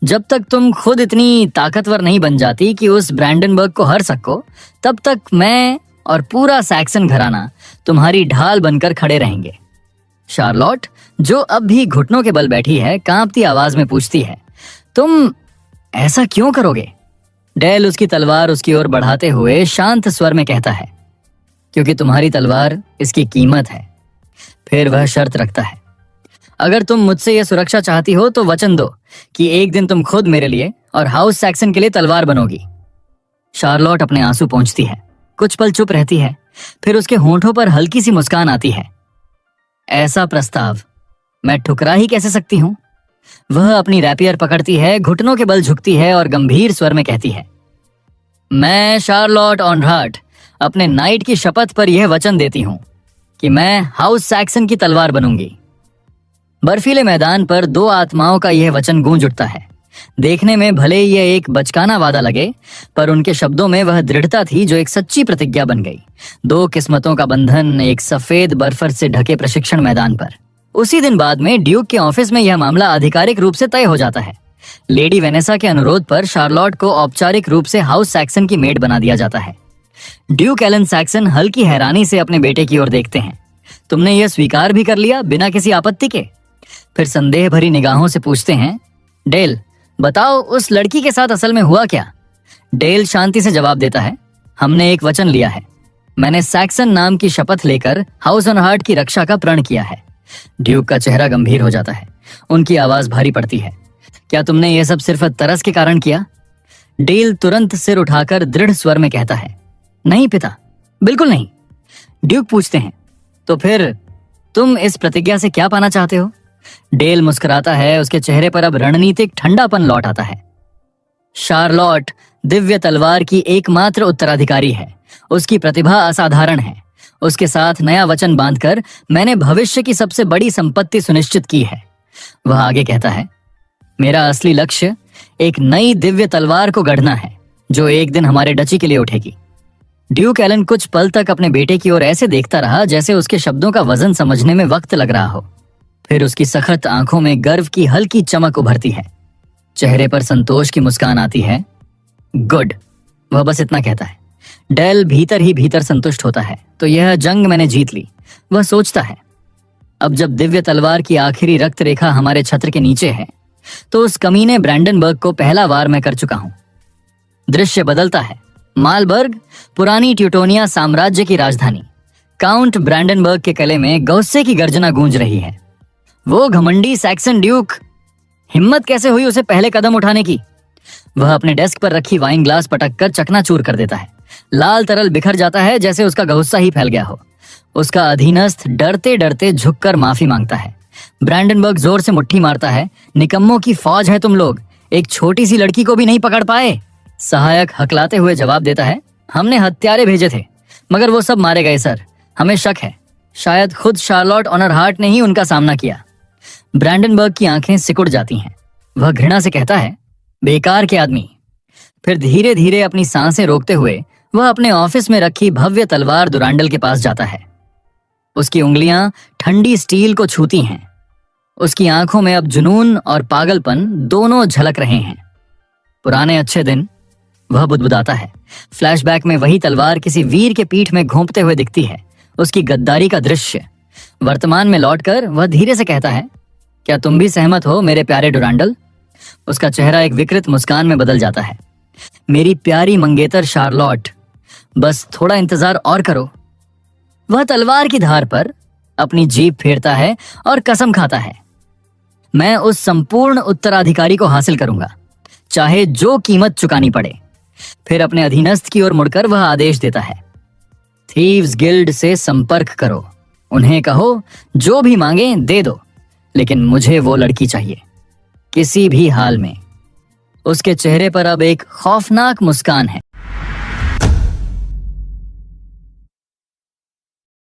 जब तक तुम खुद इतनी ताकतवर नहीं बन जाती कि उस ब्रैंडनबर्ग को हर सको, तब तक मैं और पूरा सैक्सन घराना तुम्हारी ढाल बनकर खड़े रहेंगे। शार्लोट, जो अब भी घुटनों के बल बैठी है, कांपती आवाज में पूछती है, तुम ऐसा क्यों करोगे? डेल उसकी तलवार उसकी ओर बढ़ाते हुए शांत स्वर में कहता है, क्योंकि तुम्हारी तलवार इसकी कीमत है। फिर वह शर्त रखता है, अगर तुम मुझसे यह सुरक्षा चाहती हो तो वचन दो कि एक दिन तुम खुद मेरे लिए और हाउस सैक्सन के लिए तलवार बनोगी। शार्लोट अपने आंसू पोंछती है, कुछ पल चुप रहती है, फिर उसके होंठों पर हल्की सी मुस्कान आती है। ऐसा प्रस्ताव मैं ठुकरा ही कैसे सकती हूं? वह अपनी रैपियर पकड़ती है, घुटनों के बल झुकती है और गंभीर स्वर में कहती है, मैं शार्लोट ऑनहार्ट अपने नाइट की शपथ पर यह वचन देती हूं कि मैं हाउस सैक्सन की तलवार बनूंगी। बर्फीले मैदान पर 2 आत्माओं का यह वचन गूंज उठता है। देखने में भले यह एक बचकाना वादा लगे, पर उनके शब्दों में वह दृढ़ता थी जो एक सच्ची प्रतिज्ञा बन गई। 2 किस्मतों का बंधन एक सफेद बर्फर से ढके प्रशिक्षण मैदान पर। उसी दिन बाद में ड्यूक के ऑफिस में यह मामला आधिकारिक रूप से तय हो जाता है। लेडी वेनेसा के अनुरोध पर शार्लोट को औपचारिक रूप से हाउस सैक्सन की मेड बना दिया जाता है। ड्यूक एलन सैक्सन हल्की हैरानी से अपने बेटे की ओर देखते हैं। तुमने यह स्वीकार भी कर लिया बिना किसी आपत्ति के? फिर संदेह भरी निगाहों से पूछते हैं, डेल बताओ उस लड़की के साथ असल में हुआ क्या? डेल शांति से जवाब देता है, हमने एक वचन लिया है। मैंने सैक्सन नाम की शपथ लेकर हाउस ऑन हार्ट की रक्षा का प्रण किया है। ड्यूक का चेहरा गंभीर हो जाता है, उनकी आवाज भारी पड़ती है। क्या तुमने यह सब सिर्फ तरस के कारण किया? डेल तुरंत सिर उठाकर दृढ़ स्वर में कहता है, नहीं पिता, बिल्कुल नहीं। ड्यूक पूछते हैं, तो फिर तुम इस प्रतिज्ञा से क्या पाना चाहते हो? डेल मुस्कुराता है, उसके चेहरे पर अब रणनीतिक ठंडापन लौट आता है। शार्लोट दिव्य तलवार की एकमात्र उत्तराधिकारी है। उसकी प्रतिभा असाधारण है। उसके साथ नया वचन बांधकर मैंने भविष्य की सबसे बड़ी संपत्ति सुनिश्चित की है। वह आगे कहता है, मेरा असली लक्ष्य एक नई दिव्य तलवार को गढ़ना है जो एक दिन हमारे डची के लिए उठेगी। ड्यूक एलन कुछ पल तक अपने बेटे की ओर ऐसे देखता रहा जैसे उसके शब्दों का वजन समझने में वक्त लग रहा हो। फिर उसकी सख्त आंखों में गर्व की हल्की चमक उभरती है, चेहरे पर संतोष की मुस्कान आती है। गुड, वह बस इतना कहता है। डेल भीतर ही भीतर संतुष्ट होता है, तो यह जंग मैंने जीत ली। वह सोचता है, अब जब दिव्य तलवार की आखिरी रक्त रेखा हमारे छत्र के नीचे है तो उस कमीने ब्रैंडनबर्ग को पहला वार मैं कर चुका हूं। दृश्य बदलता है। मालबर्ग, पुरानी ट्यूटोनिया साम्राज्य की राजधानी। काउंट ब्रैंडनबर्ग के गले में गौस्से की गर्जना गूंज रही है। वो घमंडी सैक्सन ड्यूक, हिम्मत कैसे हुई उसे पहले कदम उठाने की? वह अपने डेस्क पर रखी वाइन ग्लास पटक कर चकनाचूर कर देता है। लाल तरल बिखर जाता है जैसे उसका गुस्सा ही फैल गया हो। उसका अधीनस्थ डरते डरते झुककर माफी मांगता है। ब्रैंडनबर्ग जोर से मुट्ठी मारता है, निकम्मों की फौज है तुम लोग, एक छोटी सी लड़की को भी नहीं पकड़ पाए। सहायक हकलाते हुए जवाब देता है, हमने हत्यारे भेजे थे मगर वो सब मारे गए सर। हमें शक है शायद खुद शार्लोट ऑनर हार्ट ने ही उनका सामना किया। ब्रैंडनबर्ग की आंखें सिकुड़ जाती हैं। वह घृणा से कहता है, बेकार के आदमी। फिर धीरे धीरे अपनी सांसें रोकते हुए वह अपने ऑफिस में रखी भव्य तलवार दुरांडल के पास जाता है। उसकी उंगलियां ठंडी स्टील को छूती हैं। उसकी आंखों में अब जुनून और पागलपन दोनों झलक रहे हैं। पुराने अच्छे दिन, वह बुदबुदाता है। फ्लैशबैक में वही तलवार किसी वीर के पीठ में घोंपते हुए दिखती है, उसकी गद्दारी का दृश्य। वर्तमान में लौटकर वह धीरे से कहता है, क्या तुम भी सहमत हो मेरे प्यारे डुरांडल? उसका चेहरा एक विकृत मुस्कान में बदल जाता है। मेरी प्यारी मंगेतर शार्लोट, बस थोड़ा इंतजार और करो। वह तलवार की धार पर अपनी जीभ फेरता है और कसम खाता है, मैं उस संपूर्ण उत्तराधिकारी को हासिल करूंगा, चाहे जो कीमत चुकानी पड़े। फिर अपने अधीनस्थ की ओर मुड़कर वह आदेश देता है, थीव्स गिल्ड से संपर्क करो, उन्हें कहो जो भी मांगे दे दो, लेकिन मुझे वो लड़की चाहिए, किसी भी हाल में। उसके चेहरे पर अब एक खौफनाक मुस्कान है।